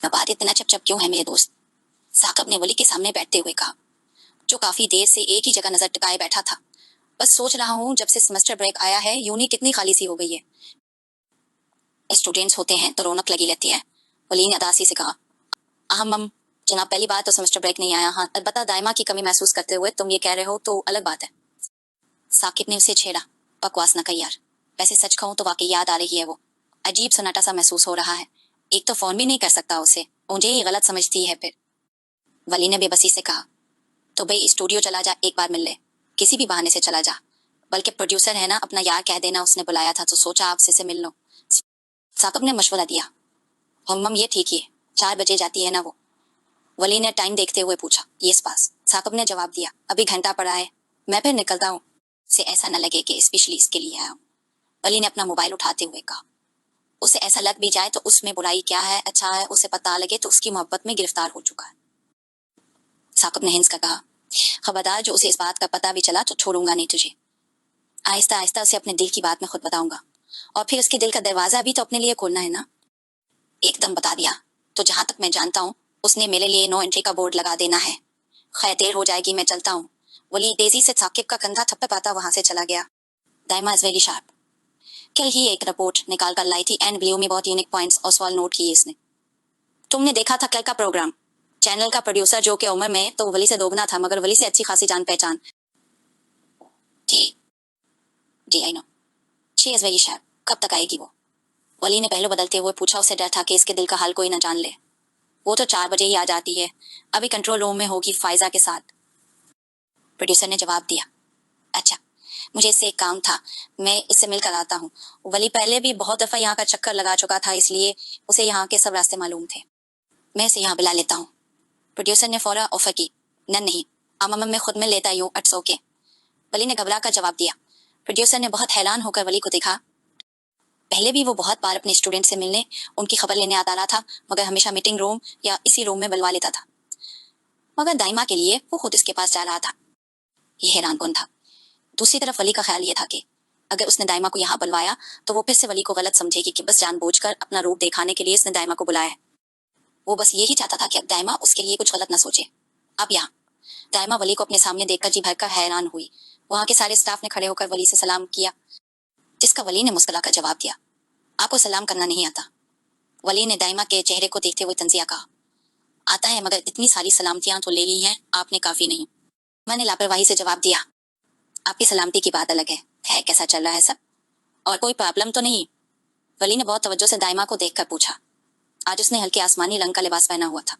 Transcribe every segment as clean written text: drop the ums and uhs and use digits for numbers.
बात इतना चप क्यों है मेरे दोस्त, साकब ने वली के सामने बैठते हुए कहा, जो काफी देर से एक ही जगह नजर टिकाए बैठा था। बस सोच रहा हूँ जब से सेमेस्टर ब्रेक आया है यूनी कितनी खाली सी हो गई है। स्टूडेंट्स होते हैं तो रौनक लगी रहती है। वली ने अदासी से कहा, अहम जनाब, पहली बात तो सेमेस्टर ब्रेक नहीं आया। हाँ, अलबत्ता दायमा की कमी महसूस करते हुए तुम ये कह रहे हो तो अलग बात है। साकिब ने उसे छेड़ा, बकवास न कर यार, वैसे सच कहूँ तो वाकई याद आ रही है। वो अजीब सन्नाटा सा महसूस हो रहा है। एक तो फोन भी नहीं कर सकता उसे, मुझे ही गलत समझती है फिर। वली ने बेबसी से कहा, तो भाई स्टूडियो चला जा, एक बार मिल ले, किसी भी बहाने से चला जा। बल्कि प्रोड्यूसर है ना, अपना यार कह देना उसने बुलाया था तो सोचा आपसे से मिल लो। साकिब ने मशवरा दिया, हम ये ठीक ही है, 4 बजे जाती है ना वो। वली ने टाइम देखते हुए पूछा, यस पास। साकिब ने जवाब दिया, अभी घंटा पड़ा है, मैं फिर निकलता हूँ, से ऐसा न लगे कि स्पेशली इसके लिए आया हूँ। वली ने अपना मोबाइल उठाते हुए कहा, उसे ऐसा लग भी जाए तो उसमें बुराई क्या है, अच्छा है उसे पता लगे तो उसकी मोहब्बत में गिरफ्तार हो चुका है। साकिब ने हिंस का कहा, खबरदार जो उसे इस बात का पता भी चला तो छोड़ूंगा नहीं तुझे। आहिस्ता आहिस्ता उसे अपने दिल की बात में खुद बताऊंगा, और फिर उसके दिल का दरवाजा भी तो अपने लिए खोलना है ना। एकदम बता दिया तो जहां तक मैं जानता हूँ उसने मेरे लिए नो एंट्री का बोर्ड लगा देना है। खैर देर हो जाएगी, मैं चलता हूँ। वली तेजी से साकिब का कंधा थपथपाता वहां से चला गया। दाइमा इज वेरी शार्प, कल ही एक रिपोर्ट निकाल कर लाई थी एंड ब्लू में बहुत यूनिक पॉइंट्स और सवाल नोट किए इसने। तुमने देखा था कल का प्रोग्राम, चैनल का प्रोड्यूसर जो कि उम्र में तो वली से दोगुना था मगर वली से अच्छी खासी जान पहचान। जी जी I know, she is very sharp. कब तक आएगी वो? वली ने पहले बदलते हुए पूछा। उसे डर था कि इसके दिल का हाल कोई न जान ले। वो तो 4 बजे ही आ जाती है, अभी कंट्रोल रूम में होगी फायजा के साथ। प्रोड्यूसर ने जवाब दिया, अच्छा मुझे इससे एक काम था, मैं इससे मिलकर आता हूँ। वली पहले भी बहुत दफा यहाँ का चक्कर लगा चुका था, इसलिए उसे यहाँ के सब रास्ते मालूम थे। मैं इसे यहाँ बुला लेता हूँ। प्रोड्यूसर ने फौरन ऑफर की, नहीं अमम मैं खुद में लेता ही हूँ, इट्स ओके। वली ने घबरा कर जवाब दिया। प्रोड्यूसर ने बहुत हैरान होकर वली को देखा। पहले भी वो बहुत बार अपने स्टूडेंट से मिलने, उनकी खबर लेने आता रहा था, मगर हमेशा मीटिंग रूम या इसी रूम में बुलवा लेता था। मगर दाइमा के लिए वो खुद उसके पास जा रहा था। ये हैरान कौन था। दूसरी तरफ वली का ख्याल ये था कि अगर उसने दाइमा को यहाँ बुलवाया तो वो फिर से वली को गलत समझेगी कि बस जानबूझकर अपना रूप दिखाने के लिए इसने दाइमा को बुलाया है। वो बस यही चाहता था कि अब दाइमा उसके लिए कुछ गलत ना सोचे। अब यहाँ दाइमा वली को अपने सामने देखकर जी भरकर हैरान हुई। वहां के सारे स्टाफ ने खड़े होकर वली से सलाम किया, जिसका वली ने मुस्कुराकर जवाब दिया, आपको सलाम करना नहीं आता। वली ने दाइमा के चेहरे को देखते हुए तंजिया कहा, आता है मगर इतनी सारी सलामतियां तो ले ली हैं आपने, काफी नहीं। मैंने लापरवाही से जवाब दिया, आपकी सलामती की बात अलग है कैसा चल रहा है सब, और कोई प्रॉब्लम तो नहीं? वली ने बहुत तवज्जो से दाइमा को देखकर पूछा। आज उसने हल्के आसमानी रंग का लिबास पहना हुआ था।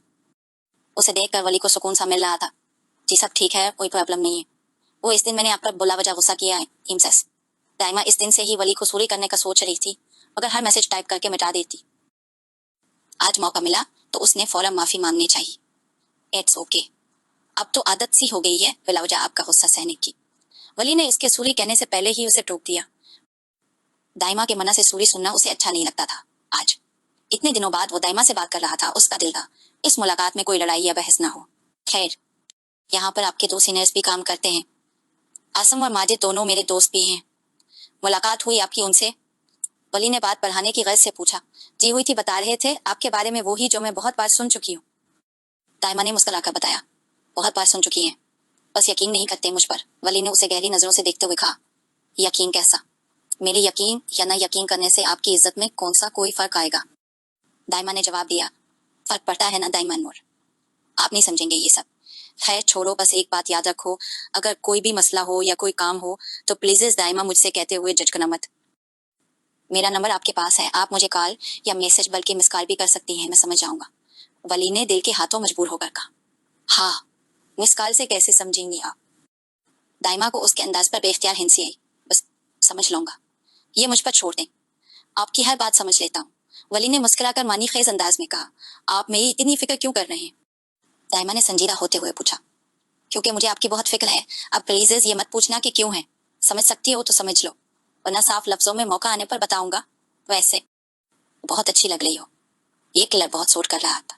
उसे देखकर वली को सुकून सा मिल रहा था। जी सब ठीक है, कोई प्रॉब्लम नहीं है। वो इस दिन मैंने आप पर बुला वजह गुस्सा किया है इमसेस। दाइमा इस दिन से ही वली को सूरी करने का सोच रही थी, मगर हर मैसेज टाइप करके मिटा देती। आज मौका मिला तो उसने फौरन माफी मांगनी चाहिए। इट्स ओके, अब तो आदत सी हो गई है बिला वजह आपका गुस्सा सहने की। वली ने इसके सूरी कहने से पहले ही उसे टोक दिया। दाइमा के मना से सूरी सुनना उसे अच्छा नहीं लगता था। आज इतने दिनों बाद वो दाइमा से बात कर रहा था, उसका दिल था इस मुलाकात में कोई लड़ाई या बहस ना हो। खैर यहाँ पर आपके 2 सीनियर्स भी काम करते हैं, आसम और माजिद दोनों मेरे दोस्त भी हैं। मुलाकात हुई आपकी उनसे? वली ने बात बढ़ाने की गर्ज से पूछा। जी हुई थी, बता रहे थे आपके बारे में वो ही जो मैं बहुत बार सुन चुकी हूँ। दाइमा ने मुस्कुराकर बताया, बहुत बार सुन चुकी हैं, बस यकीन नहीं करते मुझ पर। वली ने उसे गहरी नजरों से देखते हुए कहा, यकीन कैसा? मेरे यकीन या ना यकीन करने से आपकी इज्जत में कौन सा कोई फर्क आएगा? दाइमा ने जवाब दिया, फर्क पड़ता है ना दाइमा नूर, आप नहीं समझेंगे ये सब। खैर छोड़ो, बस एक बात याद रखो, अगर कोई भी मसला हो या कोई काम हो तो प्लीज दाइमा मुझसे कहते हुए जज करना मत। मेरा नंबर आपके पास है, आप मुझे कॉल या मैसेज बल्कि मिस कॉल भी कर सकती हैं, मैं समझ जाऊंगा। वली ने दिल के हाथों मजबूर होकर कहा। हाँ, मिस कॉल से कैसे समझेंगी आप? दाइमा को उसके अंदाज पर बेख्तियार हिंसी आई। बस समझ लूंगा, ये मुझ पर छोड़ दें, आपकी हर बात समझ लेता हूँ। वली ने मुस्कुराकर मानी खेज अंदाज में कहा, आप मेरी इतनी फिक्र क्यों कर रहे हैं? दाइमा ने संजीदा होते हुए पूछा, क्योंकि मुझे आपकी बहुत फिक्र है। अब प्लीज ये मत पूछना कि क्यों है, समझ सकती हो तो समझ लो, वरना साफ लफ्जों में मौका आने पर बताऊंगा। वैसे बहुत अच्छी लग रही हो, ये कलर बहुत सूट कर रहा था।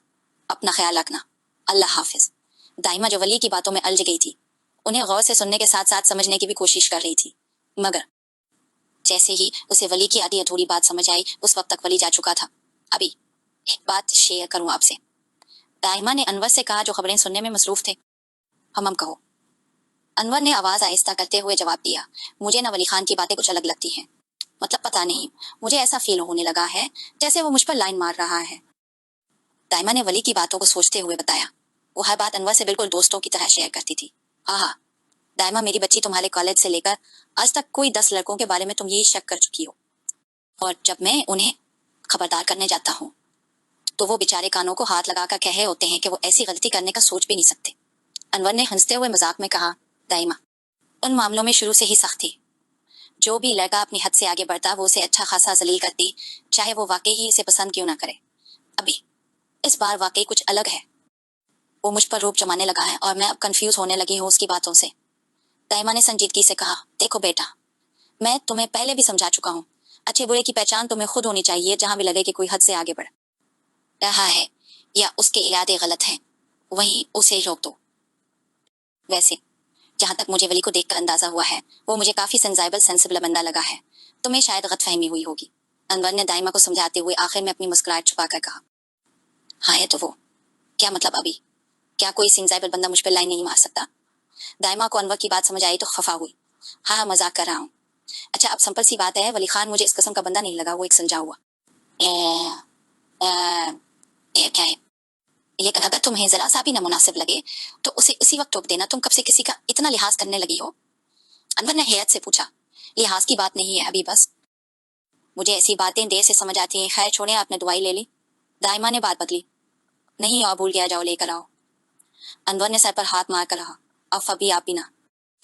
अपना ख्याल रखना, अल्लाह हाफिज। दाइमा जो वली की बातों में अलझ गई थी, उन्हें गौर से सुनने के साथ साथ समझने की भी कोशिश कर रही थी, मगर जैसे ही उसे वली की आधी अधूरी बात समझ आई, उस वक्त तक वली जा चुका था। अभी एक बात शेयर करूं आपसे। दाइमा ने अनवर से कहा जो खबरें सुनने में मसरूफ थे। हम कहो। अनवर ने आवाज आहिस्ता करते हुए जवाब दिया, मुझे ना वली खान की बातें कुछ अलग लगती हैं। मतलब पता नहीं, मुझे ऐसा फील होने लगा है जैसे वो मुझ पर लाइन मार रहा है। दाइमा ने वली की बातों को सोचते हुए बताया। वो हर बात अनवर से बिल्कुल दोस्तों की तरह शेयर करती थी। हाँ, दाइमा मेरी बच्ची, तुम्हारे कॉलेज से लेकर आज तक कोई 10 लड़कों के बारे में तुम यही शक कर चुकी हो, और जब मैं उन्हें खबरदार करने जाता हूँ तो वो बेचारे कानों को हाथ लगाकर कहे होते हैं कि वो ऐसी गलती करने का सोच भी नहीं सकते। अनवर ने हंसते हुए मजाक में कहा, दाइमा उन मामलों में शुरू से ही सख्त थी। जो भी लड़का अपनी हद से आगे बढ़ता वो उसे अच्छा खासा जलील करती, चाहे वो वाकई ही इसे पसंद क्यों ना करे। अभी इस बार वाकई कुछ अलग है। वो मुझ पर रूप जमाने लगा है और मैं अब कंफ्यूज होने लगी हूँ उसकी बातों से। दाइमा ने संजीदगी से कहा, देखो बेटा, मैं तुम्हें पहले भी समझा चुका हूँ, अच्छे बुरे की पहचान तुम्हें खुद होनी चाहिए। जहां भी लगे कि कोई हद से आगे बढ़ रहा है या उसके इरादे गलत हैं, वहीं उसे रोक दो। वैसे जहां तक मुझे वली को देखकर अंदाजा हुआ है, वो मुझे काफी सेंसाइबल सेंसिबल बंदा लगा है। तुम्हें शायद गलतफहमी हुई होगी। अनवर ने दाइमा को समझाते हुए आखिर में अपनी मुस्कुराहट छुपाकर कहा, हाँ है तो वो क्या मतलब अभी? क्या कोई सेंसाइबल बंदा मुझ पर लाइन नहीं मार सकता? दाइमा को अनवर की बात समझ आई तो खफा हुई। हाँ, मजाक कर रहा हूँ। अच्छा, अब सिंपल सी बात है, वली खान मुझे इस किस्म का बंदा नहीं लगा, वो एक समझा हुआ। ये क्या है? ये अगर तुम्हें जरा सा भी ना मुनासिब लगे तो उसे उसी वक्त टोक देना। तुम कब से किसी का इतना लिहाज करने लगी हो? अनवर ने हैरत से पूछा। लिहाज की बात नहीं है अभी, बस मुझे ऐसी बातें देर से समझ आती हैं। खैर छोड़े, आपने दवाई ले ली? दाइमा ने बात बदली। नहीं, और भूल गया, जाओ लेकर आओ। अनवर ने सर पर हाथ मार कर रहा, अब अभी आप भी ना।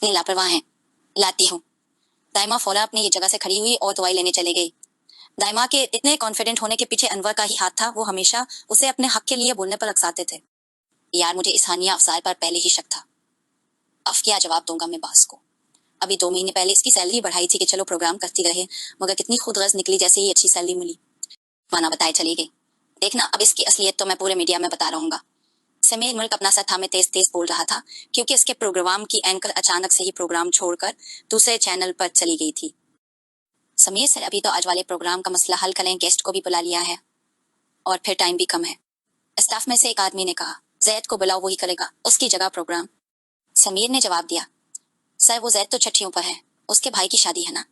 नहीं, लापरवाह हैं, लाती हूँ। दाइमा फौरन अपनी जगह से खड़ी हुई और दवाई लेने चली गई। दाइमा के इतने कॉन्फिडेंट होने के पीछे अनवर का ही हाथ था। वो हमेशा उसे अपने हक के लिए बोलने पर अकसाते थे। यार, मुझे इस हानिया अफसार पर पहले ही शक था। अब क्या जवाब दूंगा मैं बास को? अभी 2 महीने पहले इसकी सैलरी बढ़ाई थी कि चलो प्रोग्राम करती रहे, मगर कितनी खुदगर्ज निकली जैसे ही अच्छी सैलरी मिली, माना बताए चली गई। देखना, अब इसकी असलियत तो मैं पूरे मीडिया में बता रहूंगा। समीर मुल्क अपना सर थामे तेज तेज बोल रहा था, क्योंकि इसके प्रोग्राम की एंकर अचानक से ही प्रोग्राम छोड़कर दूसरे चैनल पर चली गई थी। समीर सर, अभी तो आज वाले प्रोग्राम का मसला हल करें, गेस्ट को भी बुला लिया है और फिर टाइम भी कम है। स्टाफ में से एक आदमी ने कहा, जैद को बुलाओ, वही करेगा उसकी जगह प्रोग्राम। समीर ने जवाब दिया, सर वो जैद तो छठियों पर है, उसके भाई की शादी है ना।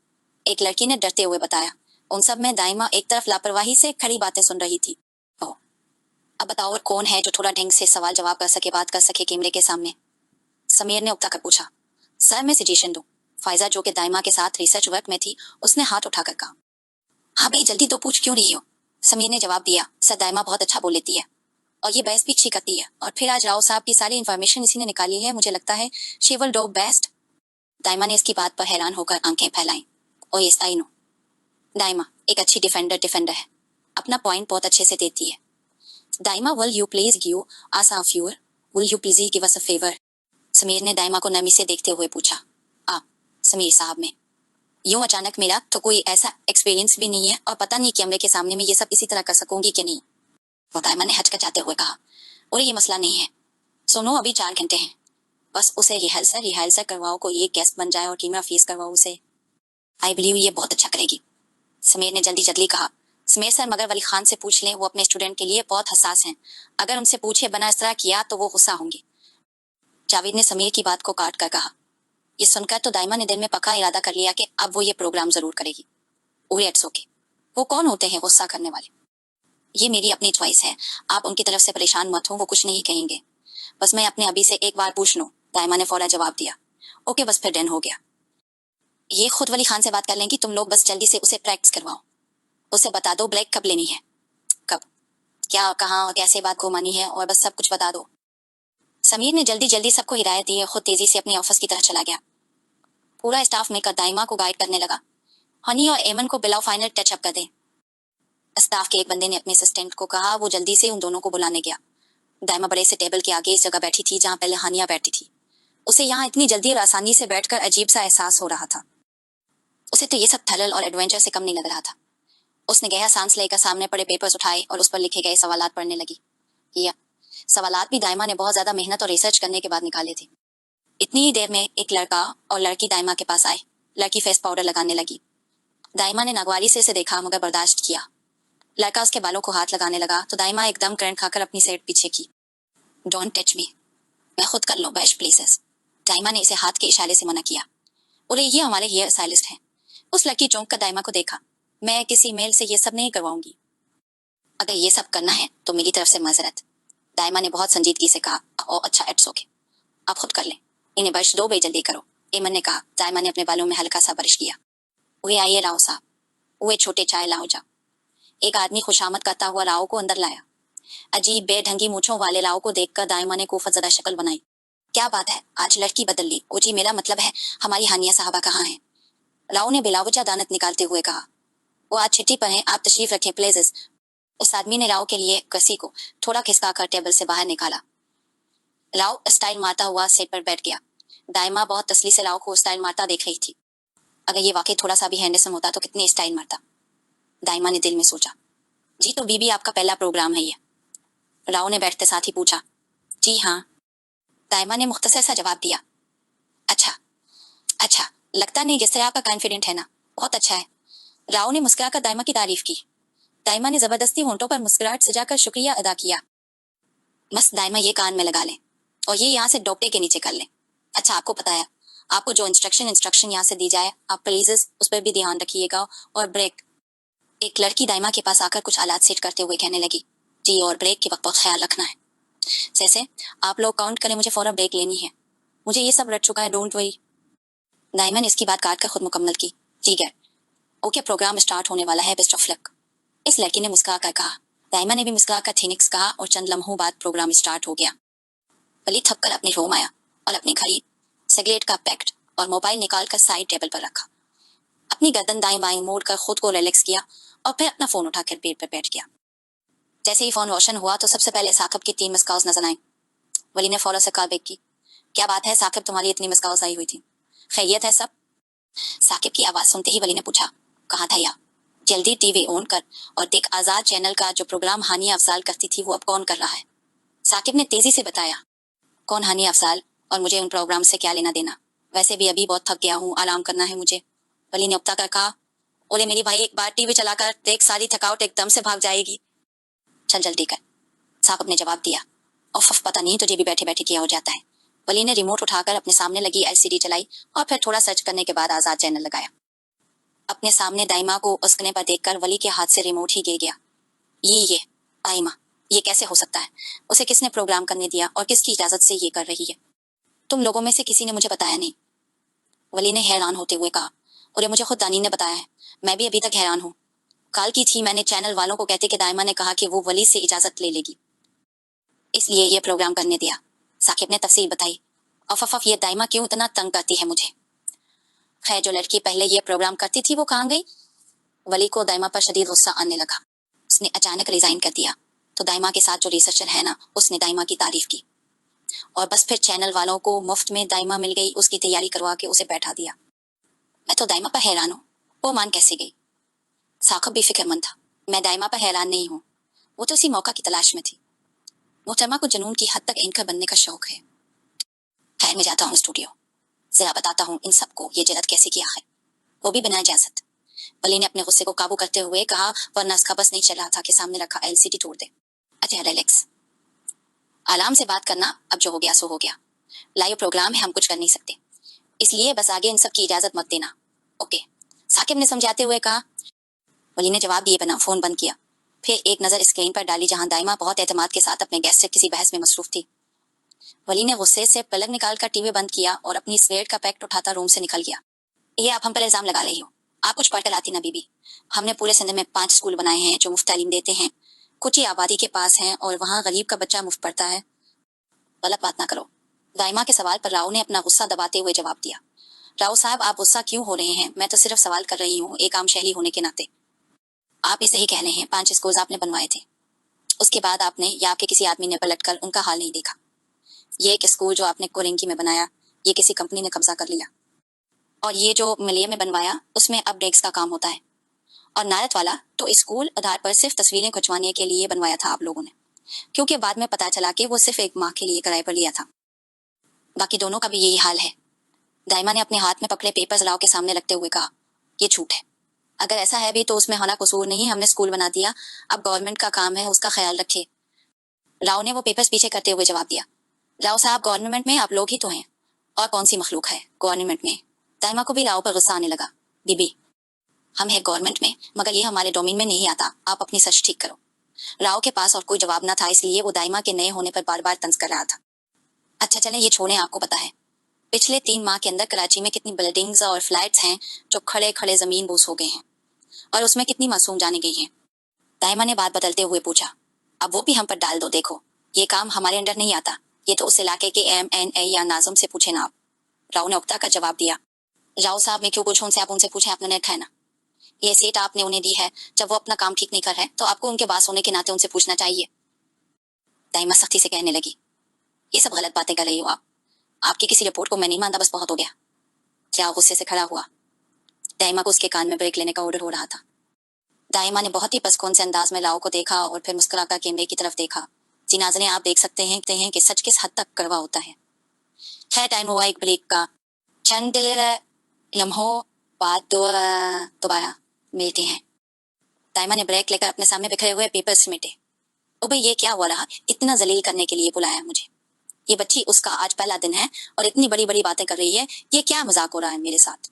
एक लड़की ने डरते हुए बताया। उन सब में दाइमा एक तरफ लापरवाही से खड़ी बातें सुन रही थी। ओह, अब बताओ और कौन है जो थोड़ा ढंग से सवाल जवाब कर सके, बात कर सके कैमरे के सामने? समीर ने उकता कर पूछा। सर मैं सजेशन दूं? फायजा जो कि दाइमा के साथ रिसर्च वर्क में थी, उसने हाथ उठाकर कहा। हाँ भाई, जल्दी तो पूछ क्यों रही हो? समीर ने जवाब दिया, सर दाइमा बहुत अच्छा बोल लेती है और ये बहस भी अच्छी करती है, और फिर आज राव साहब की सारी इन्फॉर्मेशन इसी ने निकाली है। मुझे लगता है शी विल डू बेस्ट। दाइमा ने इसकी बात पर हैरान होकर आंखें फैलाई। ओ यस आई नो। दाइमा एक अच्छी डिफेंडर है, अपना पॉइंट बहुत अच्छे से देती है। Daima, will you please give us a favour? Will you please give us a favour? Sameer ने दाइमा को नमी से देखते हुए पूछा। आप समीर साहब में यूं अचानक मिला तो कोई ऐसा एक्सपीरियंस भी नहीं है, और पता नहीं कैमरे के सामने में ये सब इसी तरह कर सकूंगी कि नहीं। वो दाइमा ने हचकचाते हुए कहा, और ये मसला नहीं है, सुनो अभी 4 घंटे हैं, बस उसे रिहर्सल करवाओ, कोई एक गेस्ट बन जाए और कैमरा फेस करवाओ उसे। आई बिलीव ये बहुत अच्छा करेगी। समीर ने जल्दी जल्दी कहा। समीर सर, मगर वली खान से पूछ लें, वो अपने स्टूडेंट के लिए बहुत हसास हैं। अगर उनसे पूछे बना इस तरह किया तो वो गुस्सा होंगे। जावेद ने समीर की बात को काट कर कहा। ये सुनकर तो दाइमा ने दिल में पक्का इरादा कर लिया कि अब वो ये प्रोग्राम जरूर करेगी। Oh it's okay. वो कौन होते हैं गुस्सा करने वाले? ये मेरी अपनी चॉइस है, आप उनकी तरफ से परेशान मत हो, वो कुछ नहीं कहेंगे। बस मैं अपने अभी से एक बार पूछ लूं। दाइमा ने फौरन जवाब दिया। ओके, बस फिर डन हो गया। ये खुद वली खान से बात कर लेंगी, तुम लोग बस जल्दी से उसे प्रैक्टिस करवाओ। उसे बता दो ब्रेक कब लेनी है, कब, क्या, कहाँ और कैसे बात घुमानी है, और बस सब कुछ बता दो। समीर ने जल्दी जल्दी सबको हिदायत दी, खुद तेजी से अपने ऑफिस की तरफ चला गया। पूरा स्टाफ मिलकर दाइमा को गाइड करने लगा। हनी और एमन को बिलाओ, फाइनल टचअप कर दे। स्टाफ के एक बंदे ने अपने असिस्टेंट को कहा। वो जल्दी से उन दोनों को बुलाने गया। दाइमा बड़े से टेबल के आगे इस जगह बैठी थी जहां पहले हानिया बैठी थी। उसे यहाँ इतनी जल्दी और आसानी से बैठकर अजीब सा एहसास हो रहा था। उसे तो ये सब थ्रिल और एडवेंचर से कम नहीं लग रहा था। उसने गहरा सांस लेकर सामने पड़े पेपर्स उठाए और उस पर लिखे गए सवालात पढ़ने लगी। या सवालात भी दाइमा ने बहुत ज्यादा मेहनत और रिसर्च करने के बाद निकाले थे। इतनी ही देर में एक लड़का और लड़की दाइमा के पास आए। लड़की फेस पाउडर लगाने लगी। दाइमा ने नागवारी से इसे देखा, मगर बर्दाश्त किया। लड़का उसके बालों को हाथ लगाने लगा तो दाइमा एकदम करंट खाकर अपनी साइड पीछे की। डोंट टच मी, मैं खुद कर लूँ बेस्ट प्लीजेस। दाइमा ने इसे हाथ के इशारे से मना किया। बोले ये हमारे हेयर स्टाइलिस्ट हैं। उस लड़की चौंक कर दाइमा को देखा। मैं किसी मेल से ये सब नहीं करवाऊंगी। अगर ये सब करना है तो मेरी तरफ से माजरत। दाइमा ने बहुत संजीदगी से कहा। ओ अच्छा, इट्स ओके, आप खुद कर लें, इन्हें बर्श दो, जल्दी करो, एमन ने कहा। दाइमा ने अपने बालों में हल्का सा बर्श किया। वो आइए राव साहब, वो छोटे चाय लाओ जाओ। एक आदमी खुशामद करता हुआ राव को अंदर लाया। अजीब बेढंगी मूंछों वाले राव को देखकर दाइमा ने कोफत ज़दा शक्ल बनाई। क्या बात है, आज लड़की बदल ली? ओ जी, मेरा मतलब है हमारी हानिया साहबा कहाँ हैं? राव ने बिलावजा दानत निकालते हुए कहा। वो आज छुट्टी पर हैं, आप तशरीफ रखें प्लीज। उस आदमी ने राव के लिए कसी को थोड़ा खिसका कर टेबल से बाहर निकाला। राव स्टाइल मारता हुआ सीट पर बैठ गया। दाइमा बहुत तसली से राव को स्टाइल मारता देख रही थी। अगर ये वाकई थोड़ा सा भी हैंडसम होता तो कितनी स्टाइल मारता, दाइमा ने दिल में सोचा। जी तो बीबी, आपका पहला प्रोग्राम है ये? राव ने बैठते साथ ही पूछा। जी हाँ, दाइमा ने मुख्तसर सा जवाब दिया। अच्छा अच्छा, लगता नहीं जिस तरह आपका कॉन्फिडेंट है ना, बहुत अच्छा है। राव ने मुस्कुराकर दाइमा की तारीफ की। दाइमा ने जबरदस्ती होंठों पर मुस्कुराहट सजाकर शुक्रिया अदा किया। बस दाइमा, ये कान में लगा लें और ये यहाँ से डोपटे के नीचे कर लें। अच्छा, आपको पता है, आपको जो इंस्ट्रक्शन यहाँ से दी जाए आप प्लीज उस पर भी ध्यान रखिएगा। और ब्रेक। एक लड़की दाइमा के पास आकर कुछ आलात सेट करते हुए कहने लगी। जी, और ब्रेक के वक्त बहुत ख्याल रखना है। जैसे आप लोग काउंट करें, मुझे फौरन ब्रेक लेनी है। मुझे ये सब रट चुका है, डोंट वरी। दाइमा ने इसकी बात काट कर खुद मुकम्मल की। ठीक है, ओके, प्रोग्राम स्टार्ट होने वाला है, बेस्ट ऑफ लक, इस लड़की ने मुस्कुरा कर कहा। दाइमा ने भी मुस्कुरा कर थीनिक्स कहा और चंद लम्हों बाद प्रोग्राम स्टार्ट हो गया। वली थक कर अपने रूम आया और अपनी घड़ी, सिगरेट का पैकेट और मोबाइल निकाल कर साइड टेबल पर रखा। अपनी गर्दन दाएं बाएं मोड़ कर खुद को रिलैक्स किया और फिर अपना फोन उठाकर बेड पर बैठ गया। जैसे ही फोन रोशन हुआ तो सबसे पहले साकिब की 3 मिस कॉल्स नजर आई। वली ने फौरन से कॉल बैक की। क्या बात है साकिब, तुम्हारी इतनी मिस कॉल्स आई हुई थी, खैरियत है सब? साकिब की आवाज सुनते ही वली ने पूछा। कहाँ था या? जल्दी टीवी ऑन कर और देख, आजाद चैनल का जो प्रोग्राम हानिया अफजाल करती थी वो अब कौन कर रहा है? साकिब ने तेजी से बताया। कौन हानिया अफजाल? और मुझे उन प्रोग्राम से क्या लेना देना? वैसे भी अभी बहुत थक गया हूँ, आराम करना है मुझे। वली ने उकता कर कहा। ओले मेरी भाई, एक बार टीवी चलाकर देख, सारी थकावट एकदम से भाग जाएगी। चल जल्दी कर, साकिब ने जवाब दिया। ऑफ पता नहीं तुझे भी बैठे बैठे किया हो जाता है। वली ने रिमोट उठाकर अपने सामने लगी एलसीडी चलाई और फिर थोड़ा सर्च करने के बाद आजाद चैनल लगाया। अपने सामने दाइमा को उसकने पर देखकर वली के हाथ से रिमोट ही गिर गया। ये दाइमा, ये कैसे हो सकता है? उसे किसने प्रोग्राम करने दिया और किसकी इजाजत से ये कर रही है? तुम लोगों में से किसी ने मुझे बताया नहीं, वली ने हैरान होते हुए कहा। और मुझे खुद दानी ने बताया है, मैं भी अभी तक हैरान हूँ। कल की थी मैंने चैनल वालों को कहते कि दाइमा ने कहा कि वो वली से इजाजत ले लेगी, इसलिए ये प्रोग्राम करने दिया। साकिब ने तफसील बताई। अफ ये दाइमा क्यों इतना तंग करती है मुझे? खैर, जो लड़की पहले ये प्रोग्राम करती थी वो कहाँ गई? वली को दाइमा पर शदीद गुस्सा आने लगा। उसने अचानक रिजाइन कर दिया तो दाइमा के साथ जो रिसर्चर है ना, उसने दाइमा की तारीफ की और बस फिर चैनल वालों को मुफ्त में दाइमा मिल गई, उसकी तैयारी करवा के उसे बैठा दिया। मैं तो दाइमा पर हैरान हूँ, वो मान कैसे गई? साकिब भी फिक्रमंद था। मैं दाइमा पर हैरान नहीं हूँ, वो तो उसी मौका की तलाश में थी। मोहतरमा को जुनून की हद तक एंकर बनने का शौक है। खैर, मैं जाता हूँ स्टूडियो, जरा बताता हूँ इन सबको ये जरत कैसे किया है, वो भी बिना इजाजत। वली ने अपने गुस्से को काबू करते हुए कहा, वरना इसका बस नहीं चल रहा था कि सामने रखा एलसीडी तोड़ दे। अच्छा रिलैक्स, आराम से बात करना, अब जो हो गया सो हो गया। लाइव प्रोग्राम है, हम कुछ कर नहीं सकते, इसलिए बस आगे इन सब की इजाजत मत देना, ओके? साकिब ने समझाते हुए कहा। वली ने जवाब दिए बिना फोन बंद किया। फिर एक नजर स्क्रीन पर डाली जहां दाइमा बहुत एतमाद के साथ अपने गेस्ट से किसी बहस में मसरूफ थी। वली ने गुस्से से पलक निकालकर टीवी बंद किया और अपनी सिगरेट का पैकेट उठाता रूम से निकल गया। ये आप हम पर इल्जाम लगा रही हो, आप कुछ पढ़कर आती ना बीबी। हमने पूरे सिंध में 5 स्कूल बनाए हैं जो मुफ्त तालीम देते हैं, कुछ ही आबादी के पास हैं और वहाँ गरीब का बच्चा मुफ्त पढ़ता है। गलत बात ना करो, दाइमा के सवाल पर राव ने अपना गुस्सा दबाते हुए जवाब दिया। राव साहब, आप गुस्सा क्यों हो रहे हैं? मैं तो सिर्फ सवाल कर रही हूँ, एक आम शहरी होने के नाते। आप इसे ही कह रहे हैं, 5 स्कूल आपने बनवाए थे, उसके बाद आपने या आपके किसी आदमी ने पलटकर उनका हाल नहीं देखा। ये एक स्कूल जो आपने कोरेंगी में बनाया, ये किसी कंपनी ने कब्जा कर लिया, और ये जो मिलिया में बनवाया उसमें अब डेस्क का काम होता है। और नारत वाला तो स्कूल आधार पर सिर्फ तस्वीरें खिंचवाने के लिए बनवाया था आप लोगों ने, क्योंकि बाद में पता चला कि वो सिर्फ एक माह के लिए किराए पर लिया था। बाकी दोनों का भी यही हाल है। दाइमा ने अपने हाथ में पकड़े पेपर्स राव के सामने रखते हुए कहा। ये झूठ है, اگر ایسا ہے بھی تو اس میں ہمارا قصور نہیں, ہم نے اسکول بنا دیا, اب گورنمنٹ کا کام ہے اس کا خیال رکھے. راؤ نے وہ پیپرز پیچھے کرتے ہوئے جواب دیا. راؤ صاحب گورنمنٹ میں آپ لوگ ہی تو ہیں, اور کون سی مخلوق ہے گورنمنٹ میں. دائمہ کو بھی راؤ پر غصہ آنے لگا. بی بی ہم ہیں گورنمنٹ میں مگر یہ ہمارے ڈومین میں نہیں آتا, آپ اپنی سچ ٹھیک کرو. راؤ کے پاس اور کوئی جواب نہ تھا, اس لیے وہ دائمہ کے نئے ہونے پر بار بار طنز کر رہا تھا. اچھا چلیں یہ چھوڑیں, آپ کو پتا ہے پچھلے 3 ماہ کے اندر کراچی میں کتنی بلڈنگز اور فلیٹس ہیں جو کھڑے کھڑے زمین بوس ہو گئے ہیں, اور اس میں کتنی معصوم جانے گئی ہیں. دائمہ نے بات بدلتے ہوئے پوچھا. اب وہ بھی ہم پر ڈال دو, دیکھو یہ کام ہمارے انڈر نہیں آتا, یہ تو اس علاقے کے MNA یا ناظم سے پوچھے نا آپ. راؤ نے اکتا کا جواب دیا. راؤ صاحب میں کیوں پوچھوں, ان سے آپ ان سے پوچھیں, آپ نے رکھا ہے نا. یہ سیٹ آپ نے انہیں دی ہے, جب وہ اپنا کام ٹھیک نہیں کر رہے تو آپ کو ان کے باس ہونے کے ناطے ان سے پوچھنا چاہیے. دائمہ سختی سے کہنے لگی. یہ سب غلط باتیں کر رہی ہو آپ کی کسی رپورٹ کو میں نہیں مانتا, بس بہت ہو گیا. کیا غصے سے کھڑا ہوا. دائمہ کو اس کے کان میں بریک لینے کا آرڈر ہو رہا تھا. دائمہ نے بہت ہی پسکون سے انداز میں راؤ کو دیکھا اور پھر مسکرا کر کیمرے کی طرف دیکھا. جی ناظرین, آپ دیکھ سکتے ہیں کہ سچ کس حد تک کڑوا ہوتا ہے. خیر ٹائم ہوا ایک بریک کا. چند لمحوں بعد دوبارہ ملتے ہیں. دائمہ نے بریک لے کر اپنے سامنے بکھرے ہوئے پیپر سمیٹے. او بھئی یہ کیا ہوا رہا, اتنا ذلیل کرنے کے لیے بلایا مجھے. یہ بچی اس کا آج پہلا دن ہے اور اتنی بڑی بڑی باتیں کر رہی ہے, یہ کیا مذاق ہو رہا ہے میرے ساتھ.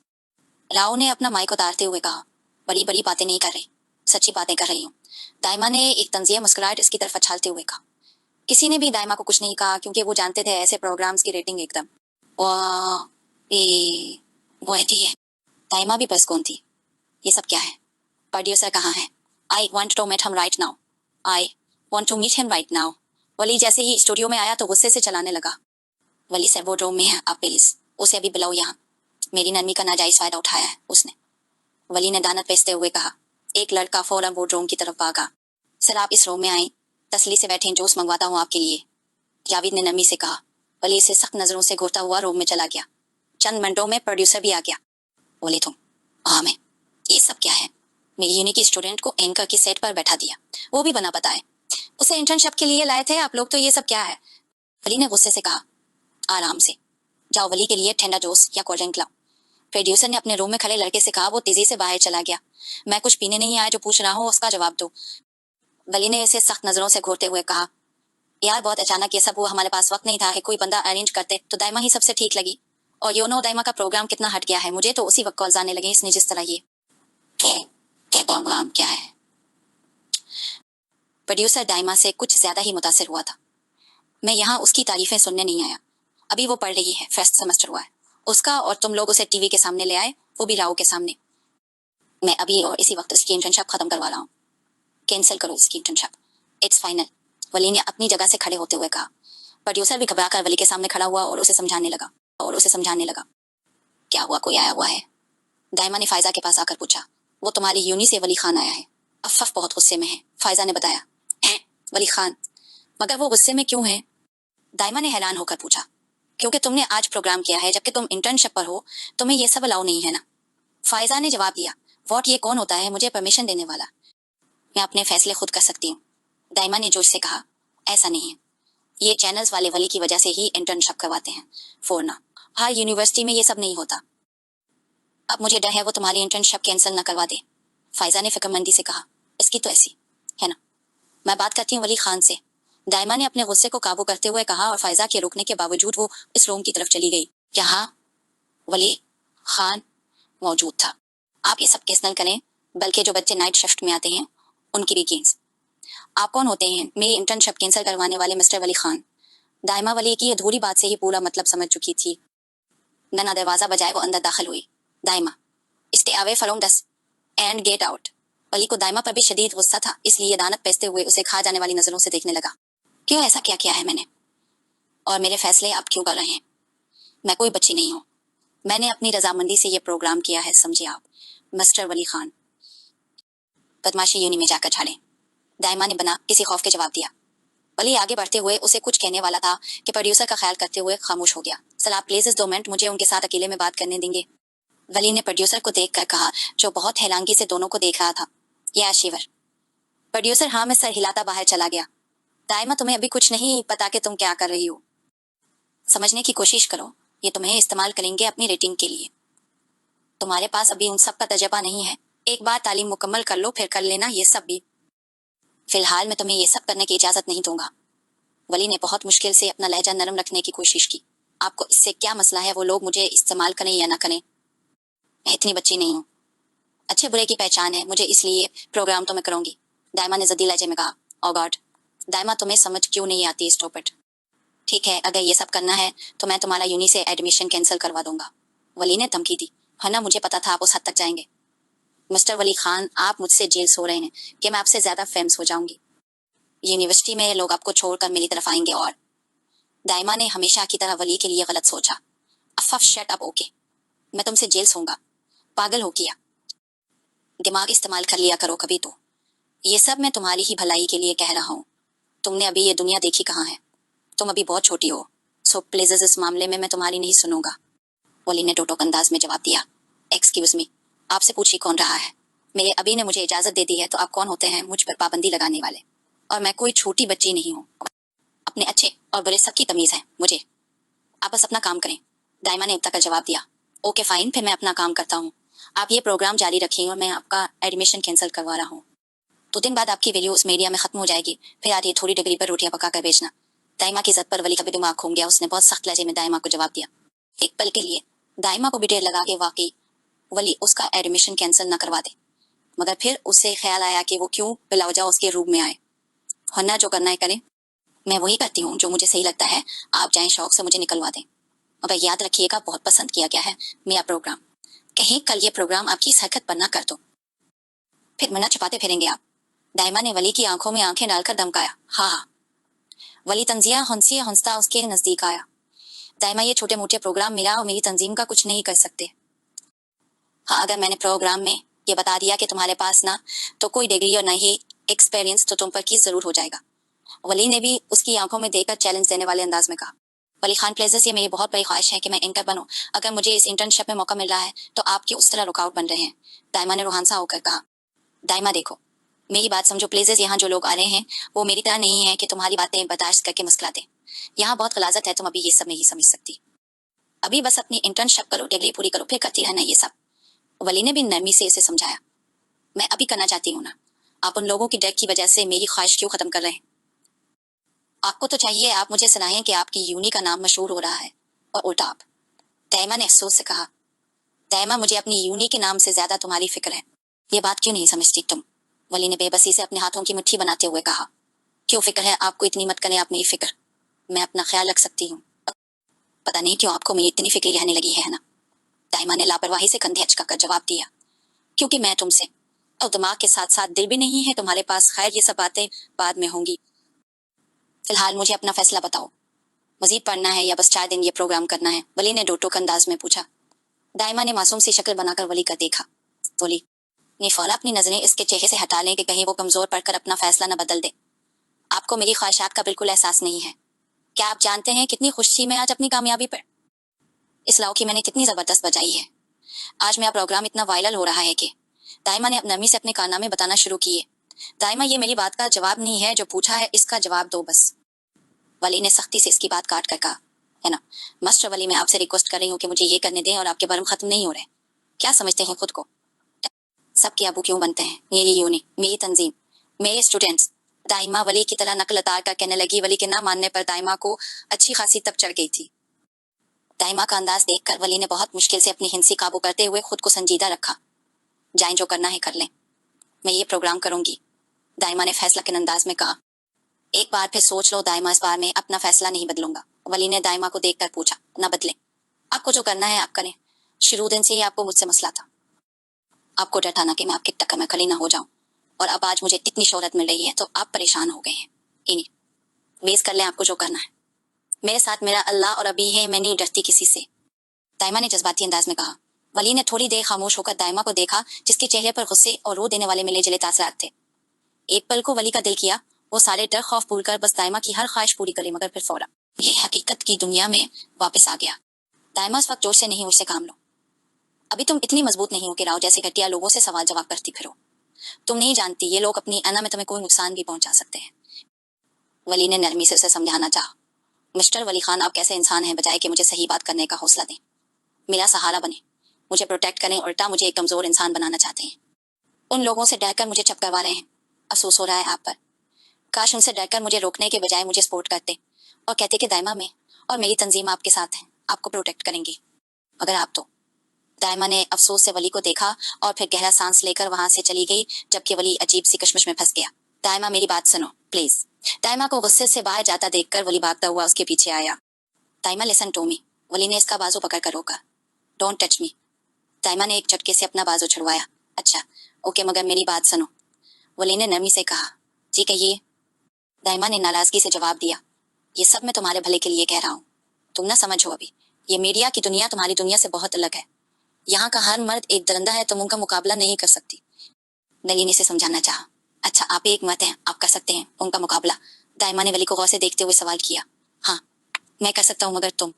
راؤ نے اپنا مائک اتارتے ہوئے کہا. بڑی بڑی باتیں نہیں کر رہی, سچی باتیں کر رہی ہوں. دائمہ نے ایک طنزیہ مسکراہٹ اس کی طرف اچھالتے ہوئے کہا. کسی نے بھی دائمہ کو کچھ نہیں کہا کیونکہ وہ جانتے تھے ایسے پروگرامز کی ریٹنگ ایک دم وہ ایتی ہے. دائمہ بھی پسکون تھی. یہ سب کیا ہے, پروڈیوسر کہاں ہے. I want to meet him right now. I want to meet him right now. ولی جیسے ہی اسٹوڈیو میں آیا تو غصے سے چلانے لگا. ولی سر وہ روم میں ہے, آپ پلیز اسے ابھی بلاؤ یہاں. میری نرمی کا ناجائز فائدہ اٹھایا ہے اس نے. ولی نے دانت پیستے ہوئے کہا. ایک لڑکا فوراً وہ روم کی طرف بھاگا. سر آپ اس روم میں آئیں, تسلی سے بیٹھیں, جوس منگواتا ہوں آپ کے لیے. جاوید نے نرمی سے کہا. ولی اسے سخت نظروں سے گھورتا ہوا روم میں چلا گیا. چند منٹوں میں پروڈیوسر بھی آ گیا. بولے تم ہاں میں, یہ سب کیا ہے. میری یونی کی اسٹوڈنٹ کو اینکر کی سیٹ پر بیٹھا دیا, وہ بھی بنا بتائے. اسے انٹرنشپ کے لیے لائے تھے آپ لوگ, تو یہ سب کیا ہے. ولی نے غصے سے کہا. آرام سے جاؤ, ولی کے لیے ٹھنڈا جوس یا کولڈ ڈرنک لاؤ. پروڈیوسر نے اپنے روم میں کھڑے لڑکے سے کہا. وہ تیزی سے باہر چلا گیا. میں کچھ پینے نہیں آیا, جو پوچھ رہا ہوں اس کا جواب دو. ولی نے اسے سخت نظروں سے گھورتے ہوئے کہا. یار بہت اچانک یہ سب ہوا, ہمارے پاس وقت نہیں تھا کہ کوئی بندہ ارینج کرتے, تو دائمہ ہی سب سے ٹھیک لگی. اور یو نو دائمہ کا پروگرام کتنا ہٹ گیا ہے, مجھے تو اسی وقت کالز آنے لگے اس نے جس طرح یہ پروگرام کیا ہے. پروڈیوسر دائمہ سے کچھ زیادہ ہی متاثر ہوا تھا. میں یہاں اس کی تعریفیں سننے نہیں آیا, ابھی وہ پڑھ رہی ہے, فرسٹ سیمسٹر ہوا ہے اس کا, اور تم لوگ اسے ٹی وی کے سامنے لے آئے, وہ بھی راؤ کے سامنے. میں ابھی اور اسی وقت اس کی انٹرنشپ ختم کروا رہا ہوں. کینسل کرو اس کی انٹرنشپ, اٹس فائنل. ولی نے اپنی جگہ سے کھڑے ہوتے ہوئے کہا. پروڈیوسر بھی گھبرا کر ولی کے سامنے کھڑا ہوا اور اسے سمجھانے لگا. کیا ہوا, کوئی آیا ہوا ہے. دائمہ نے فائزہ کے پاس آ کر پوچھا. وہ تمہاری یونی سے ولی خان آیا ہے. افف بہت غصے میں ہے, فائزہ نے بتایا. ولی خان, مگر وہ غصے میں کیوں ہے. دائمہ نے حیران ہو کر پوچھا. کیونکہ تم نے آج پروگرام کیا ہے جبکہ تم انٹرنشپ پر ہو, تمہیں یہ سب الاؤ نہیں ہے نا. فائزہ نے جواب دیا. واٹ, یہ کون ہوتا ہے مجھے پرمیشن دینے والا. میں اپنے فیصلے خود کر سکتی ہوں. دائمہ نے جوش سے کہا. ایسا نہیں ہے, یہ چینلز والے ولی کی وجہ سے ہی انٹرنشپ کرواتے ہیں, فورنا ہر یونیورسٹی میں یہ سب نہیں ہوتا. اب مجھے ڈر ہے وہ تمہاری انٹرنشپ کینسل نہ کروا دے. فائزہ نے فکر مندی سے کہا. اس کی تو ایسی ہے نا. میں بات کرتی ہوں ولی خان سے. دائمہ نے اپنے غصے کو قابو کرتے ہوئے کہا, اور فائزہ کے روکنے کے باوجود وہ اس روم کی طرف چلی گئی. یہاں ولی خان موجود تھا. آپ یہ سب کینسل کریں, بلکہ جو بچے نائٹ شفٹ میں آتے ہیں ان کی بھی کینس. آپ کون ہوتے ہیں میری انٹرنشپ کینسل کروانے والے مسٹر ولی خان. دائمہ ولی کی ادھوری بات سے ہی پورا مطلب سمجھ چکی تھی. ننا دروازہ بجائے وہ اندر داخل ہوئی. Daima, stay away from this and get out. Wali کو دائمہ پر بھی شدید غصہ تھا, اس لیے دانت پیستے ہوئے اسے کھا جانے والی نظروں سے دیکھنے لگا. کیوں ایسا کیا ہے میں نے, اور میرے فیصلے آپ کیوں کر رہے ہیں. میں کوئی بچی نہیں ہوں, میں نے اپنی رضامندی سے یہ پروگرام کیا ہے, سمجھے آپ مسٹر ولی خان. بدماشی یونی میں جا کر چھاڑیں. دائمہ نے بنا کسی خوف کے جواب دیا. ولی آگے بڑھتے ہوئے اسے کچھ کہنے والا تھا کہ پروڈیوسر کا خیال کرتے ہوئے خاموش ہو گیا. سر آپ پلیز 2 منٹ مجھے ان کے ساتھ اکیلے میں بات کرنے دیں گے. ولی نے پروڈیوسر کو دیکھ کر کہا, جو بہت حیرانگی سے دونوں کو دیکھ رہا تھا. یا شیور. پروڈیوسر ہاں میں سر ہلاتا باہر چلا گیا. دائمہ تمہیں ابھی کچھ نہیں پتا کہ تم کیا کر رہی ہو. سمجھنے کی کوشش کرو, یہ تمہیں استعمال کریں گے اپنی ریٹنگ کے لیے. تمہارے پاس ابھی ان سب کا تجربہ نہیں ہے, एक बार तालीम मुकम्मल कर लो फिर कर लेना ये सब भी। फिलहाल मैं तुम्हें ये सब करने की इजाजत नहीं दूंगा। वली ने बहुत मुश्किल से अपना लहजा नरम रखने की कोशिश की। आपको इससे क्या मसला है, वो लोग मुझे इस्तेमाल करें या ना करें, मैं इतनी बच्ची नहीं हूँ। अच्छे बुरे की पहचान है मुझे, इसलिए प्रोग्राम तो मैं करूंगी। दाइमा ने जदी लहजे में कहा। ओ गॉड, दाइमा तुम्हें समझ क्यों नहीं आती स्टॉप इट। ठीक है, अगर ये सब करना है तो मैं तुम्हारा यूनी से एडमिशन कैंसिल करवा दूंगा, वली ने धमकी दी। है मुझे पता था आप उस हद तक जाएंगे। मिस्टर वली खान, आप मुझसे जेल सो रहे हैं कि मैं आपसे ज्यादा फेमस हो जाऊंगी। यूनिवर्सिटी में लोग आपको छोड़कर मेरी तरफ आएंगे। और दाइमा ने हमेशा की तरह वली के लिए गलत सोचा। अफफ शट अप, ओके, मैं तुमसे जेल सोऊंगा। पागल हो किया, दिमाग इस्तेमाल कर लिया करो कभी तो। ये सब मैं तुम्हारी ही भलाई के लिए कह रहा हूँ। तुमने अभी ये दुनिया देखी कहाँ है, तुम अभी बहुत छोटी हो। सो प्लीज इस मामले में मैं तुम्हारी नहीं सुनूंगा, वली ने टोटोक अंदाज में जवाब दिया। एक्सक्यूज मी, आपसे पूछिए कौन रहा है। मेरे अभी ने मुझे इजाजत दे दी है तो आप कौन होते हैं मुझ पर पाबंदी लगाने वाले। और मैं कोई छोटी बच्ची नहीं हूँ, अपने अच्छे और बुरे सबकी तमीज है मुझे। आप बस अपना काम करें, दाइमा ने इब्ता का जवाब दिया। ओके फाइन, फिर मैं अपना काम करता हूँ। आप ये प्रोग्राम जारी रखें और मैं आपका एडमिशन कैंसिल करवा रहा हूँ। 2 दिन बाद आपकी वैल्यू उस मीडिया में खत्म हो जाएगी, फिर आती थोड़ी डिग्री पर रोटियां पका कर बेचना। दाइमा की इज्जत पर वली का भी दिमाग घूम गया। उसने बहुत सख्त लहजे में दाइमा को जवाब दिया। एक पल के लिए दाइमा को भी डर लगा कि वाकई वली उसका एडमिशन कैंसिल न करवा दे, मगर फिर उसे ख्याल आया कि वो क्यों बिलावजा उसके रूम में आए। वरना जो करना है करें, मैं वही करती हूँ जो मुझे सही लगता है। आप जाएं शौक से मुझे निकलवा दें, मगर याद रखिएगा बहुत पसंद किया गया है मेरा प्रोग्राम। कहीं कल ये प्रोग्राम आपकी इस हरकत पर ना कर दो, फिर मना छुपाते फिरेंगे आप। दाइमा ने वली की आंखों में आंखें डालकर धमकाया। हाँ। वली तंजिया हंसिया हंसता उसके नजदीक आया। दाइमा, ये छोटे मोटे प्रोग्राम मेरा और मेरी तंजीम का कुछ नहीं कर सकते। हाँ, अगर मैंने प्रोग्राम में ये बता दिया कि तुम्हारे पास ना तो कोई डिग्री और ना ही एक्सपीरियंस, तो तुम पर की जरूर हो जाएगा। वली ने भी उसकी आंखों में देखकर चैलेंज देने वाले अंदाज में कहा। वली खान प्लेजर्स, ये मेरी बहुत बड़ी ख्वाहिश है कि मैं एंकर बनूं। अगर मुझे इस इंटर्नशिप में मौका मिल रहा है तो आपकी उस तरह रुकावट बन रहे हैं, दाइमा ने रूहानसा होकर कहा। दाइमा देखो, मेरी बात समझो प्लीज। यहाँ जो लोग आ रहे हैं वो मेरी तरह नहीं है कि तुम्हारी बातें बर्दाश्त करके मुस्कुराते। यहाँ बहुत गलाजत है, तुम अभी ये सब नहीं समझ सकती। अभी बस अपनी इंटर्नशिप करो, डिग्री पूरी करो, फिर करती रहना ये सब। वली ने भी नरमी से इसे समझाया। मैं अभी करना चाहती हूँ ना, आप उन लोगों की डर की वजह से मेरी ख्वाहिश क्यों खत्म कर रहे हैं। आपको तो चाहिए आप मुझे सुनाएं कि आपकी यूनी का नाम मशहूर हो रहा है, और उल्टा आप। तैमा ने अफसोस से कहा। तैमा, मुझे अपनी यूनी के नाम से ज्यादा तुम्हारी फिक्र है। ये बात क्यों नहीं समझती तुम, वली ने बेबसी से अपने हाथों की मुट्ठी बनाते हुए कहा। क्यों फिक्र है आपको, इतनी मत करें आप मेरी फिक्र, मैं अपना ख्याल रख सकती हूँ। पता नहीं क्यों आपको मेरी इतनी फिक्र रहने लगी है ना। दाइमा ने लापरवाही से कंधे अचका कर जवाब दिया। क्योंकि मैं तुमसे और दिमाग के साथ साथ दिल भी नहीं है तुम्हारे पास। खैर, ये सब बातें बाद में होंगी, फिलहाल मुझे अपना फैसला बताओ। मजीद पढ़ना है या बस 4 दिन ये प्रोग्राम करना है, वली ने डोटोक अंदाज में पूछा। दाइमा ने मासूम सी शक्ल बनाकर वली का देखा। वली ने फौरन अपनी नजरें इसके चेहरे से हटा लें कि कहीं वो कमजोर पड़कर अपना फैसला न बदल दे। आपको मेरी ख्वाहिशात का बिल्कुल एहसास नहीं है। क्या आप जानते हैं कितनी खुश थी मैं आज अपनी कामयाबी पर। इस लौकी मैंने कितनी जबरदस्त बजाई है। आज मेरा प्रोग्राम इतना वायरल हो रहा है कि दाइमा ने नरमी से अपने कारनामे बताना शुरू किए। दाइमा, ये मेरी बात का जवाब नहीं है, जो पूछा है इसका जवाब दो बस। वली ने सख्ती से इसकी बात काट कर कहा। है ना मास्टर वली, मैं आपसे रिक्वेस्ट कर रही हूँ कि मुझे ये करने दें, और आपके बरम खत्म नहीं हो रहे। क्या समझते हैं खुद को, सबके अबू क्यों बनते हैं। मेरी यूनी, मेरी तंजीम, मेरे स्टूडेंट्स। दाइमा वली की तरह नकल उतार कर कहने लगी। वली के ना मानने पर दाइमा को अच्छी खासी तब चढ़ गई थी। दाइमा का अंदाज देखकर वली ने बहुत मुश्किल से अपनी हिंसी काबू करते हुए खुद को संजीदा रखा। जाएं, जो करना है कर लें, मैं ये प्रोग्राम करूंगी, दाइमा ने फैसला के अंदाज में कहा। एक बार फिर सोच लो दाइमा, इस बार में अपना फैसला नहीं बदलूंगा, वली ने दाइमा को देखकर पूछा। ना बदले, आपको जो करना है आप करें। शुरू दिन से ही आपको मुझसे मसला था। आपको डर था ना कि मैं आपकी टक्कर में खड़ी ना हो जाऊं, और अब आज मुझे इतनी शोहरत मिल रही है तो आप परेशान हो गए हैं। इन्हीं बेस कर लें, आपको जो करना है। मेरे साथ मेरा अल्लाह और अभी है, मैं नहीं डरती किसी से, दाइमा ने जज्बाती अंदाज में कहा। वली ने थोड़ी देर खामोश होकर दाइमा को देखा, जिसके चेहरे पर गुस्से और रो देने वाले मिले जुले तासरात थे। एक पल को वली का दिल किया वो सारे डर खौफ भूलकर बस दाइमा की हर ख्वाहिश पूरी करे, मगर फिर फौरन ये हकीकत की दुनिया में वापस आ गया। दाइमा, इस वक्त जोश से नहीं, मुझसे काम लो। अभी तुम इतनी मजबूत नहीं हो कि राव जैसे घटिया लोगों से सवाल जवाब करती फिरो। तुम नहीं जानती ये लोग अपनी अना में तुम्हें कोई नुकसान भी पहुंचा सकते हैं। वली ने नरमी से उसे समझाना चाहा। मिस्टर वली खान, आप कैसे इंसान हैं, बजाय कि मुझे सही बात करने का हौसला दें, मेरा सहारा बने, मुझे प्रोटेक्ट करें, उल्टा मुझे एक कमजोर इंसान बनाना चाहते हैं। उन लोगों से डरकर मुझे चुप करवा रहे हैं। अफसोस हो रहा है आप पर। काश उनसे डरकर मुझे रोकने के बजाय मुझे सपोर्ट करते और कहते कि दाइमा में और मेरी तंजीम आपके साथ है, आपको प्रोटेक्ट करेंगी। मगर आप तो। दाइमा ने अफसोस से वली को देखा और फिर गहरा सांस लेकर वहां से चली गई, जबकि वली अजीब सी कश्मकश में फंस गया। दाइमा मेरी बात सुनो प्लीज। दाइमा को गुस्से से बाहर जाता देखकर वली भागता हुआ उसके पीछे आया। दाइमा लिसन टू मी। वली ने इसका बाजू पकड़कर रोका। Don't touch me. दाइमा ने एक झटके से अपना बाजू छुड़वाया। अच्छा ओके, मगर मेरी बात सुनो, वली ने नरमी से कहा। जी कहिए। दाइमा ने नाराजगी से जवाब दिया। ये सब मैं तुम्हारे भले के लिए कह रहा हूँ। तुम ना समझो अभी। ये मीडिया की दुनिया तुम्हारी दुनिया से बहुत अलग है। यहाँ का हर मर्द एक दरिंदा है, तुम उनका मुकाबला नहीं कर सकती। नलिनी से समझाना चाहा। अच्छा आप एक मर्द हैं, आप कर सकते हैं उनका मुकाबला। दाइमा ने वली को गौर से देखते हुए सवाल किया। हाँ मैं कर सकता हूँ, मगर तुम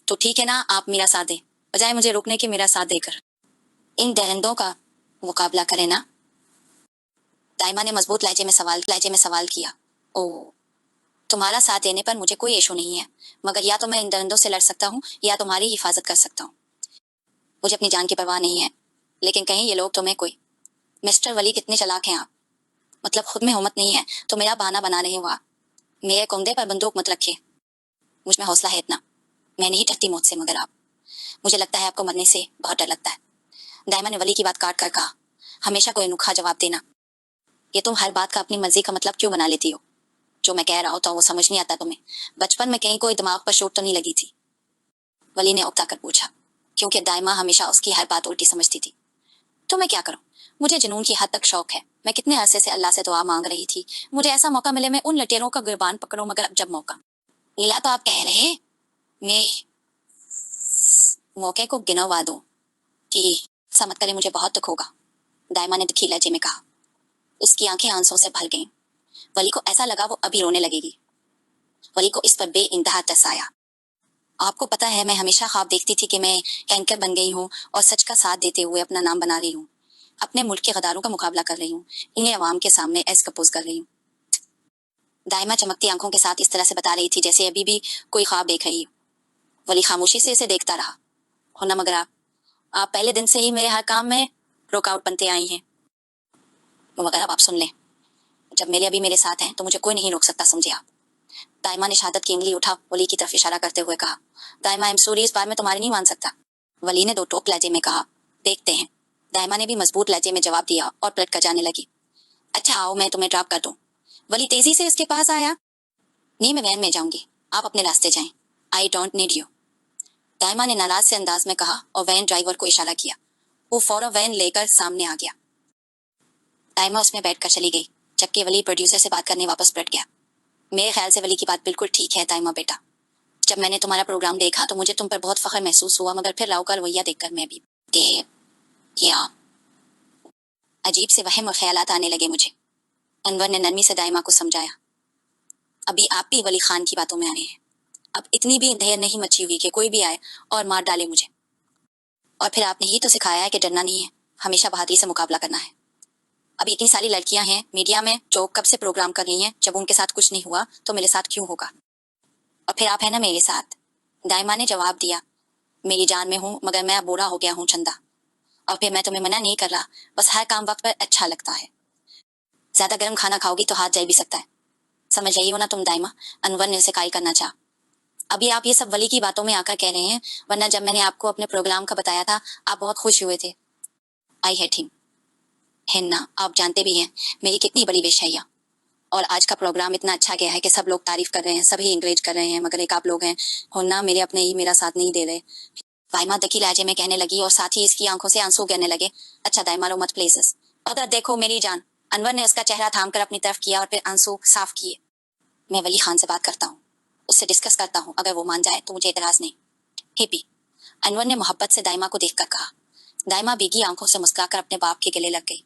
तो ठीक है ना, आप मेरा साथ दें बजाय मुझे रोकने के, मेरा साथ देकर इन दरिंदों का मुकाबला करें ना। दाइमा ने मजबूत लहजे में सवाल किया। ओह, तुम्हारा साथ देने पर मुझे कोई इशू नहीं है, मगर या तो मैं इन दरिंदों से लड़ सकता हूँ या तुम्हारी हिफाजत कर सकता हूँ। मुझे अपनी जान की परवाह नहीं है, लेकिन कहीं ये लोग तुम्हें कोई। मिस्टर वली कितने चालाक हैं आप। मतलब खुद में हिम्मत नहीं है तो मेरा बहाना बना रहे हो आप। मेरे कुंदे पर बंदूक मत रखिए। मुझ में हौसला है इतना, मैं नहीं डरती मौत से, मगर आप। मुझे लगता है आपको मरने से बहुत डर लगता है। दाइमा ने वली की बात काट कर कहा। हमेशा कोई अनोखा जवाब देना। ये तुम हर बात का अपनी मर्जी का मतलब क्यों बना लेती हो। जो मैं कह रहा हूँ तो वो समझ नहीं आता तुम्हें। बचपन में कहीं कोई दिमाग पर चोट तो नहीं लगी थी। वली ने उकता कर पूछा, क्योंकि दाइमा हमेशा उसकी हर बात उल्टी समझती थी। तो मैं क्या करूं, मुझे जुनून की हद तक शौक है। मैं कितने अरसे से अल्लाह से दुआ मांग रही थी, मुझे ऐसा मौका मिले मैं उन लटेरों का गिरबान पकड़ूं, मगर अब जब मौका मिला तो आप कह रहे मैं मौके को गिनवा दूं कि ऐसा मत करे, मुझे बहुत दुख होगा। दाइमा ने दुखी लहजे में कहा। उसकी आंखें आंसुओं से भर गईं। वली को ऐसा लगा वो अभी रोने लगेगी। वली को इस पर बेइंतहा तरस आया। आपको पता है मैं हमेशा ख्वाब देखती थी कि मैं एंकर बन गई हूँ और सच का साथ देते हुए अपना नाम बना रही हूँ, अपने मुल्क के गद्दारों का मुकाबला कर रही हूँ, इन्हें अवाम के सामने एक्सपोज कर रही हूँ। दाइमा चमकती आंखों के साथ इस तरह से बता रही थी जैसे अभी भी कोई ख्वाब देख रही हो। वली खामोशी से इसे देखता रहा। होना मगर आप पहले दिन से ही मेरे हर काम में रुकावट बनते आई हैं। मगर अब आप सुन लें, जब मेरे अभी मेरे साथ हैं तो मुझे कोई नहीं रोक सकता, समझे आप। दाइमा ने शहादत की उंगली उठा वली की तरफ इशारा करते हुए कहा। दाइमा आई एम सॉरी, इस बार मैं तुम्हारी नहीं मान सकता। वली ने दो टोक लहजे में कहा। देखते हैं। दाइमा ने भी मजबूत लहजे में जवाब दिया और पलट कर जाने लगी। अच्छा आओ मैं तुम्हें ड्रॉप कर दूं। वली तेजी से इसके पास आया। नहीं मैं वैन में जाऊंगी, आप अपने रास्ते जाएं। I don't need you. Daima ने नाराज से अंदाज में कहा और वैन ड्राइवर को इशारा किया। वो फौरन वैन लेकर सामने आ गया। दाइमा उसमें बैठकर चली गई, जबकि वली प्रोड्यूसर से बात करने वापस पलट गया। मेरे ख्याल से वली की बात बिल्कुल ठीक है दाइमा बेटा। जब मैंने तुम्हारा प्रोग्राम देखा तो मुझे तुम पर बहुत फख्र महसूस हुआ, मगर फिर राव का रवैया देखकर मैं भी या अजीब से वहम और ख्यालात आने लगे मुझे। अनवर ने नरमी से दाइमा को समझाया। अभी आप भी वली खान की बातों में आ रहे हैं। अब इतनी भी देर नहीं मची हुई कि कोई भी आए और मार डाले मुझे। और फिर आपने ही तो सिखाया है कि डरना नहीं है, हमेशा बहादुरी से मुकाबला करना है। अभी इतनी सारी लड़कियां हैं मीडिया में जो कब से प्रोग्राम कर रही हैं, जब उनके साथ कुछ नहीं हुआ तो मेरे साथ क्यों होगा। और फिर आप है ना मेरे साथ। दाइमा ने जवाब दिया। मेरी जान में हूँ, मगर मैं अब बूढ़ा हो गया हूँ चंदा। और फिर मैं तुम्हें मना नहीं कर रहा, बस हर काम वक्त पर अच्छा लगता है। ज्यादा गर्म खाना खाओगी तो हाथ जल भी सकता है, समझ रही हो ना तुम दाइमा। अनवर ने उसे कायल करना चाहा। अभी आप ये सब वली की बातों में आकर कह रहे हैं, वरना जब मैंने आपको अपने प्रोग्राम का बताया था आप बहुत खुश हुए थे। I hate him. हिन्ना आप जानते भी हैं मेरी कितनी बड़ी विश है। और आज का प्रोग्राम इतना अच्छा गया है कि सब लोग तारीफ कर रहे हैं, सभी इंकरेज कर रहे हैं, मगर एक आप लोग हैं होना मेरे अपने ही मेरा साथ नहीं दे रहे। दाइमा दकी लहजे में कहने लगी और साथ ही इसकी आंखों से आंसू गिरने लगे। अच्छा दाइमा रो मत प्लीज। उधर देखो मेरी जान। अनवर ने उसका चेहरा थाम कर अपनी तरफ किया और फिर आंसू साफ किए। मैं वली खान से बात करता हूँ, उससे डिस्कस करता हूँ, अगर वो मान जाए तो मुझे इतराज नहीं। हिपी। अनवर ने मोहब्बत से दाइमा को देखकर कहा। दाइमा भीगी आंखों से मुस्कुराकर अपने बाप के गले लग गई।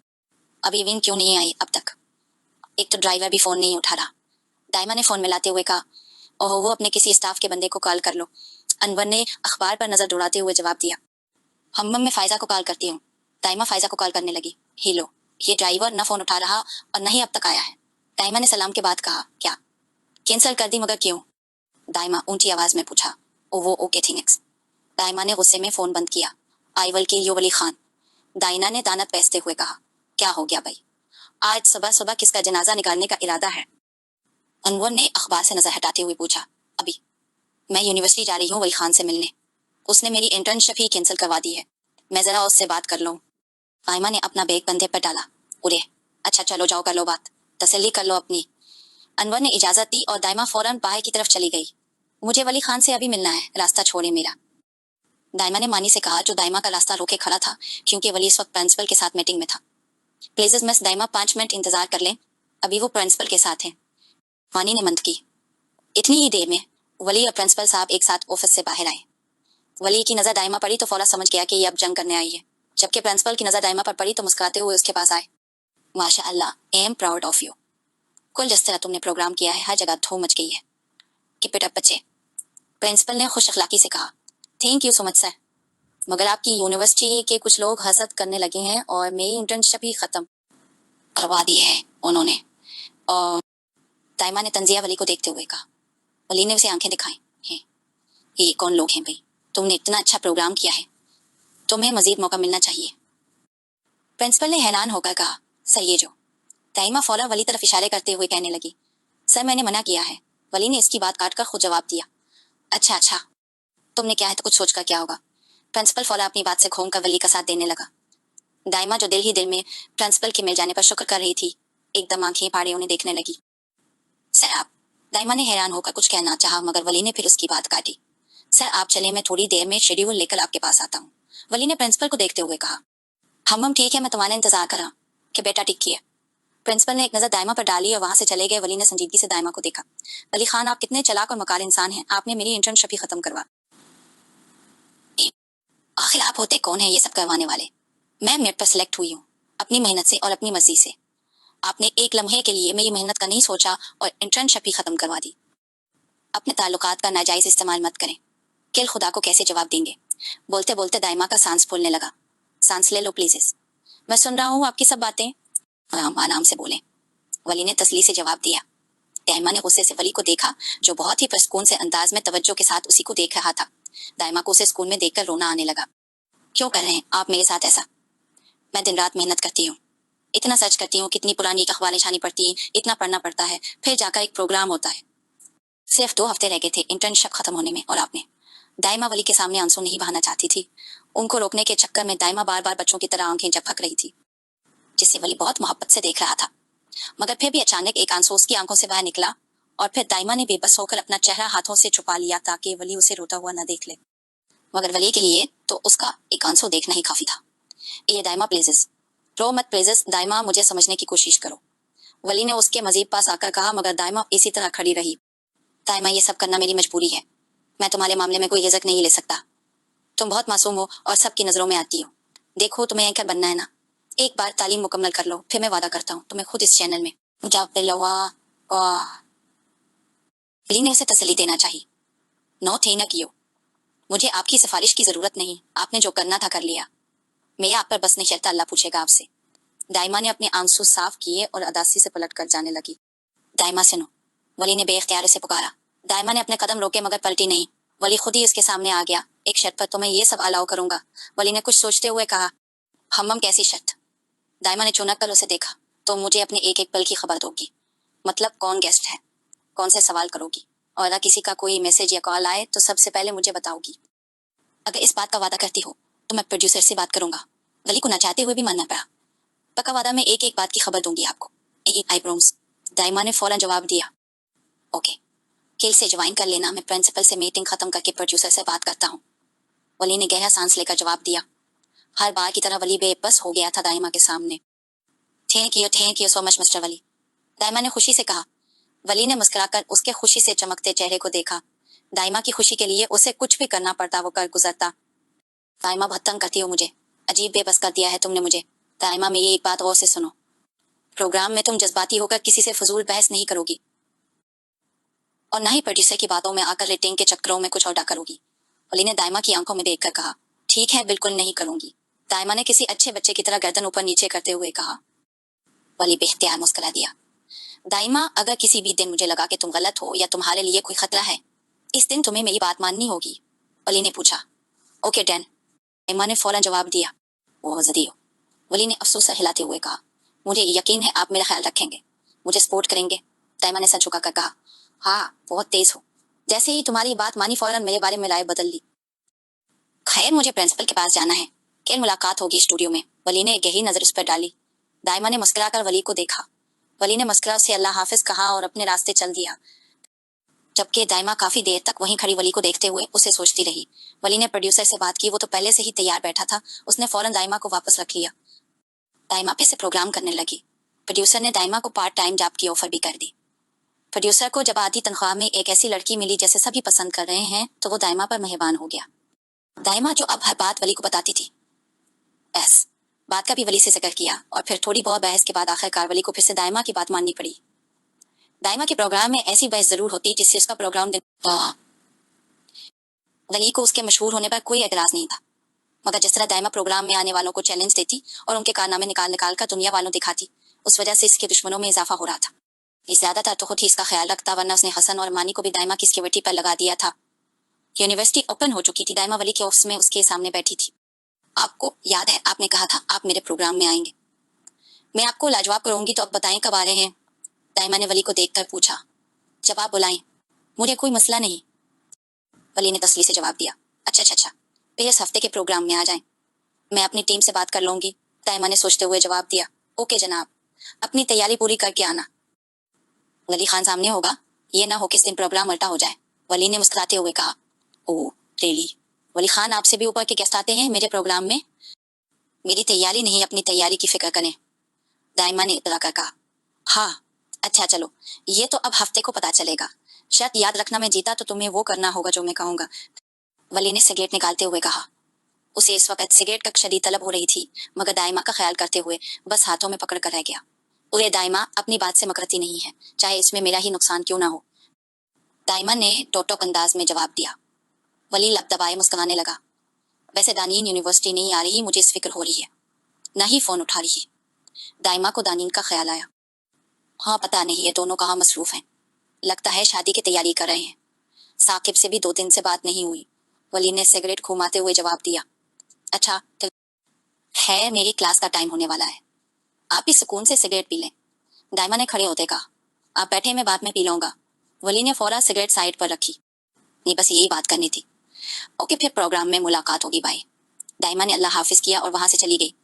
अभी विन क्यों नहीं आई अब तक। एक तो ड्राइवर भी फोन नहीं उठा रहा। दाइमा ने फोन मिलाते हुए कहा। ओह वो अपने किसी स्टाफ के बंदे को कॉल कर लो। अनवर ने अखबार पर नजर दौड़ाते हुए जवाब दिया। हम मैं फायजा को कॉल करती हूँ। दाइमा फायजा को कॉल करने लगी। ही लो, ये ड्राइवर न फोन उठा रहा और न ही अब तक आया है। दाइमा ने सलाम के बाद कहा। क्या कैंसिल कर दी, मगर क्यों। दाइमा ऊंची आवाज में पूछा। ओ वो ओके थिंग्स। दाइमा ने गुस्से में फोन बंद किया। आई विल किल यू वली खान। दाइना ने दानत पैसते हुए कहा। क्या हो गया भाई, आज सुबह सुबह किसका जनाजा निकालने का इरादा है? अनवर ने अखबार से नजर हटाते हुए पूछा। अभी मैं यूनिवर्सिटी जा रही हूँ वली खान से मिलने, उसने मेरी इंटर्नशिप ही कैंसिल करवा दी है, मैं जरा उससे बात कर लूँ। आयमा ने अपना बैग कंधे पर डाला। उरे, अच्छा चलो जाओ कर लो बात, तसल्ली कर लो अपनी। अनवर ने इजाजत दी और दाइमा फौरन बाहर की तरफ चली गई। मुझे वली खान से अभी मिलना है, रास्ता छोड़े मेरा, दाइमा ने मानी से कहा, जो दाइमा का रास्ता रोके खड़ा था क्योंकि वली इस वक्त प्रिंसिपल के साथ मीटिंग में था। प्लीज मिस दाइमा 5 मिनट इंतजार कर लें, अभी वो प्रिंसिपल के साथ हैं। वानी ने मंद की। इतनी ही देर में वली और प्रिंसिपल साहब एक साथ ऑफिस से बाहर आए। वली की नजर दाइमा पड़ी तो फौरन समझ गया कि ये अब जंग करने आई है, जबकि प्रिंसिपल की नजर दाइमा पर पड़ी तो मुस्कुराते हुए उसके पास आए। माशाअल्लाह, I am proud of you, कुल जिस तरह तुमने प्रोग्राम किया है हर जगह धूम मच गई है। कीप इट अप बच्चे, प्रिंसिपल ने खुश अखलाकी से कहा। Thank you so much sir, मगर आपकी यूनिवर्सिटी के कुछ लोग हसद करने लगे हैं और मेरी इंटर्नशिप ही खत्म करवा दी है उन्होंने। और दाइमा ने तंजिया वली को देखते हुए कहा। वली ने उसे आंखें दिखाई हैं। ये कौन लोग हैं भाई, तुमने इतना अच्छा प्रोग्राम किया है, तुम्हें मजीद मौका मिलना चाहिए। प्रिंसिपल ने हैरान होकर कहा, सर ये जो। दाइमा फौरन वली तरफ इशारे करते हुए कहने लगी, सर मैंने मना किया है। वली ने इसकी बात काट कर खुद जवाब दिया। अच्छा अच्छा, तुमने क्या है तो कुछ सोच कर क्या होगा। प्रिंसिपल फौरन अपनी बात से घूम कर वली का साथ देने लगा। दाइमा जो दिल ही दिल में प्रिंसिपल के मिल जाने पर शुक्र कर रही थी, एकदम आंखें फाड़े उन्हें देखने लगी। सर आप, दाइमा ने हैरान होकर कुछ कहना चाहा मगर वली ने फिर उसकी बात काटी। सर आप चले, मैं थोड़ी देर में शेड्यूल लेकर आपके पास आता हूँ, वली ने प्रिंसिपल को देखते हुए कहा। हम ठीक है, मैं तुम्हारा इंतजार कर रहा कि बेटा टिकी है। प्रिंसिपल ने एक नजर दाइमा पर डाली और वहां से चले गए। वली ने संजीदगी से दाइमा को देखा। वली खान आप कितने चालाक और मकार इंसान हैं, आपने मेरी इंटर्नशिप ही खत्म करवा। आखिर आप होते कौन है ये सब करवाने वाले? मैं मेरिट पर सिलेक्ट हुई हूँ, अपनी मेहनत से और अपनी मर्जी से। आपने एक लम्हे के लिए मेरी मेहनत का नहीं सोचा और इंटर्नशिप ही खत्म करवा दी। अपने ताल्लुकात का नाजायज इस्तेमाल मत करें, किल खुदा को कैसे जवाब देंगे। बोलते बोलते दाइमा का सांस फूलने लगा। सांस ले लो प्लीज, मैं सुन रहा हूँ आपकी सब बातें, आराम से बोलें, वली ने तसल्ली से जवाब दिया। दाइमा ने गुस्से से वली को देखा जो बहुत ही पुरस्कून से अंदाज में तवज्जो के साथ उसी को देख रहा था। दाइमा को उसे स्कूल में देखकर रोना आने लगा। क्यों कर रहे हैं आप मेरे साथ ऐसा? मैं दिन रात मेहनत करती हूँ, इतना सर्च करती हूँ, कितनी पुरानी अखबारें छानी पड़ती हैं, इतना पढ़ना पड़ता है, फिर जाकर एक प्रोग्राम होता है। सिर्फ 2 हफ्ते रह गए थे इंटर्नशिप खत्म होने में और आपने। दाइमा वली के सामने आंसू नहीं बहाना चाहती थी। उनको रोकने के चक्कर में दाइमा बार बार बच्चों की तरह आंखें झपक रही थी, जिसे वली बहुत मोहब्बत से देख रहा था। मगर फिर भी अचानक एक आंसू उसकी आंखों से बाहर निकला और फिर दाइमा ने बेबस होकर अपना चेहरा हाथों से छुपा लिया ताकि वली उसे रोता हुआ न देख ले। मगर वली के लिए तो उसका एक आंसू देखना ही काफी था। ये दाइमा प्लीज रो मत, प्लीज दाइमा मुझे समझने की कोशिश करो, वली ने उसके मजीद पास आकर कहा। मगर दाइमा इसी तरह खड़ी रही। दाइमा ये सब करना मेरी मजबूरी है, मैं तुम्हारे मामले में कोई रिस्क नहीं ले सकता। तुम बहुत मासूम हो और सबकी नजरों में आती हो। देखो तुम्हें एंकर बनना है ना, एक बार तालीम मुकम्मल कर लो, फिर मैं वादा करता हूँ तुम्हें खुद इस चैनल में वली ने उसे तसल्ली देना चाहिए। नो थे न कियो, मुझे आपकी सिफारिश की जरूरत नहीं, आपने जो करना था कर लिया, मैं आप पर बस नहीं चलता, अल्लाह पूछेगा आपसे। दाइमा ने अपने आंसू साफ किए और अदासी से पलट कर जाने लगी। दाइमा सुनो, वली ने बेख्तियार से पुकारा। दाइमा ने अपने कदम रोके मगर पलटी नहीं। वली खुद ही उसके सामने आ गया। एक शर्त पर तुम्हें ये सब अलाउ करूंगा, वली ने कुछ सोचते हुए कहा। हम कैसी शर्त? दाइमा ने चुनक कर उसे देखा। तो मुझे अपने एक एक पल की खबर दोगी, मतलब कौन गेस्ट है, कौन से सवाल करोगी, और अगर किसी का कोई मैसेज या कॉल आए तो सबसे पहले मुझे बताओगी। अगर इस बात का वादा करती हो तो मैं प्रोड्यूसर से बात करूंगा। वली को न चाहते हुए भी मानना पड़ा। पक्का वादा, मैं एक एक बात की खबर दूंगी आपको। आई प्रॉमिस, दाइमा ने फौरन जवाब दिया। ओके, कल से ज्वाइन कर लेना, मैं प्रिंसिपल से मीटिंग खत्म करके प्रोड्यूसर से बात करता हूँ, वली ने गहरा सांस लेकर जवाब दिया। हर बार की तरह वली बेबस हो गया था दाइमा के सामने। Thank you so much mister Wali, Daima ने खुशी से कहा। वली ने मुस्कुराकर उसके खुशी से चमकते चेहरे को देखा। दाइमा की खुशी के लिए उसे कुछ भी करना पड़ता वो कर गुजरता। दाइमा बहुत तंग करती हो मुझे, अजीब बेबस कर दिया है तुमने मुझे। दाइमा मेरी एक बात गौर से सुनो, प्रोग्राम में तुम जज्बाती होकर किसी से फजूल बहस नहीं करोगी और ना ही प्रोड्यूसर की बातों में आकर रेटिंग के चक्करों में कुछ उल्टा करोगी, वली ने दाइमा की आंखों में देखकर कहा। ठीक है, बिल्कुल नहीं करूंगी, दाइमा ने किसी अच्छे बच्चे की तरह गर्दन ऊपर नीचे करते हुए कहा। वली बेख्तियार मुस्कुरा दिया। दाइमा, अगर किसी भी दिन मुझे लगा कि तुम गलत हो या तुम्हारे लिए कोई खतरा है, इस दिन तुम्हें मेरी बात माननी होगी, वली ने पूछा। ओके डैन, दाइमा ने फौरन जवाब दिया। वो जदी हो, वली ने अफसोस से हिलाते हुए कहा। मुझे यकीन है आप मेरा ख्याल रखेंगे, मुझे सपोर्ट करेंगे। दाइमा ने सर झुकाकर कहा, हाँ बहुत तेज हो। जैसे ही तुम्हारी बात मानी फौरन मेरे बारे में राय बदल ली। खैर मुझे प्रिंसिपल के पास जाना है, कल मुलाकात होगी स्टूडियो में। वली ने एक गहरी नजर उस पर डाली। दाइमा ने मुस्कुराकर वली को देखा। वली ने मुस्कुरा से अल्लाह हाफिज कहा और अपने रास्ते चल दिया, जबकि दाइमा काफी देर तक वहीं खड़ी वली को देखते हुए उसे सोचती रही। वली ने प्रोड्यूसर से बात की, वो तो पहले से ही तैयार बैठा था। उसने फौरन दाइमा को वापस रख लिया। दाइमा पे से प्रोग्राम करने लगी। प्रोड्यूसर ने दाइमा को पार्ट टाइम जॉब की ऑफर भी कर दी। प्रोड्यूसर को जब आधी तनख्वाह में एक ऐसी लड़की मिली जैसे सभी पसंद कर रहे हैं, तो वो दाइमा पर मेहरबान हो गया। दाइमा जो अब हर बात वली को बताती थी। बस बात का भी वली से जिक्र किया और फिर थोड़ी बहुत बहस के बाद आखिरकार वली को फिर से दाइमा की बात माननी पड़ी। दाइमा के प्रोग्राम में ऐसी बहस जरूर होती जिससे उसका प्रोग्राम वली को उसके मशहूर होने पर कोई एतराज नहीं था, मगर जिस तरह दाइमा प्रोग्राम में आने वालों को चैलेंज देती और उनके कारनामे निकाल निकाल कर दुनिया वालों दिखाती, उस वजह से इसके दुश्मनों में इजाफा हो रहा था। ये ज्यादातर तो खुद ही इसका ख्याल रखता, वरना उसने हसन और मानी को भी दाइमा की सिक्योरिटी पर लगा दिया था। यूनिवर्सिटी ओपन हो चुकी थी। दाइमा वली के ऑफिस में उसके सामने बैठी थी। आपको याद है आपने कहा था आप मेरे प्रोग्राम में आएंगे, मैं आपको लाजवाब करूंगी, तो अब बताएं कब आ रहे हैं? दाइमा ने वली को देखकर पूछा। जब आप बुलाएं, मुझे कोई मसला नहीं। वली ने तसल्ली से जवाब दिया। अच्छा, फिर इस हफ्ते के प्रोग्राम में आ जाएं, मैं अपनी टीम से बात कर लूंगी। दाइमा ने सोचते हुए जवाब दिया। ओके जनाब, अपनी तैयारी पूरी करके आना। वली खान सामने होगा, ये ना हो किस दिन प्रोग्राम उल्टा हो जाए। वली ने मुस्कुराते हुए कहा। Oh really? वली खान आपसे भी ऊपर के गेस्ट आते हैं मेरे प्रोग्राम में? मेरी तैयारी नहीं, अपनी तैयारी की फिक्र करें, दाइमा ने इतरा कर कहा। हाँ अच्छा चलो, ये तो अब हफ्ते को पता चलेगा। शर्त याद रखना, मैं जीता तो तुम्हें वो करना होगा जो मैं कहूंगा। वली ने सिगरेट निकालते हुए कहा। उसे इस वक्त सिगरेट का शदीद तलब हो रही थी, मगर दाइमा का ख्याल करते हुए बस हाथों में पकड़ कर रह गया। उरे दाइमा अपनी बात से मकरती नहीं है, चाहे इसमें मेरा ही नुकसान क्यों ना हो, दाइमा ने टोटोक अंदाज में जवाब दिया। वली लब दबाए मुस्कुराने लगा। वैसे दानीन यूनिवर्सिटी नहीं आ रही, मुझे इस फिक्र हो रही है, ना ही फोन उठा रही है। दाइमा को दानीन का ख्याल आया। हाँ पता नहीं ये दोनों कहाँ मसरूफ हैं, लगता है शादी की तैयारी कर रहे हैं। साकिब से भी 2 दिन से बात नहीं हुई। वली ने सिगरेट घुमाते हुए जवाब दिया। अच्छा है, मेरी क्लास का टाइम होने वाला है, आप भी सुकून से सिगरेट पी लें। दाइमा ने खड़े होते कहा। आप बैठे, मैं बाद में पी लूंगा। वली ने फौरा सिगरेट साइड पर रखी। नहीं बस यही बात करनी थी। ओके फिर प्रोग्राम में मुलाकात होगी, बाय। दाइमा ने अल्लाह हाफिज किया और वहां से चली गई।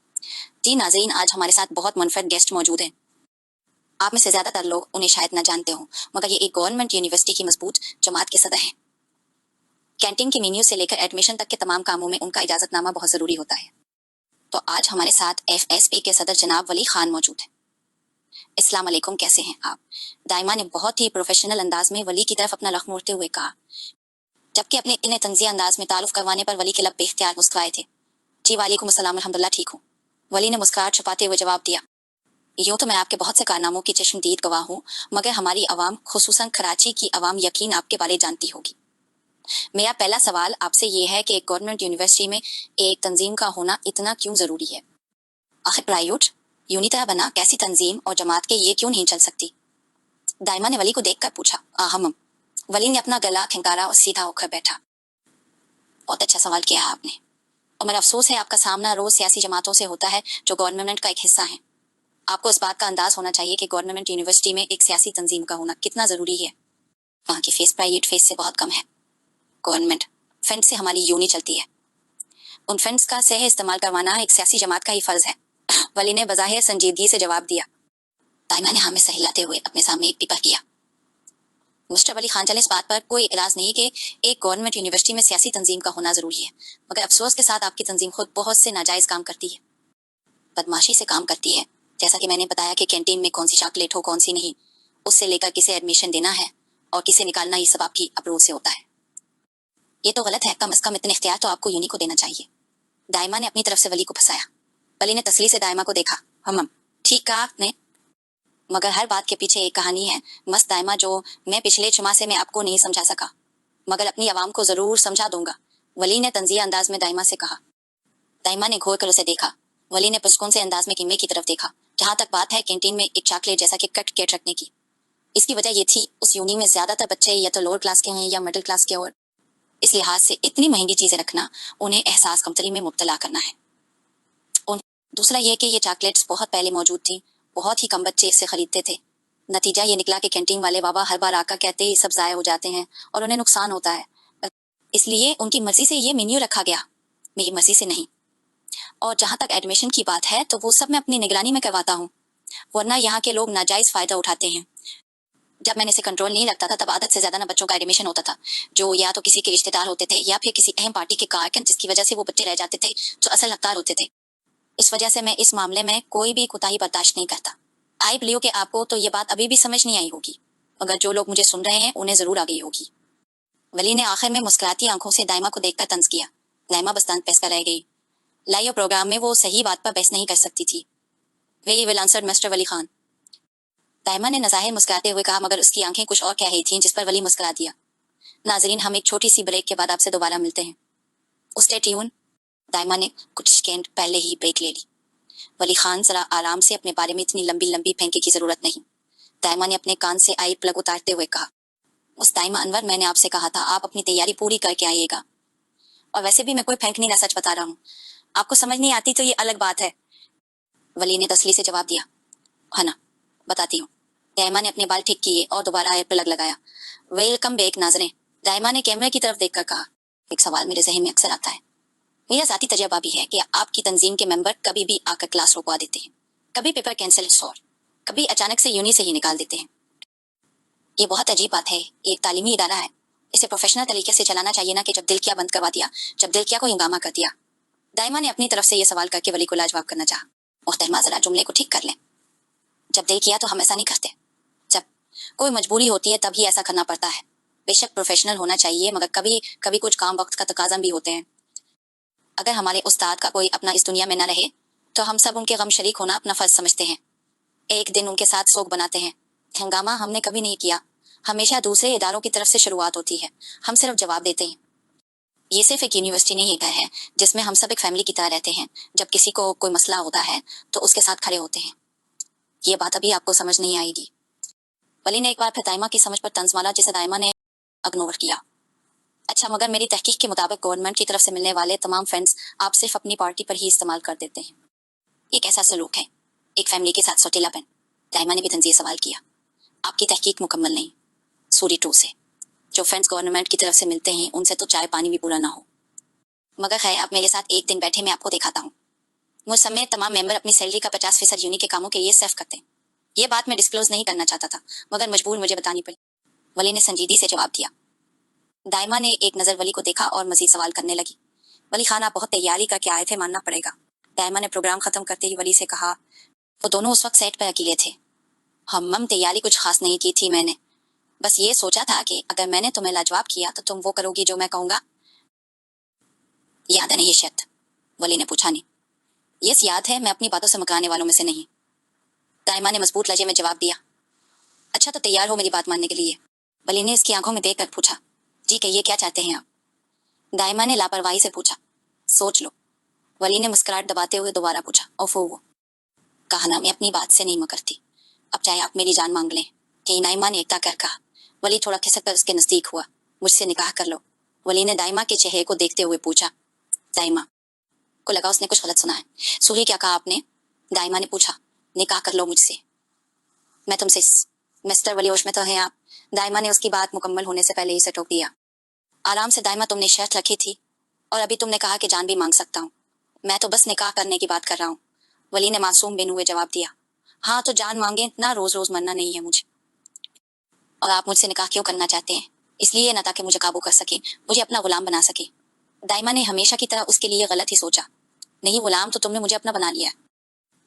जी नाज़रीन, आज हमारे साथ बहुत मुनफरद गेस्ट मौजूद हैं। आप में से ज्यादातर लोग उन्हें शायद न जानते हो, मगर ये एक गवर्नमेंट यूनिवर्सिटी की मजबूत जमात के सदर हैं। कैंटीन के मेन्यू से लेकर एडमिशन तक के तमाम कामों में उनका इजाजतनामा बहुत जरूरी होता है। तो आज हमारे साथ FSP के सदर जनाब वली खान मौजूद हैं। अस्सलाम वालेकुम, कैसे हैं आप? दाइमा ने बहुत ही प्रोफेशनल अंदाज में वली की तरफ अपना रख मोड़ते हुए कहा, जबकि अपने इतने तंजिया अंदाज में तारुफ करवाने पर वली के लब बेख्तियार मुस्कुराए थे। जी वालेकुम अस्सलाम, अल्हम्दुलिल्लाह ठीक हूँ। वली ने मुस्कुराहट छुपाते हुए जवाब दिया। यूँ तो मैं आपके बहुत से कारनामों की चश्मदीद गवाह हूँ, मगर हमारी आवाम खुसूसन कराची की आवाम यकीन आपके बारे जानती होगी। मेरा पहला सवाल आपसे ये है कि एक गवर्नमेंट यूनिवर्सिटी में एक तंजीम का होना इतना क्यों जरूरी है? आखिर प्राइवेट यूनिटा बना कैसी तंजीम और जमात के ये क्यों नहीं चल सकती? दाइमा ने वली को देखकर पूछा। आहम। वली ने अपना गला खिंकारा और सीधा होकर बैठा। बहुत अच्छा सवाल किया है आपने, और मेरा अफसोस है आपका सामना रोज सियासी जमातों से होता है जो गवर्नमेंट का एक हिस्सा है। आपको इस बात का अंदाज होना चाहिए कि गवर्नमेंट यूनिवर्सिटी में एक सियासी तंजीम का होना कितना जरूरी है। वहाँ की फीस प्राइवेट फीस से बहुत कम है। गवर्नमेंट फंड से हमारी यूनी चलती है, उन फंड्स का सही इस्तेमाल करवाना एक सियासी जमात का ही फर्ज है। वली ने बज़ाहिर संजीदगी से जवाब दिया। दाइमा ने हमें सही लाते हुए अपने सामने एक पीपा किया। मिस्टर वली खान चले, इस बात पर कोई इतराज नहीं कि एक गवर्नमेंट यूनिवर्सिटी में सियासी तंजीम का होना जरूरी है, मगर अफसोस के साथ आपकी तंजीम खुद बहुत से नाजायज काम करती है, बदमाशी से काम करती है। जैसा कि मैंने बताया कि कैंटीन में कौन सी चॉकलेट हो कौन सी नहीं, उससे लेकर किसे एडमिशन देना है और किसे निकालना, ये सब आपकी अप्रोच से होता है। ये तो गलत है, कम अज कम इतने इख्तियार तो आपको यूनी को देना चाहिए। दाइमा ने अपनी तरफ से वली को फंसाया। वली ने तसल्ली से दाइमा को देखा। हम ठीक कहा आपने, मगर हर बात के पीछे एक कहानी है। मस्त दाइमा, जो मैं पिछले जुमा से मैं आपको नहीं समझा सका, मगर अपनी आवाम को जरूर समझा दूंगा, वली ने तंजिया अंदाज में दाइमा से कहा। दाइमा ने घोर कर उसे देखा। वली ने पुरस्कून से अंदाज में किम्मे की तरफ देखा। जहां तक बात है कैंटीन में एक चॉकलेट जैसा कि कट केट रखने की, इसकी वजह यह थी उस यूनी में ज्यादातर बच्चे या तो लोअर क्लास के हैं या मिडिल क्लास के, और इस लिहाज से इतनी महंगी चीजें रखना उन्हें एहसास कमतरी में मुब्तला करना है। और दूसरा यह कि ये चॉकलेट्स बहुत पहले मौजूद थी, बहुत ही कम बच्चे इससे खरीदते थे। नतीजा ये निकला कि कैंटीन वाले बाबा हर बार आकर कहते ही सब ज़ाया हो जाते हैं और उन्हें नुकसान होता है, इसलिए उनकी मर्जी से ये मेन्यू रखा गया, मेरी मर्जी से नहीं। और जहाँ तक एडमिशन की बात है तो वो सब मैं अपनी निगरानी में करवाता हूँ, वरना यहाँ के लोग नाजायज़ फ़ायदा उठाते हैं। जब मैंने इसे कंट्रोल नहीं रखता था तब आदत से ज़्यादा ना बच्चों का एडमिशन होता था, जो या तो किसी के रिश्तेदार होते थे या फिर किसी अहम पार्टी के कारकन, जिसकी वजह से वो बच्चे रह जाते थे जो असल हकदार होते थे। इस वजह से मैं इस मामले में कोई भी कोताही बर्दाश्त नहीं करता। आई बिलीव कि आपको तो ये बात अभी भी समझ नहीं आई होगी, मगर जो लोग मुझे सुन रहे हैं उन्हें ज़रूर आ गई होगी। वली ने आखिर में मुस्कुराती आंखों से दाइमा को देखकर तंज किया। दाइमा बस तंज पैस कर रह गई। लाइव प्रोग्राम में वो सही बात पर बहस नहीं कर सकती थी। वे विल आंसर मिस्टर वली खान। दाइमा ने नज़ाहिर मुस्कुराते हुए कहा, मगर उसकी आंखें कुछ और कह रही थीं, जिस पर वली मुस्कुरा दिया। नाजरीन, हम एक छोटी सी ब्रेक के बाद आपसे दोबारा मिलते हैं। Stay tune. दाइमा ने कुछ सेकंड पहले ही ब्रेक ले ली। वली खान, जरा आराम से, अपने बारे में इतनी लंबी लंबी फेंके की जरूरत नहीं। दाइमा ने अपने कान से आई प्लग उतारते हुए कहा। मुस्ताइमा अनवर, मैंने आपसे कहा था आप अपनी तैयारी पूरी करके आइएगा। और वैसे भी मैं कोई फेंकनी ना, सच बता रहा हूँ। आपको समझ नहीं आती तो ये अलग बात है। वली ने तसल्ली से जवाब दिया। है ना, बताती हूँ। दाइमा ने अपने बाल ठीक किए और दोबारा एयर प्लग लगाया। वेलकम बैक नाज़रीन, दाइमा ने कैमरे की तरफ देखकर कहा। एक सवाल मेरे जहन में अक्सर आता है। मेरा ज़ाती तजर्बा भी है कि आपकी तंजीम के मेंबर कभी भी आकर क्लास रुकवा देते हैं, कभी पेपर कैंसिल और कभी अचानक से यूनी से ही निकाल देते हैं। ये बहुत अजीब बात है। एक तालीमी इदारा है, इसे प्रोफेशनल तरीके से चलाना चाहिए ना कि जब दिल किया बंद करवा दिया, जब दिल किया को हंगामा कर दिया। दाइमा ने अपनी तरफ से यह सवाल करके वली को लाजवाब करना चाहा। मुहतरमा, जरा जुमले को ठीक कर लें। जब दिल किया तो हम ऐसा नहीं करते, जब कोई मजबूरी होती है तभी ऐसा करना पड़ता है। बेशक प्रोफेशनल होना चाहिए, मगर कभी कभी कुछ काम वक्त का तकाजा भी होते हैं। अगर हमारे उस्ताद का कोई अपना इस दुनिया में न रहे तो हम सब उनके गम शरीक होना अपना फर्ज समझते हैं। एक दिन उनके साथ सोग बनाते हैं। हंगामा हमने कभी नहीं किया, हमेशा दूसरे इदारों की तरफ से शुरुआत होती है, हम सिर्फ जवाब देते हैं। ये सिर्फ एक यूनिवर्सिटी नहीं, एक घर है जिसमें हम सब एक फैमिली की तरह रहते हैं। जब किसी को कोई मसला होता है तो उसके साथ खड़े होते हैं। ये बात अभी आपको समझ नहीं आएगी। वली ने एक बार फिर दाइमा की समझ पर तंज मारा, जिसे दाइमा ने इग्नोर किया। अच्छा, मगर मेरी तहकीक के मुताबिक गवर्नमेंट की तरफ से मिलने वाले तमाम फंड्स आप सिर्फ अपनी पार्टी पर ही इस्तेमाल कर देते हैं। ये कैसा सलूक है, एक फैमिली के साथ सौतेलापन? दाइमा ने भी तंजीह सवाल किया। आपकी तहकीक मुकम्मल नहीं। सूरी 2 से जो फंड्स गवर्नमेंट की तरफ से मिलते हैं उनसे तो चाय पानी भी पूरा ना हो। मगर खैर, आप मेरे साथ एक दिन बैठे, मैं आपको दिखाता हूँ। मुझ समेत तमाम मेंबर अपनी सैलरी का 50% यूनी के कामों के लिए सेफ करते हैं। ये बात मैं डिस्क्लोज नहीं करना चाहता था, मगर मजबूर मुझे बतानी पड़ी। वली ने संजीदगी से जवाब दिया। दाइमा ने एक नज़र वली को देखा और मजीद सवाल करने लगी। वली खान, आप बहुत तैयारी करके आए थे, मानना पड़ेगा। दाइमा ने प्रोग्राम खत्म करते ही वली से कहा। वो दोनों उस वक्त सेट पर अकेले थे। हम तैयारी कुछ खास नहीं की थी, मैंने बस ये सोचा था कि अगर मैंने तुम्हें लाजवाब किया तो तुम वो करोगी जो मैं कहूँगा। याद है ना ये शर्त? वली ने पूछा। नहीं, यस याद है, मैं अपनी बातों से मुकराने वालों में से नहीं। दाइमा ने मजबूत लहजे में जवाब दिया। अच्छा, तो तैयार हो मेरी बात मानने के लिए? वली ने इसकी आंखों में देख कर पूछा। जी कहिए, क्या चाहते हैं आप? दाइमा ने लापरवाही से पूछा। सोच लो। वली ने मुस्कुराहट दबाते हुए दोबारा पूछा। ओफो, वो कहा ना, मैं अपनी बात से नहीं मुकरती। अब चाहे आप मेरी जान मांग लें। कि दाइमा ने एकता कर कहा। वली थोड़ा खिसक कर उसके नजदीक हुआ। मुझसे निकाह कर लो। वली ने दाइमा के चेहरे को देखते हुए पूछा। दाइमा को लगा उसने कुछ गलत सुना है। सूही, क्या कहा आपने? दाइमा ने पूछा। निकाह कर लो मुझसे। मैं तुमसे मिस्टर वली होश में तो हैं आप? दाइमा ने उसकी बात मुकम्मल होने से पहले ही से टोक दिया। आराम से दाइमा, तुमने शर्त रखी थी और अभी तुमने कहा कि जान भी मांग सकता हूँ। मैं तो बस निकाह करने की बात कर रहा हूँ। वली ने मासूम बिन हुए जवाब दिया। हाँ तो जान मांगे ना, रोज रोज मरना नहीं है मुझे। और आप मुझसे निकाह क्यों करना चाहते हैं? इसलिए ना ताकि मुझे काबू कर सके, मुझे अपना गुलाम बना सके। दाइमा ने हमेशा की तरह उसके लिए गलत ही सोचा। नहीं, गुलाम तो तुमने मुझे अपना बना लिया।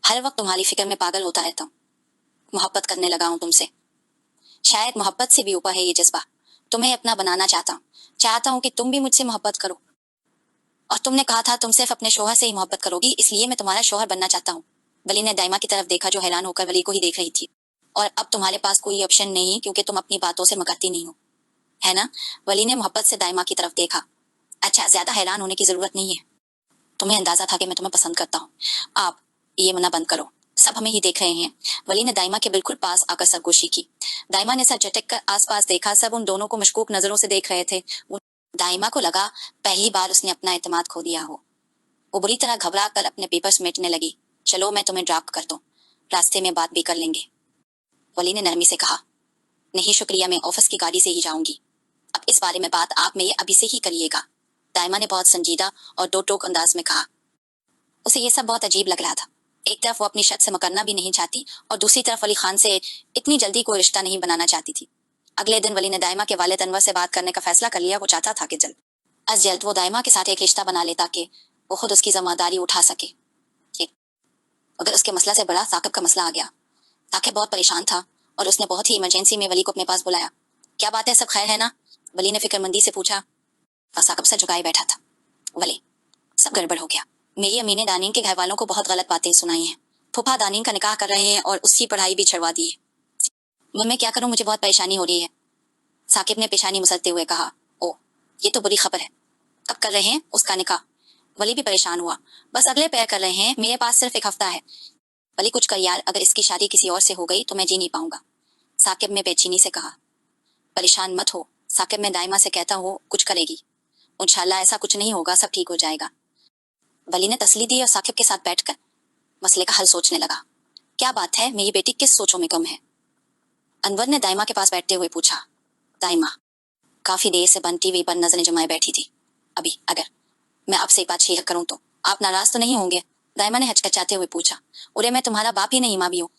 हर वक्त तुम्हारी फिक्र में पागल होता रहता हूँ। मोहब्बत करने लगा हूँ तुमसे। शायद मोहब्बत से भी ऊपर है ये जज्बा। तुम्हें अपना बनाना चाहता हूँ कि तुम भी मुझसे मोहब्बत करो। और तुमने कहा था तुम सिर्फ अपने शोहर से ही मोहब्बत करोगी, इसलिए मैं तुम्हारा शोहर बनना चाहता हूँ। वली ने दाइमा की तरफ देखा, जो हैरान होकर वली को ही देख रही थी। और अब तुम्हारे पास कोई ऑप्शन नहीं, क्योंकि तुम अपनी बातों से मुकरती नहीं हो, है ना? वली ने मोहब्बत से दाइमा की तरफ देखा। अच्छा, ज्यादा हैरान होने की जरूरत नहीं है। तुम्हें अंदाजा था कि मैं तुम्हें पसंद करता हूँ। आप ये मना बंद करो, सब हमें ही देख रहे हैं। वली ने दाइमा के बिल्कुल पास आकर सरगोशी की। दाइमा ने सर झटक कर आसपास देखा। सब उन दोनों को मशकूक नजरों से देख रहे थे। दाइमा को लगा पहली बार उसने अपना एतमाद खो दिया हो। वो बुरी तरह घबरा कर अपने पेपर समेटने लगी। चलो मैं तुम्हें ड्रॉप कर दूं। रास्ते में बात भी कर लेंगे। वली ने नरमी से कहा, नहीं शुक्रिया, मैं ऑफिस की गाड़ी से ही जाऊंगी। अब इस बारे में बात आप में अभी से ही करिएगा, दाइमा ने बहुत संजीदा और दो टोक अंदाज में कहा। उसे ये सब बहुत अजीब लग रहा था। एक तरफ वो अपनी शर्त से मुकरना भी नहीं चाहती और दूसरी तरफ वली खान से इतनी जल्दी कोई रिश्ता नहीं बनाना चाहती थी। अगले दिन वली ने दाइमा के वालिद अनवर से बात करने का फैसला कर लिया। वो चाहता था कि जल्द वो दाइमा के साथ एक रिश्ता बना ले ताकि वो खुद उसकी जिम्मेदारी उठा सके। अगर उसके मसला से बड़ा साकिब का मसला आ गया। साकिब बहुत परेशान था और उसने बहुत ही इमरजेंसी में वली को अपने पास बुलाया। क्या बात है, सब खैर है ना? वली ने फिक्रमंदी से पूछा और साकिब से झुकाए बैठा था। वली, सब गड़बड़ हो गया। मेरी अम्मी ने दानीन के घर वालों को बहुत गलत बातें सुनाई हैं। फूफा दानीन का निकाह कर रहे हैं और उसकी पढ़ाई भी छड़वा दी है। मैं क्या करूं, मुझे बहुत परेशानी हो रही है। साकिब ने पेशानी मुसलते हुए कहा, ओ ये तो बुरी खबर है। कब कर रहे हैं उसका निकाह? वली भी परेशान हुआ। बस अगले पैर कर रहे हैं, मेरे पास सिर्फ एक हफ्ता है। वली कुछ कर यार, अगर इसकी शादी किसी और से हो गई तो मैं जी नहीं पाऊंगा। साकिब ने बेचैनी से कहा। परेशान मत हो, साकिब, मैं दाइमा से कहता हूँ कुछ करेगी। इंशाल्लाह ऐसा कुछ नहीं होगा, सब ठीक हो जाएगा। वली ने तसली दी और साकिब के साथ बैठकर मसले का हल सोचने लगा। क्या बात है, मेरी बेटी किस सोचों में कम है? अनवर ने दाइमा के पास बैठते हुए पूछा। दाइमा काफी देर से बंद टीवी पर नजरें जमाए बैठी थी। अभी अगर मैं आपसे एक बात शेयर करूं तो आप नाराज तो नहीं होंगे? दाइमा ने हचकचाते हुए पूछा। उरे, मैं तुम्हारा बाप ही नहीं माँ भी हूँ।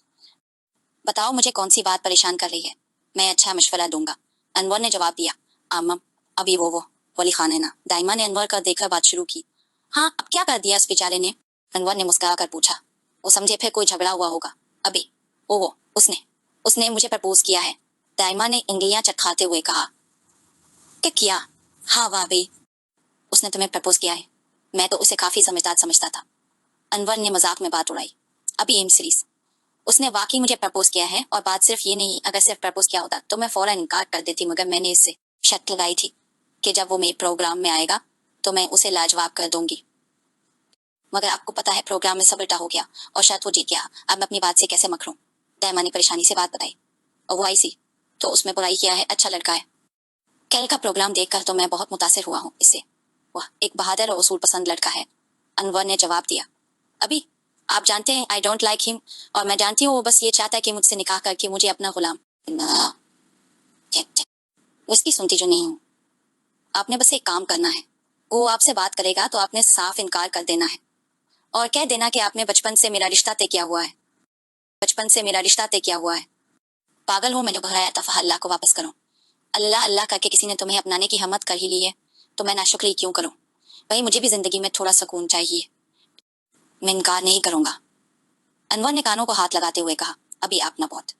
बताओ मुझे कौन सी बात परेशान कर रही है, मैं अच्छा मशवरा दूंगा। अनवर ने जवाब दिया। आमम अभी वो वली खान है ना? दाइमा ने अनवर का देखकर बात शुरू की। हाँ, अब क्या कर दिया इस बेचारे ने? अनवर ने मुस्कुरा कर पूछा। वो समझे फिर कोई झगड़ा हुआ होगा। अभी वो उसने मुझे प्रपोज किया है। दाइमा ने इंगलियां चटखाते हुए कहा। क्या किया? हाँ वाह भाई, उसने तुम्हें प्रपोज किया है? मैं तो उसे काफी समझदार समझता था। अनवर ने मजाक में बात उड़ाई। अभी एम सीरीज, उसने वाकई मुझे प्रपोज किया है और बात सिर्फ ये नहीं, अगर सिर्फ प्रपोज किया होता तो मैं फौरन इनकार कर देती, मगर मैंने इससे शर्त लगाई थी कि जब वो मेरे प्रोग्राम में आएगा तो मैं उसे लाजवाब कर दूंगी। मगर आपको पता है प्रोग्राम में सब उल्टा हो गया और शायद वो जीत गया। अब मैं अपनी बात से कैसे मकरूं? दाइमा ने परेशानी से बात बताई। और वो आई सी तो उसमें बुराई किया है, अच्छा लड़का है। कल का प्रोग्राम देखकर तो मैं बहुत मुतासिर हुआ हूँ इससे। वह एक बहादुर और उसूल पसंद लड़का है, अनवर ने जवाब दिया। अभी आप जानते हैं आई डोंट लाइक हिम, और मैं जानती हूँ वो बस ये चाहता है कि मुझसे निकाह करके मुझे अपना गुलाम। उसकी सुनती जो नहीं हूँ। आपने बस एक काम करना है, वो आपसे बात करेगा तो आपने साफ इनकार कर देना है और कह देना कि आपने बचपन से मेरा रिश्ता तय किया हुआ है। पागल हो, मैंने घबराया था। अल्लाह को वापस करो। अल्लाह अल्लाह करके किसी ने तुम्हें अपनाने की हिम्मत कर ही ली है तो मैं नाशुक्री क्यों करूं? भाई मुझे भी जिंदगी में थोड़ा सुकून चाहिए, मैं इनकार नहीं करूंगा। अनवर ने कानों को हाथ लगाते हुए कहा। अभी आप ना बहुत।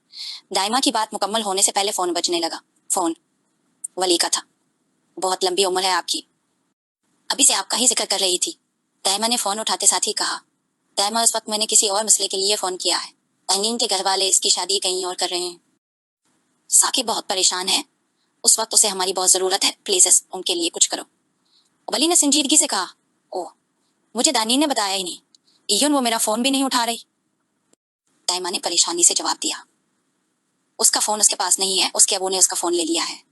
दाइमा की बात मुकम्मल होने से पहले फोन बजने लगा। फोन वली का था। बहुत लंबी उम्र है आपकी, अभी से आपका ही जिक्र कर रही थी, दाइमा ने फोन उठाते साथ ही कहा। दाइमा, उस वक्त मैंने किसी और मसले के लिए फोन किया है। तंगीन के घर वाले इसकी शादी कहीं और कर रहे हैं। साकिब बहुत परेशान है, उस वक्त उसे हमारी बहुत जरूरत है, प्लीज उनके लिए कुछ करो। वली ने संजीदगी से कहा। ओह, मुझे दानी ने बताया ही नहीं, इवन वो मेरा फोन भी नहीं उठा रही। दाइमा ने परेशानी से जवाब दिया। उसका फोन उसके पास नहीं है, उसके अबू ने उसका फोन ले लिया है।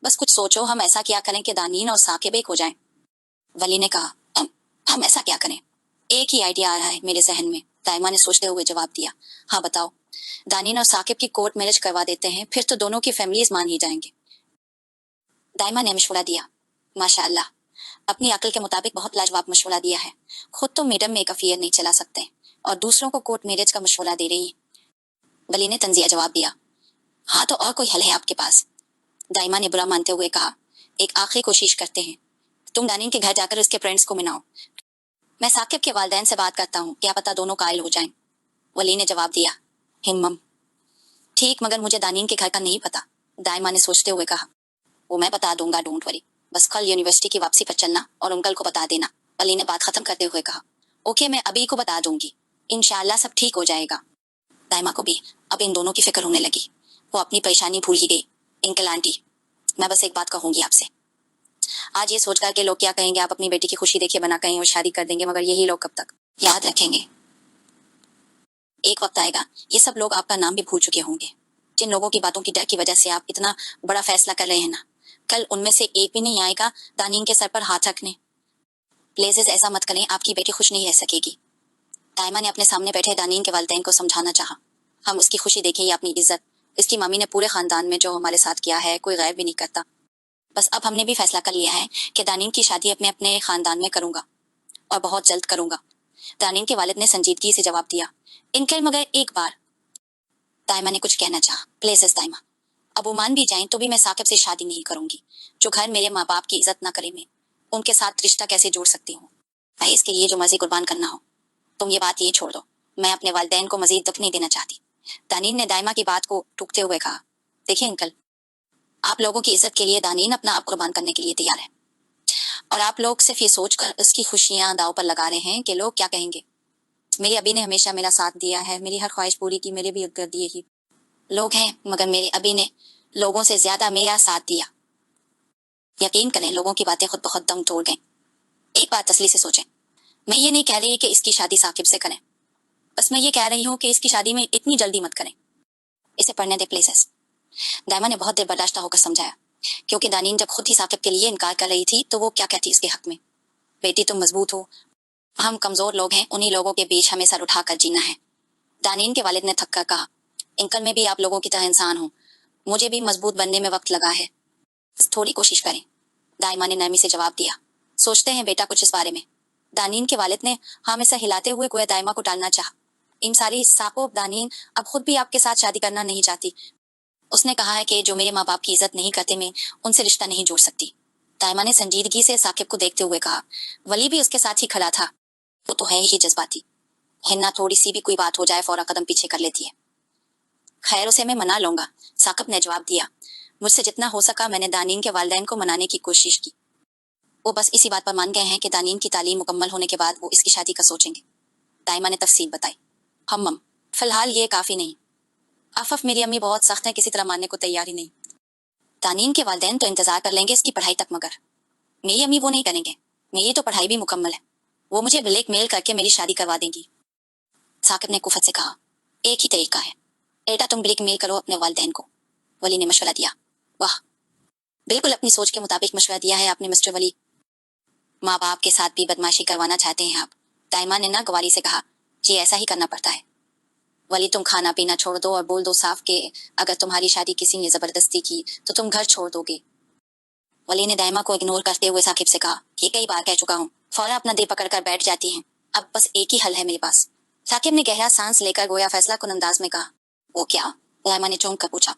बस कुछ सोचो, हम ऐसा क्या करें कि दानीन और साकिब एक हो जाएं। वली ने कहा। हम ऐसा क्या करें? एक ही आइडिया आ रहा है मेरे जहन में, दाइमा ने सोचते हुए जवाब दिया। हाँ बताओ। दानीन और साकिब की कोर्ट मैरिज करवा देते हैं, फिर तो दोनों की फैमिलीज मान ही जाएंगे। दाइमा ने मशवरा दिया। माशाअल्लाह, अपनी अकल के मुताबिक बहुत लाजवाब मशवरा दिया है। खुद तो मैडम में एक अफेयर नहीं चला सकते और दूसरों को कोर्ट मैरिज का मशवरा दे रही है। वली ने तंजिया जवाब दिया। हाँ तो और कोई हल है आपके पास? दाइमा ने बुरा मानते हुए कहा। एक आखिरी कोशिश करते हैं, तुम दानीन के घर जाकर उसके फ्रेंड्स को मनाओ। मैं साकिब के वालिदैन से बात करता हूँ, क्या पता दोनों कायल हो जाएं। वली ने जवाब दिया। हिम्मम ठीक, मगर मुझे दानीन के घर का नहीं पता, दाइमा ने सोचते हुए कहा। वो मैं बता दूंगा, डोंट वरी, बस कल यूनिवर्सिटी की वापसी पर चलना और अंकल को बता देना। वली ने बात खत्म करते हुए कहा। ओके, मैं अभी को बता दूंगी, इंशाल्लाह सब ठीक हो जाएगा। दाइमा को भी अब इन दोनों की फिक्र होने लगी। वो अपनी परेशानी भूल ही गई। अंकल आंटी, मैं बस एक बात कहूंगी आपसे। आज ये सोचकर कि लोग क्या कहेंगे, आप अपनी बेटी की खुशी देखिए बना कहीं और शादी कर देंगे, मगर यही लोग कब तक याद रखेंगे? एक वक्त आएगा ये सब लोग आपका नाम भी भूल चुके होंगे। जिन लोगों की बातों की डर की वजह से आप इतना बड़ा फैसला कर रहे हैं ना, कल उनमें से एक भी नहीं आएगा दानीन के सर पर हाथ रखने। प्लीज ऐसा मत करें, आपकी बेटी खुश नहीं रह सकेगी। दाइमा ने अपने सामने बैठे दानीन के वालिदैन को समझाना चाहा, हम उसकी खुशी देखें या अपनी इज्जत। इसकी मम्मी ने पूरे खानदान में जो हमारे साथ किया है कोई गैर भी नहीं करता। बस अब हमने भी फैसला कर लिया है कि दानीन की शादी अपने खानदान में करूंगा और बहुत जल्द करूंगा। दानीन के वालिद ने संजीदगी से जवाब दिया, इनकल मगर एक बार। दाइमा ने कुछ कहना चाहा। प्लीज दाइमा, अब वो मान भी जाएं तो भी मैं साकिब से शादी नहीं करूंगी। जो घर मेरे माँ बाप की इज्जत ना करे, मैं उनके साथ रिश्ता कैसे जोड़ सकती हूँ? भाई इसके लिए जो मर्जी कुर्बान करना हो। तुम ये बात ये छोड़ दो, मैं अपने वालिदैन को मजीद दुख नहीं देना चाहती। दानीन ने दाइमा की बात को टूकते हुए कहा, देखिए अंकल, आप लोगों की इज्जत के लिए दानीन अपना आप कुर्बान करने के लिए तैयार है और आप लोग सिर्फ ये सोचकर उसकी खुशियां दाव पर लगा रहे हैं कि लोग क्या कहेंगे। मेरे अभी ने हमेशा मेरा साथ दिया है, मेरी हर ख्वाहिश पूरी की, मेरे भी कर दिए ही लोग हैं, मगर मेरे अभी ने लोगों से ज्यादा मेरा साथ दिया। यकीन करें, लोगों की बातें खुद बहुत दम तोड़ गईं। एक बात असली से सोचें, मैं ये नहीं कह रही कि इसकी शादी साकिब से करें, बस मैं ये कह रही हूँ कि इसकी शादी में इतनी जल्दी मत करें, इसे पढ़ने दे प्लीज। दाइमा ने बहुत देर बर्दाश्त होकर समझाया, क्योंकि दानीन जब खुद ही साकिब के लिए इनकार कर रही थी तो वो क्या कहती इसके हक में। बेटी तुम मजबूत हो, हम कमजोर लोग हैं, उन्हीं लोगों के बीच हमें सर उठाकर जीना है। दानीन के वालिद ने थक कर कहा, अंकल मैं भी आप लोगों की तरह इंसान हूँ, मुझे भी मजबूत बनने में वक्त लगा है, बस थोड़ी कोशिश करें। दाइमा ने नरमी से जवाब दिया, सोचते हैं बेटा कुछ इस बारे में। दानीन के वालिद ने हमेशा हिलाते हुए गोया दाइमा को टालना चाहा। इन सारी साको दानीन अब खुद भी आपके साथ शादी करना नहीं चाहती। उसने कहा है कि जो मेरे माँ बाप की इज्जत नहीं करते, मैं उनसे रिश्ता नहीं जोड़ सकती। दाइमा ने संजीदगी से साकिब को देखते हुए कहा। वली भी उसके साथ ही खड़ा था। वो तो है ही जज्बाती, हिन्ना थोड़ी सी भी कोई बात हो जाए फौरा कदम पीछे कर लेती है। खैर उसे मैं मना लूंगा, साकिब ने जवाब दिया। मुझसे जितना हो सका मैंने दानीन के वालिदैन को मनाने की कोशिश की। वो बस इसी बात पर मान गए हैं कि दानीन की तालीम मुकम्मल होने के बाद वो इसकी शादी का सोचेंगे। दाइमा ने तफसील बताई। हम फिलहाल ये काफी नहीं। आफफ मेरी अम्मी बहुत सख्त है, किसी तरह मानने को तैयार ही नहीं। दानीन के वालिदैन तो इंतजार कर लेंगे इसकी पढ़ाई तक, मगर मेरी अम्मी वो नहीं करेंगे। मेरी तो पढ़ाई भी मुकम्मल है, वो मुझे ब्लैकमेल करके मेरी शादी करवा देंगी। साकिब ने कुफत से कहा, एक ही तरीका है बेटा, तुम ब्लैकमेल करो अपने वालिदैन को। वली ने मशवरा दिया। वाह, बिल्कुल अपनी सोच के मुताबिक मशवरा दिया है आपने मिस्टर वली। माँ बाप के साथ भी बदमाशी करवाना चाहते हैं आप? दाइमा ने ना गवारी से कहा, जी ऐसा ही करना पड़ता है। वली तुम खाना पीना छोड़ दो और बोल दो साफ के अगर तुम्हारी शादी किसी ने जबरदस्ती की तो तुम घर छोड़ दोगे। वली ने दाइमा को इग्नोर करते हुए साकिब से कहा, ये कई बार कह चुका हूँ। फौरा अपना दिल पकड़ कर बैठ जाती हैं। अब बस एक ही हल है मेरे पास। साकिब ने गहरा सांस लेकर गोया फैसला कुन अंदाज में कहा। वो क्या? दाइमा ने चौंक कर पूछा।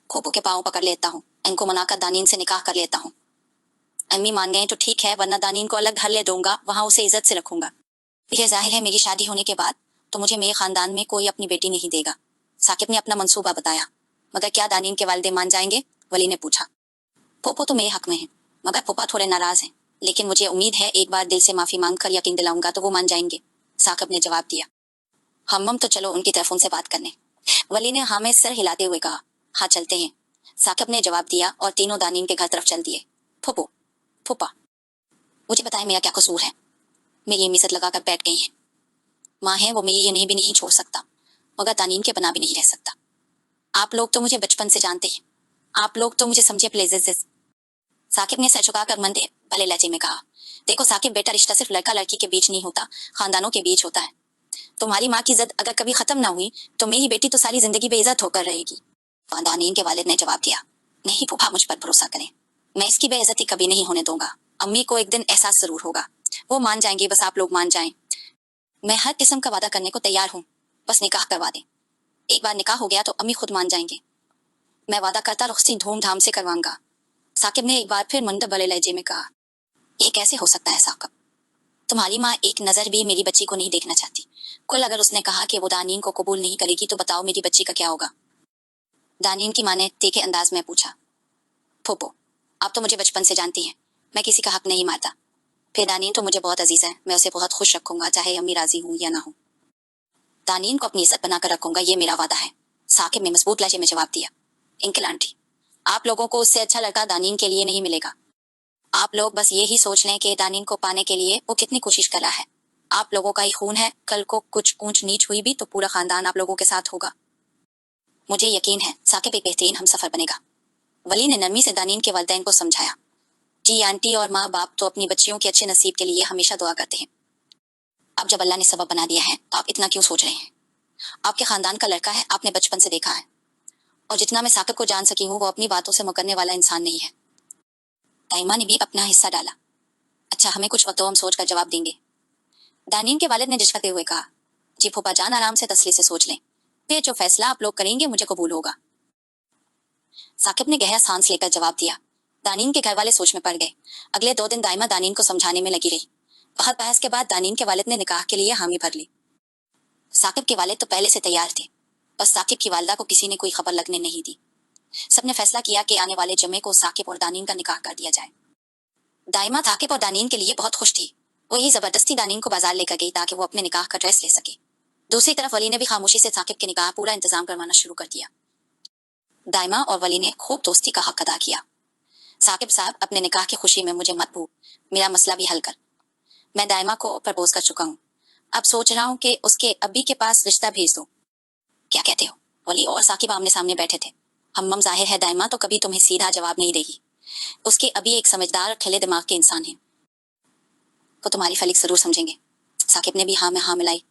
खोपो के पाँव पकड़ लेता हूँ, इनको मनाकर दानीन से निकाह कर लेता हूँ। अम्मी मान गए तो ठीक है, वरना दानीन को अलग घर ले दूंगा, वहां उसे इज्जत से रखूंगा। यह जाहिर है मेरी शादी होने के बाद तो मुझे मेरे खानदान में कोई अपनी बेटी नहीं देगा। साकिब ने अपना मंसूबा बताया। मगर क्या दानीन के वालिद मान जाएंगे? वली ने पूछा। पोपो तो मेरे हक में है, मगर पोपा थोड़े नाराज हैं, लेकिन मुझे उम्मीद है एक बार दिल से माफी मांग कर यकीन दिलाऊंगा तो वो मान जाएंगे। साकिब ने जवाब दिया। हम तो चलो उनकी तरफ उनसे बात करने। वली ने हाँ में सर हिलाते हुए कहा, हाँ चलते हैं। साकिब ने जवाब दिया और तीनों दानीन के घर तरफ चल दिए। फूफो, फूफा, मुझे बताए मेरा क्या कसूर है? मेरी अम्मी सद लगाकर बैठ गई हैं। माँ है वो मेरी ये नहीं भी नहीं छोड़ सकता, मगर दानीन के बना भी नहीं रह सकता। आप लोग तो मुझे बचपन से जानते हैं, आप लोग तो मुझे समझे प्लेजेस। साकिब ने सर झुकाकर मंदे भले लहजे में कहा, देखो साकिब बेटा, रिश्ता सिर्फ लड़का लड़की के बीच नहीं होता, खानदानों के बीच होता है। तुम्हारी माँ की जिद अगर कभी खत्म ना हुई तो मेरी बेटी तो सारी जिंदगी बेइज्जत होकर रहेगी। दानीन के वालिद ने जवाब दिया। नहीं फूफा, मुझ पर भरोसा करें, मैं इसकी बेइज्जती कभी नहीं होने दूंगा। अम्मी को एक दिन एहसास जरूर होगा, वो मान जाएंगी, बस आप लोग मान जाएं। मैं हर किस्म का वादा करने को तैयार हूँ, बस निकाह करवा दें। एक बार निकाह हो गया तो अम्मी खुद मान जाएंगे। मैं वादा करता रुखसती धूमधाम से करवाऊंगा। साकिब ने एक बार फिर मंद बड़े लहजे में कहा। ये कैसे हो सकता है साकिब? तुम्हारी माँ एक नजर भी मेरी बच्ची को नहीं देखना चाहती। कुल अगर उसने कहा कि वो दानीन को कबूल नहीं करेगी तो बताओ मेरी बच्ची का क्या होगा? दानीन की माँ ने तीखे अंदाज में पूछा। फूफो, आप तो मुझे बचपन से जानती हैं, मैं किसी का हक नहीं मारता। फिर दानीन तो मुझे बहुत अजीज है, मैं उसे बहुत खुश रखूंगा, चाहे अम्मी राजी हूँ या ना हो। दानीन को अपनी इज्जत बनाकर रखूंगा, ये मेरा वादा है। साकिब ने मजबूत लहजे में जवाब दिया। अंकल आंटी, आप लोगों को उससे अच्छा लड़का दानीन के लिए नहीं मिलेगा। आप लोग बस ये ही सोच लें कि दानीन को पाने के लिए वो कितनी कोशिश कर रहा है। आप लोगों का ही खून है, कल को कुछ ऊंच नीच हुई भी तो पूरा खानदान आप लोगों के साथ होगा। मुझे यकीन है साकिब एक बेहतरीन हमसफर बनेगा। वली ने नरमी से दानीन के वालिदैन को समझाया। जी आंटी और माँ बाप तो अपनी बच्चियों के अच्छे नसीब के लिए हमेशा दुआ करते हैं। अब जब अल्लाह ने सबब बना दिया है तो आप इतना क्यों सोच रहे हैं? आपके खानदान का लड़का है, आपने बचपन से देखा है, और जितना मैं साकिब को जान सकी हूँ वो अपनी बातों से मुकरने वाला इंसान नहीं है। दाइमा ने भी अपना हिस्सा डाला। अच्छा, हमें कुछ वक्त हम सोच कर जवाब देंगे। दानिन के वालिद ने झिझकते हुए कहा, जी फूफा जान, आराम से तसल्ली से सोच लें, फिर जो फैसला आप लोग करेंगे मुझे कबूल होगा। साकिब ने गहरा सांस लेकर जवाब दिया। दानिन के घर वाले सोच में पड़ गए। अगले 2 दिन दाइमा दानिन को समझाने में लगी रही। बहुत बहस के बाद दानिन के वालिद ने निकाह के लिए हामी भर ली। साकिब के वालिद तो पहले से तैयार थे, बस साकिब की वालिदा को किसी ने कोई खबर लगने नहीं दी। सबने फैसला किया कि आने वाले जुमे को साकिब और दानिन का निकाह कर दिया जाए। दाइमा साकिब और दानिन के लिए बहुत खुश थी। वो ही जबरदस्ती दानिन को बाजार लेकर गई ताकि वो अपने निकाह का ड्रेस ले सके। दूसरी तरफ वली ने भी खामोशी से साकिब के निकाह पूरा इंतजाम करवाना शुरू कर दिया। दाइमा और वली ने खूब दोस्ती का हक अदा किया। साकिब साहब, अपने निकाह की खुशी में मुझे मत भूल, मेरा मसला भी हल कर। मैं दाइमा को प्रपोज कर चुका हूँ, अब सोच रहा हूँ कि उसके अब्बी के पास रिश्ता भेज दो। क्या कहते हो? वली और साकिब आमने सामने बैठे थे। हम्मम जाहिर है दाइमा तो कभी तुम्हें सीधा जवाब नहीं देगी। उसके अभी एक समझदार और खिले दिमाग के इंसान है, वो तुम्हारी फलीक जरूर समझेंगे। साकिब ने भी हाँ में हाँ मिलाई।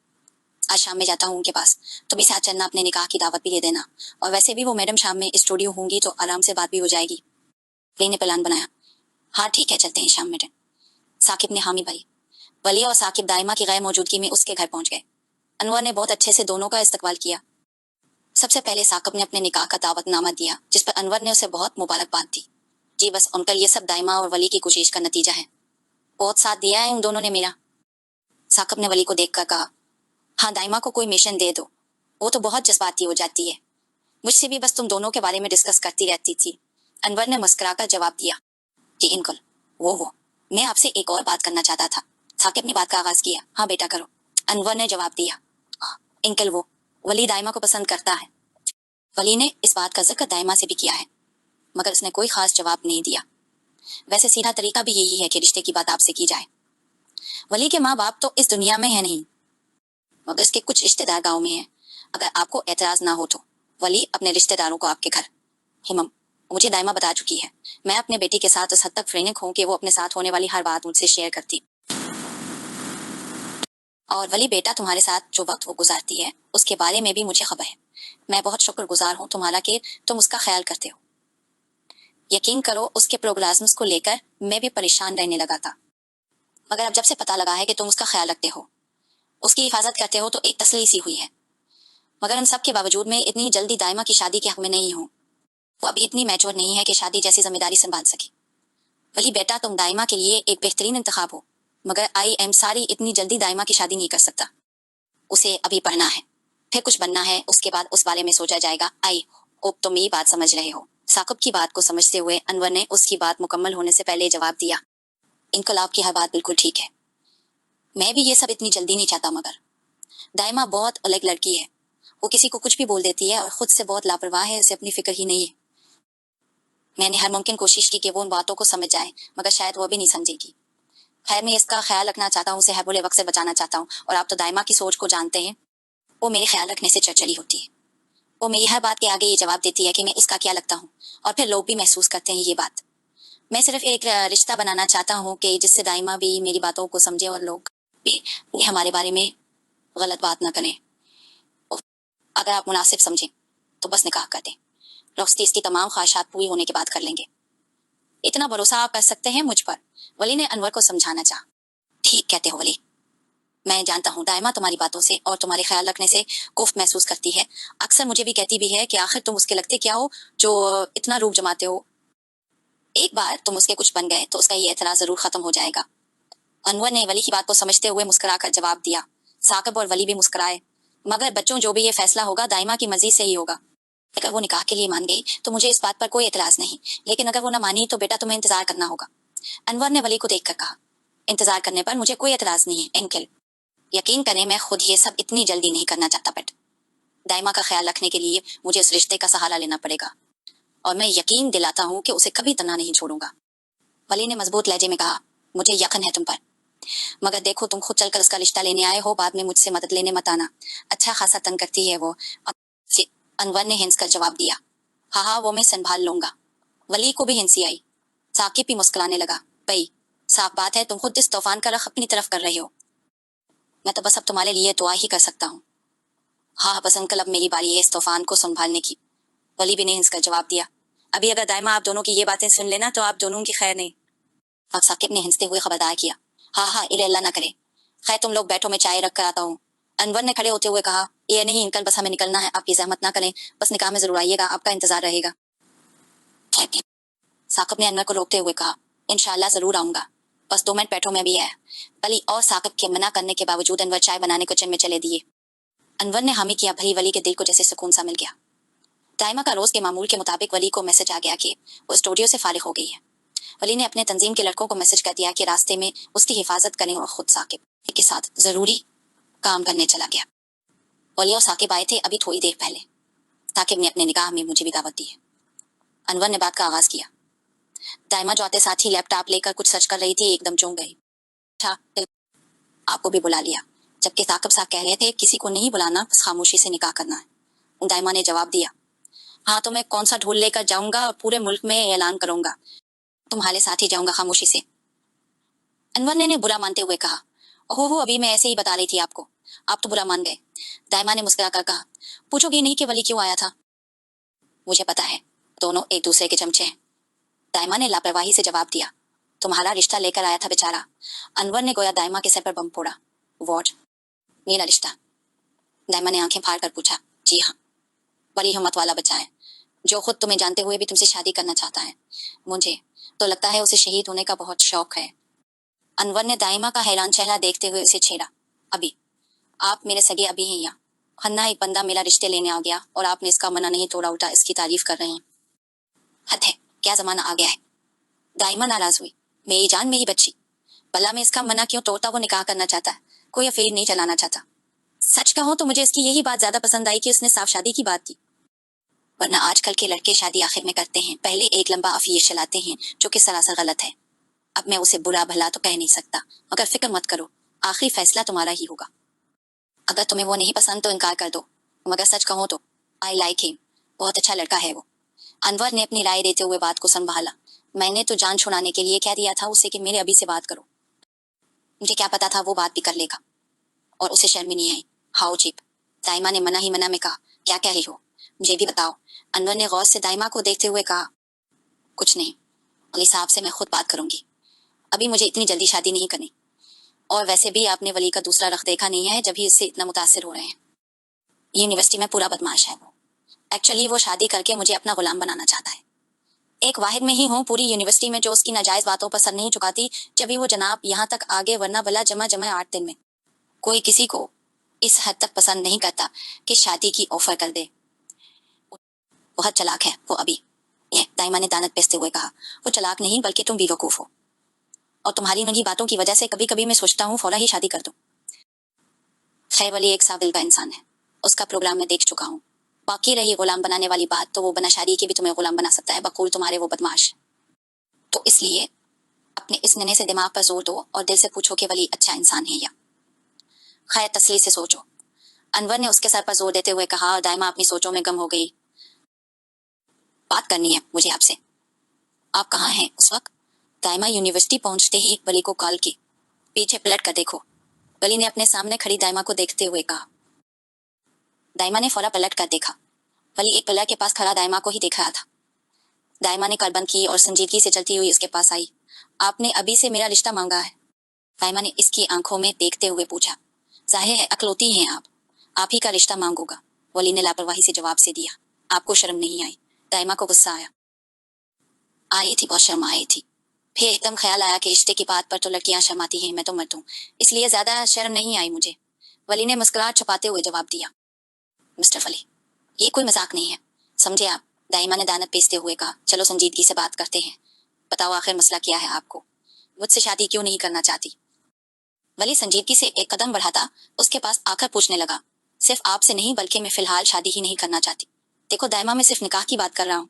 आज शाम में जाता हूँ उनके पास, तुम भी साथ चलना, अपने निकाह की दावत भी दे देना, और वैसे भी वो मैडम शाम में स्टूडियो होंगी तो आराम से बात भी हो जाएगी। वली ने प्लान बनाया। हाँ ठीक है, चलते हैं शाम में। साकिब ने हामी भरी। वली और साकिब दाइमा की गैर मौजूदगी में उसके घर पहुंच गए। अनवर ने बहुत अच्छे से दोनों का इस्तकबाल किया। सबसे पहले साकिब ने अपने निकाह का दावतनामा दिया, जिस पर अनवर ने उसे बहुत मुबारकबाद दी। जी बस अंकल, ये सब दाइमा और वली की कोशिश का नतीजा है। बहुत साथ दिया है उन दोनों ने मेरा। साकिब ने वली को देखकर कहा, हाँ दाइमा को कोई मिशन दे दो, वो तो बहुत जज्बाती हो जाती है। मुझसे भी बस तुम दोनों के बारे में डिस्कस करती रहती थी। अनवर ने मुस्कुराकर जवाब दिया, जी अंकल, वो मैं आपसे एक और बात करना चाहता था। साकिब ने बात का आगाज किया। हाँ बेटा करो, अनवर ने जवाब दिया। अंकल, वो वली दाइमा को पसंद करता है। वली ने इस बात का जिक्र दाइमा से भी किया है, मगर उसने कोई खास जवाब नहीं दिया। वैसे सीधा तरीका भी यही है कि रिश्ते की बात आपसे की जाए। वली के माँ बाप तो इस दुनिया में है नहीं, मगर इसके कुछ रिश्तेदार गाँव में हैं। अगर आपको एतराज ना हो तो वली अपने रिश्तेदारों को आपके घर। हिमम, मुझे दाइमा बता चुकी है, मैं अपने बेटी के साथ उस हद तक फ्रेंक हूँ कि वो अपने साथ होने वाली हर बात मुझसे शेयर करती। और वली बेटा, तुम्हारे साथ जो वक्त वो गुजारती है उसके बारे में भी मुझे खबर है। मैं बहुत शुक्रगुजार हूँ तुम्हारा कि तुम उसका ख्याल करते हो। यकीन करो, उसके प्रोग्राम्स को लेकर मैं भी परेशान रहने लगा था, मगर अब जब से पता लगा है कि तुम उसका ख्याल रखते हो, उसकी हिफाजत करते हो, तो एक तसल्ली सी हुई है। मगर उन सब के बावजूद मैं इतनी जल्दी दाइमा की शादी के हक में नहीं हूँ। वो अभी इतनी मैच्योर नहीं है कि शादी जैसी जिम्मेदारी संभाल सके। वली बेटा, तुम दाइमा के लिए एक बेहतरीन इंतखाब हो, मगर आई एम सारी, इतनी जल्दी दाइमा की शादी नहीं कर सकता। उसे अभी पढ़ना है, फिर कुछ बनना है, उसके बाद उस बारे में सोचा जाएगा। आई होप तुम ये बात समझ रहे हो। साकिब की बात को समझते हुए अनवर ने उसकी बात मुकम्मल होने से पहले जवाब दिया, इनकल आपकी हर बात बिल्कुल ठीक है, मैं भी ये सब इतनी जल्दी नहीं चाहता, मगर दाइमा बहुत अलग लड़की है। वो किसी को कुछ भी बोल देती है और खुद से बहुत लापरवाह है, उसे अपनी फिक्र ही नहीं है। मैंने हर मुमकिन कोशिश की कि वो उन बातों को समझ जाए, मगर शायद वो भी नहीं समझेगी। खैर, मैं इसका ख्याल रखना चाहता हूँ, उसे हर बुरे वक्त से बचाना चाहता हूँ, और आप तो दाइमा की सोच को जानते हैं, वो मेरे ख्याल रखने से चरचरी होती है। वो मेरी हर बात के आगे ये जवाब देती है कि मैं इसका क्या लगता हूँ, और फिर लोग भी महसूस करते हैं ये बात। मैं सिर्फ एक रिश्ता बनाना चाहता हूँ कि जिससे दाइमा भी मेरी बातों को समझे और लोग भी हमारे बारे में गलत बात ना करें। अगर आप मुनासिब समझें तो बस निकाह कर दें। रोस्ती इसकी तमाम ख्वाहिशात पूरी होने के बाद कर लेंगे। इतना भरोसा आप कर सकते हैं मुझ पर, वली ने अनवर को समझाना चाहा। ठीक कहते हो वली, मैं जानता हूँ दाइमा तुम्हारी बातों से और तुम्हारे ख्याल रखने से कोफ महसूस करती है। अक्सर मुझे भी कहती भी है कि आखिर तुम उसके लगते क्या हो जो इतना रूप जमाते हो। एक बार तुम उसके कुछ बन गए तो उसका ये एतराज जरूर खत्म हो जाएगा। अनवर ने वली की बात को समझते हुए मुस्कुराकर जवाब दिया। साकिब और वली भी मुस्कुराए। मगर बच्चों, जो भी ये फैसला होगा दाइमा की मर्जी से ही होगा। अगर वो निकाह के लिए मान गई तो मुझे इस बात पर कोई एतराज नहीं, लेकिन अगर वो ना मानी तो बेटा तुम्हें इंतजार करना होगा। अनवर ने वली को देखकर कहा, इंतजार करने पर मुझे कोई एतराज नहीं है अंकल। यकीन करें, मैं खुद ये सब इतनी जल्दी नहीं करना चाहता, बट दाइमा का ख्याल रखने के लिए मुझे उस रिश्ते का सहारा लेना पड़ेगा, और मैं यकीन दिलाता हूँ कि उसे कभी तना नहीं छोड़ूंगा। वली ने मजबूत लहजे में कहा, मुझे यकीन है तुम पर, मगर देखो तुम खुद चलकर उसका रिश्ता लेने आए हो, बाद में मुझसे मदद लेने मत आना। अच्छा खासा तंग करती है वो। अनवर ने हिंस कर जवाब दिया, हाँ हाँ, वो मैं संभाल लूंगा। वली को भी हिंसी आई। साकिब भी मुस्कुराने लगा। भाई साफ बात है, तुम खुद इस तूफान का रख अपनी तरफ कर रहे हो। मैं तो बस अब तुम्हारे लिए दुआ ही कर सकता हूँ। हाँ बस अंकल, अब मेरी बारी है इस तूफान को संभालने की। वली भी ने हंसकर जवाब दिया, अभी अगर दाइमा आप दोनों की ये बातें सुन लेना तो आप दोनों की खैर नहीं। अब साकिब ने हंसते हुए खबरदार किया, हाँ हाँ इले अल्लाह ना करे, खैर तुम लोग बैठो, मैं चाय रख कर आता हूँ। अनवर ने खड़े होते हुए कहा, ये नहीं अंकल, बस हमें निकलना है, आप ये जहमत ना करें, बस निकाह में जरूर आइएगा, आपका इंतजार रहेगा। साकिब ने अनवर को रोकते हुए कहा, इंशाल्लाह जरूर आऊंगा, बस 2 मिनट बैठो, मैं भी आया। वली और साकिब के मना करने के बावजूद अनवर चाय बनाने को किचन में चले दिए। अनवर ने हामी किया, भली वली के दिल को जैसे सुकून सा मिल गया। दाइमा का रोज के मामूल के मुताबिक वली को मैसेज आ गया कि वो स्टूडियो से फारिग हो गई है। वली ने अपने तंजीम के लड़कों को मैसेज कर दिया कि रास्ते में उसकी हिफाजत करें और खुद साकिब के साथ जरूरी काम करने चला गया। वली और साकिब आए थे अभी थोड़ी देर पहले। साकिब ने अपने निकाह में मुझे भी दावत दी है। अनवर ने बात का आगाज किया। दाइमा जो आते साथ ही लैपटॉप लेकर कुछ सर्च कर रही थी, एकदम चौंक गई। अच्छा, आपको भी बुला लिया, जबकि साकिब साहब कह रहे थे किसी को नहीं बुलाना, बस खामोशी से निकाह करना है। दाइमा ने जवाब दिया, हाँ तो मैं कौन सा ढोल लेकर जाऊंगा और पूरे मुल्क में ऐलान करूंगा, तुम्हारे साथ ही जाऊंगा खामोशी से। अनवर ने बुरा मानते हुए कहा, ओहो अभी मैं ऐसे ही बता रही थी आपको, आप तो बुरा मान गए। दाइमा ने मुस्कुराकर कहा, पूछोगे नहीं कि वली क्यों आया था? मुझे पता है, दोनों एक दूसरे के चमचे हैं। दाइमा ने लापरवाही से जवाब दिया, तुम्हारा रिश्ता लेकर आया था बेचारा। अनवर ने गोया दाइमा के सर पर बम फोड़ा। वॉट? मेरा रिश्ता? दाइमा ने आंखें फाड़ कर पूछा, जी हाँ, बड़ी हिम्मत वाला बच्चा है, जो खुद तुम्हें जानते हुए भी तुमसे शादी करना चाहता है। मुझे तो लगता है उसे शहीद होने का बहुत शौक है। अनवर ने दाइमा का हैरान चेहरा देखते हुए उसे छेड़ा, अभी आप मेरे सगे अभी हैं यहाँ, खन्ना एक बंदा मेरा रिश्ते लेने आ गया और आपने इसका मना नहीं तोड़ा, उल्टा इसकी तारीफ कर रहे हैं। हद है, क्या जमाना आ गया है। दाइमा नाराज हुई, मेरी जान मेरी बच्ची, भला मैं इसका मना क्यों तोड़ता? वो निकाह करना चाहता है, कोई अफेयर नहीं चलाना चाहता। सच कहूं तो मुझे इसकी यही बात ज्यादा पसंद आई कि उसने साफ शादी की बात की, वरना आजकल के लड़के शादी आखिर में करते हैं, पहले एक लंबा अफेयर चलाते हैं, जो कि सरासर गलत है। अब मैं उसे बुरा भला तो कह नहीं सकता, मगर फिक्र मत करो, आखिरी फैसला तुम्हारा ही होगा। अगर तुम्हें वो नहीं पसंद तो इनकार कर दो, मगर सच कहूं तो आई लाइक हिम, बहुत अच्छा लड़का है वो। अनवर ने अपनी राय देते हुए बात को संभाला, मैंने तो जान छुड़ाने के लिए कह दिया था उसे कि मेरे अभी से बात करो, मुझे क्या पता था वो बात भी कर लेगा और उसे शर्म ही नहीं आई। How cheap. दाइमा ने मना ही मना में कहा, क्या कह रही हो, मुझे भी बताओ। अनवर ने गौर से दाइमा को देखते हुए कहा, कुछ नहीं, वली साहब से मैं खुद बात करूंगी, अभी मुझे इतनी जल्दी शादी नहीं करनी, और वैसे भी आपने वली का दूसरा रख देखा नहीं है, जब ही इससे इतना मुतासिर हो रहे हैं। यूनिवर्सिटी में पूरा बदमाश है वो, एक्चुअली वो शादी करके मुझे अपना गुलाम बनाना चाहता है। एक वाहिद में ही हूँ पूरी यूनिवर्सिटी में जो उसकी नाजायज बातों पर सर नहीं झुकाती, जब भी वो जनाब यहाँ तक आगे, वरना भला जमा जमा 8 दिन में कोई किसी को इस हद तक पसंद नहीं करता कि शादी की ऑफर कर दे। बहुत चलाक है वो अभी, ये दाइमा ने दानत पेसते हुए कहा, वो चलाक नहीं बल्कि तुम बेवकूफ हो, और तुम्हारी उन्हीं बातों की वजह से कभी कभी मैं सोचता हूँ फौरा ही शादी कर दूं। खैर वली एक साफ दिल का इंसान है, उसका प्रोग्राम मैं देख चुका हूँ। बाकी रही गुलाम बनाने वाली बात, तो वो बना शादी के भी तुम्हें गुलाम बना सकता है, बकूल तुम्हारे वो बदमाश। तो इसलिए अपने इस नन्हे से दिमाग पर जोर दो और दिल से पूछो कि वली अच्छा इंसान है या। खैर तसली से सोचो, अनवर ने उसके सर पर जोर देते हुए कहा, और दाइमा अपनी सोचों में गम हो गई। बात करनी है मुझे आपसे। आप कहाँ हैं उस वक्त? दाइमा यूनिवर्सिटी पहुंचते ही वली को कॉल की, पीछे पलट कर देखो, वली ने अपने सामने खड़ी दाइमा को देखते हुए कहा। दाइमा ने फौरा पलट कर देखा, वली एक पिलर के पास खड़ा दाइमा को ही देख रहा था। दाइमा ने कलबंद की और संजीदगी से चलती हुई उसके पास आई। आपने अभी से मेरा रिश्ता मांगा है? दाइमा ने इसकी आंखों में देखते हुए पूछा। जाहिर है अकलौती हैं आप ही का रिश्ता मांगूंगा, वली ने लापरवाही से जवाब से दिया। आपको शर्म नहीं आई? दाइमा को गुस्सा आया। आई थी, बहुत शर्म आई थी, फिर एकदम ख्याल आया कि रिश्ते की बात पर तो लड़कियां शर्माती हैं, मैं तो मर्द हूं, इसलिए ज्यादा शर्म नहीं आई मुझे, वली ने मुस्कुराहट छुपाते हुए जवाब दिया। मिस्टर वली, ये कोई मजाक नहीं है, समझे आप? दाइमा ने दानत पीसते हुए कहा। चलो संजीदगी से बात करते हैं, बताओ आखिर मसला क्या है आपको, मुझसे शादी क्यों नहीं करना चाहती? वली संजीदगी से एक कदम बढ़ाता उसके पास आकर पूछने लगा, सिर्फ आपसे नहीं बल्कि मैं फिलहाल शादी ही नहीं करना चाहती। देखो दाइमा, मैं सिर्फ निकाह की बात कर रहा हूँ,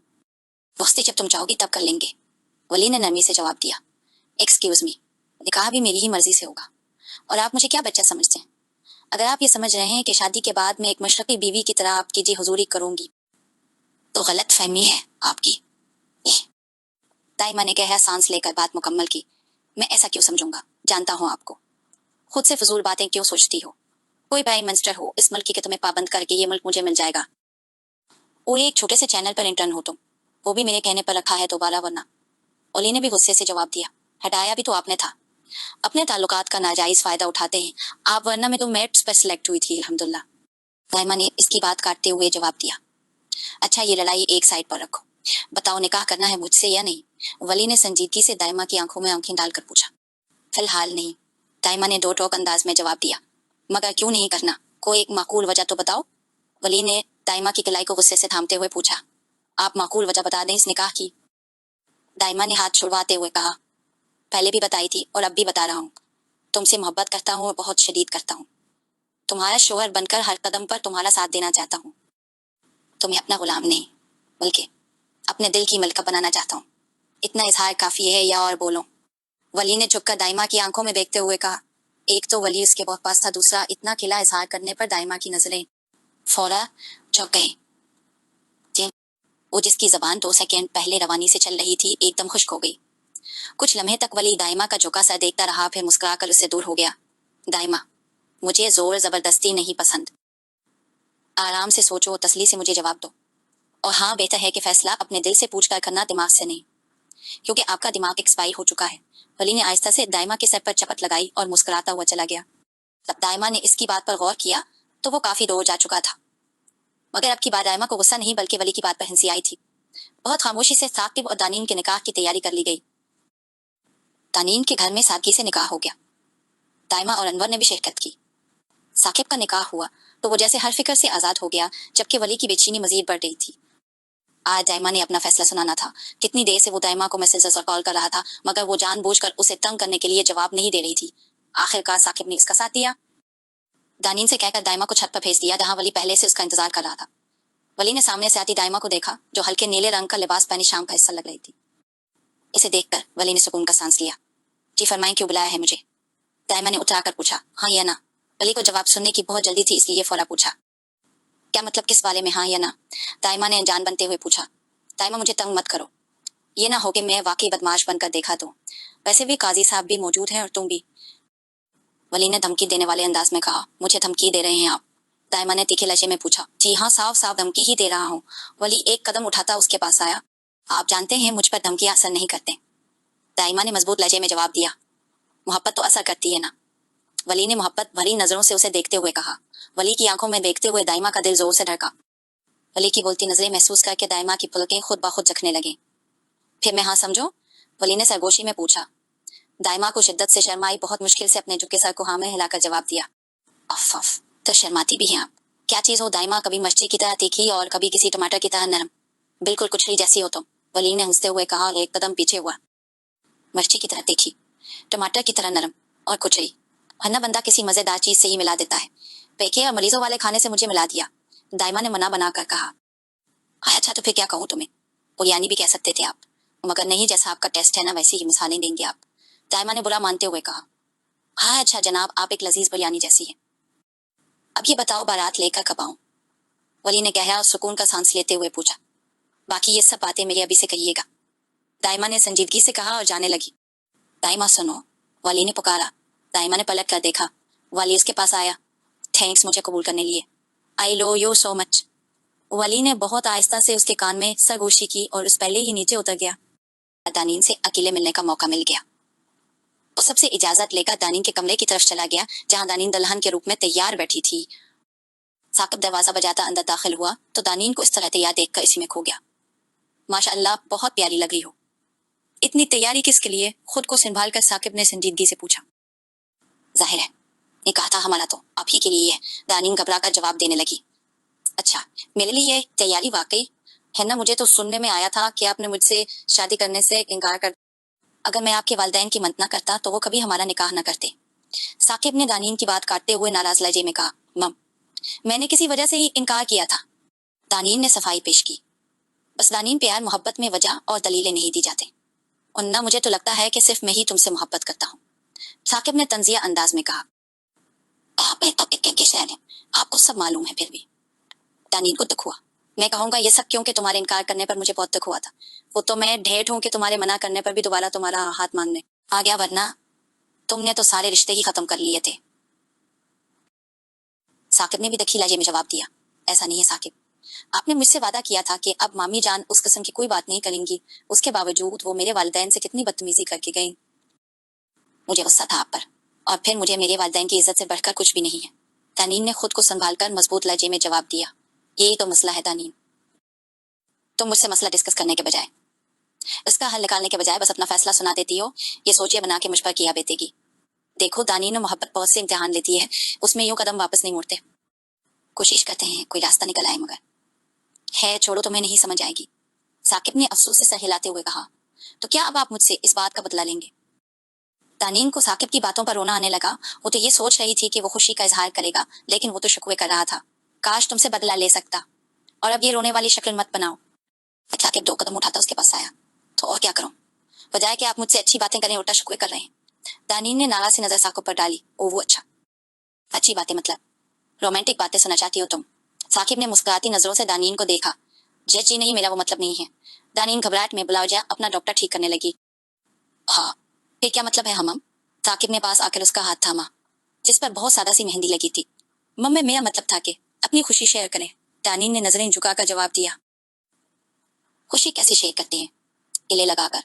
दोस्ती जब तुम चाहोगी तब कर लेंगे, वली ने नरमी से जवाब दिया। एक्सक्यूज मी, निकाह भी मेरी ही मर्जी से होगा, और आप मुझे क्या बच्चा समझते हैं? अगर आप ये समझ रहे हैं कि शादी के बाद मैं एक मशरकी बीवी की तरह आपकी जी हुजूरी करूंगी, तो गलत फहमी है आपकी। दाइमा ने गहरा सांस लेकर बात मुकम्मल की। मैं ऐसा क्यों समझूंगा, जानता हूँ आपको, खुद से फजूल बातें क्यों सोचती हो? कोई प्राइम मिनिस्टर हो इस मुल्क की कि तुम्हें पाबंद करके ये मुल्क मुझे मिल जाएगा? और एक छोटे से चैनल पर इंटर्न हो तुम, वो भी मेरे कहने पर रखा है दोबारा, वरना। ओली ने भी गुस्से से जवाब दिया, हटाया भी तो आपने था। अपने ताल्लुकात का नाजायज फायदा उठाते हैं आप, वरना मैं तो मेरिट्स पर सिलेक्ट हुई थी अल्हम्दुलिल्लाह। दाइमा ने इसकी बात काटते हुए जवाब दिया, अच्छा ये लड़ाई एक साइड पर रखो, बताओ निकाह करना है मुझसे या नहीं? वली ने संजीदगी से दाइमा की आंखों में आंखें डालकर पूछा। फिलहाल नहीं, दाइमा ने दो टोक अंदाज में जवाब दिया। मगर क्यों नहीं करना? कोई एक माकूल वजह तो बताओ। वली ने दाइमा की कलाई को गुस्से से थामते हुए पूछा, आप माकूल वजह बता दें इस निकाह की। दाइमा ने हाथ छुड़वाते हुए कहा, पहले भी बताई थी और अब भी बता रहा हूँ, तुमसे मोहब्बत करता हूँ और बहुत शदीद करता हूँ। तुम्हारा शोहर बनकर हर कदम पर तुम्हारा साथ देना चाहता हूँ। तुम्हें अपना गुलाम नहीं बल्कि अपने दिल की मलका बनाना चाहता हूँ। इतना इजहार काफी है या और बोलो? वली ने झुककर दाइमा की आंखों में देखते हुए कहा। एक तो वली उसके बहुत पास था, दूसरा इतना खिला इजहार करने पर दाइमा की नजरें फौरा झुक गई। वो जिसकी जबान 2 सेकंड पहले रवानी से चल रही थी एकदम खुश्क हो गई। कुछ लम्हे तक वली दाइमा का झुका सा देखता रहा, फिर मुस्कुराकर उससे दूर हो गया। दाइमा, मुझे जोर जबरदस्ती नहीं पसंद, आराम से सोचो, तसल्ली से मुझे जवाब दो। और हाँ, बेहतर है कि फैसला अपने दिल से पूछ कर करना, दिमाग से नहीं, क्योंकि आपका दिमाग एक्सपायर हो चुका है। वली ने आहिस्ता से दाइमा के सर पर चपत लगाई और मुस्कुराता हुआ चला गया। जब दाइमा ने इसकी बात पर गौर किया तो वो काफी दूर जा चुका था, मगर अब की बात दाइमा को गुस्सा नहीं बल्कि वली की बात पर हंसी आई थी। बहुत खामोशी से साकिब और दानीन के निकाह की तैयारी कर ली गई। दानीन के घर में सादगी से निकाह हो गया। दाइमा और अनवर ने भी शिरकत की। साकिब का निकाह हुआ तो वो जैसे हर फिक्र से आजाद हो गया, जबकि वली की बेचैनी मजीद बढ़ रही थी। आज दाइमा ने अपना फैसला सुनाना था। कितनी देर से वो दाइमा को मैसेज और कॉल कर रहा था, मगर वो जानबूझकर उसे तंग करने के लिए जवाब नहीं दे रही थी। आखिरकार साकिब ने इसका साथ दिया। दानीन से कहकर दाइमा को छत पर भेज दिया, जहां वली पहले से उसका इंतजार कर रहा था। वली ने सामने से आती दाइमा को देखा, जो हल्के नीले रंग का लिबास पहने शाम का हिस्सा लग रही थी। इसे देखकर वली ने सुकून का सांस लिया। जी फरमाएं, क्यों बुलाया है मुझे? दाइमा ने उतरा कर पूछा। हाँ या ना? वली को जवाब सुनने की बहुत जल्दी थी, इसलिए फौरा पूछा। क्या मतलब, किस बारे में हाँ या ना? दाइमा ने अनजान बनते हुए पूछा। दाइमा, मुझे तंग मत करो, ये ना हो कि मैं वाकई बदमाश बनकर देखा तो। वैसे भी काजी साहब भी मौजूद हैं और तुम भी। वली ने धमकी देने वाले अंदाज में कहा। मुझे धमकी दे रहे हैं आप? दाइमा ने तीखे लहजे में पूछा। जी हाँ, साफ साफ धमकी ही दे रहा हूँ। वली एक कदम उठाता उसके पास आया। आप जानते हैं मुझ पर धमकियां असर नहीं करते। दाइमा ने मजबूत लहजे में जवाब दिया। मोहब्बत तो असर करती है ना? वली ने मोहब्बत भरी नजरों से उसे देखते हुए कहा। वली की आंखों में देखते हुए दाइमा का दिल जोर से धड़का। वली की बोलती नजरें महसूस करके दाइमा की पलकें खुद ब खुद जखने लगी। फिर मैं हाँ समझो? वली ने सरगोशी में पूछा। दाइमा को शिद्दत से शर्माई बहुत मुश्किल से अपने झुके सर को हाँ में हिलाकर जवाब दिया। अफ अफ, तो शर्माती भी हैं आप। क्या चीज हो दाइमा, कभी मर्ची की तरह तीखी और कभी किसी टमाटर की तरह नरम। बिल्कुल कुचली जैसी हो तुम, वली ने हंसते हुए कहा और एक कदम पीछे हुआ। मर्ची की तरह तीखी, टमाटर की तरह नरम और कुचली, वरना बंदा किसी मजेदार चीज से ही मिला देता है। पेके और मरीजों वाले खाने से मुझे मिला दिया, दाइमा ने मना बनाकर कहा। अच्छा तो फिर क्या कहूँ तुम्हें? बुरियानी भी कह सकते थे आप, मगर नहीं, जैसा आपका टेस्ट है ना वैसी ही मिसालें देंगे आप, दाइमा ने बुरा मानते हुए कहा। हाँ अच्छा जनाब, आप एक लजीज बिरयानी जैसी है। अब ये बताओ बारात लेकर कब आऊं? वली ने गहरा और सुकून का सांस लेते हुए पूछा। बाकी ये सब बातें मेरे अभी से कहिएगा, दाइमा ने संजीदगी से कहा और जाने लगी। दाइमा सुनो, वली ने पुकारा। दाइमा ने पलट कर देखा। वली उसके पास आया। थैंक्स मुझे कबूल करने लिए। I love you so much. Wali ने बहुत आहिस्ता से उसके कान में सरगोशी की और उस पहले ही नीचे उतर गया। दानीन से अकेले मिलने का मौका मिल गया। वो सबसे इजाजत लेकर दानीन के कमरे की तरफ चला गया, जहां दानीन दुल्हन के रूप में तैयार बैठी थी। साकिब दरवाजा बजाता अंदर दाखिल हुआ तो दानीन को इस तरह तैयार देखकर इसी में खो गया। माशाअल्लाह, बहुत प्यारी लग रही हो। इतनी तैयारी किसके लिए? खुद को संभाल कर साकिब ने संजीदगी से पूछा। जाहिर है निकाह था हमारा तो आप ही के लिए है, दानीन घबरा कर जवाब देने लगी। अच्छा, मेरे लिए तैयारी वाकई है ना? मुझे तो सुनने में आया था कि आपने मुझसे शादी करने से इनकार कर, अगर मैं आपके वालिदैन की मदद न करता तो वो कभी हमारा निकाह न करते। साकिब ने दानीन की बात काटते हुए नाराज लहजे में कहा। मम, मैंने किसी वजह से ही इनकार किया था। दानीन ने सफाई पेश की। बस दानीन, प्यार मोहब्बत में वजह और दलीलें नहीं दी जाते, और ना मुझे तो लगता है कि सिर्फ मैं ही तुमसे मोहब्बत करता हूँ, साकिब ने तंजिया अंदाज में कहा। आप एक तो के शहर हैं, आपको सब मालूम है। फिर भी दानीन को दुख हुआ। मैं कहूंगा ये सब क्योंकि तुम्हारे इनकार करने पर मुझे बहुत दुख हुआ था। वो तो मैं ढेर हूं कि तुम्हारे मना करने पर भी दोबारा तुम्हारा हाथ मांगने आ गया, वरना तुमने तो सारे रिश्ते ही खत्म कर लिए थे। साकिब ने भी दखीला जे में जवाब दिया, ऐसा नहीं है साकिब, आपने मुझसे वादा किया था कि अब मामी जान उस किस्म की कोई बात नहीं करेंगी, उसके बावजूद वो मेरे वालिदैन से कितनी बदतमीजी करके गई। मुझे गुस्सा था आप पर, और फिर मुझे मेरे वालिदैन की इज्जत से बढ़कर कुछ भी नहीं है। तानीन ने खुद को संभाल कर मजबूत लहजे में जवाब दिया, यही तो मसला है तानीन, तुम मुझसे मसला डिस्कस करने के बजाय, इसका हल निकालने के बजाय बस अपना फैसला सुना देती हो, ये सोचिए बना के मुझ पर किया बेतेगी। देखो दानीन मोहब्बत बहुत से इम्तिहान लेती है, उसमें यूं कदम वापस नहीं मुड़ते। कोशिश करते हैं कोई रास्ता निकल आए, मगर है छोड़ो, तुम्हें नहीं समझ आएगी। साकिब ने अफसोस से सर हिलाते हुए कहा, तो क्या अब आप मुझसे इस बात का बदला लेंगे? तानीन को साकिब की बातों पर रोना आने लगा। वो तो ये सोच रही थी कि वो खुशी का इजहार करेगा, लेकिन वो तो शिकवे कर रहा था, काश तुमसे बदला ले सकता, और अब ये रोने वाली शक्ल मत बनाओ। साकिब 2 कदम उठाता उसके पास आया, तो और क्या करूं, बजाय कि आप मुझसे अच्छी बातें करें उल्टा शिकवे कर रहे हैं। तानीन ने नाराज सी नजर साकिब पर डाली। ओ वो अच्छा, अच्छी बातें मतलब रोमांटिक बातें सुनना चाहती हो तुम? साकिब ने मुस्कुराती नजरों से दानीन को देखा। जज जी नहीं, मेरा वो मतलब नहीं है। दानीन घबराहट में बुलावजा अपना डॉक्टर ठीक करने लगी। हाँ, फिर क्या मतलब है हमम? साकिब ने पास आकर उसका हाथ थामा, जिस पर बहुत सादा सी मेहंदी लगी थी। मम्मी, मेरा मतलब था कि अपनी खुशी शेयर करें। दानीन ने नजरें झुकाकर जवाब दिया। खुशी कैसे शेयर करते हैं? गिले लगाकर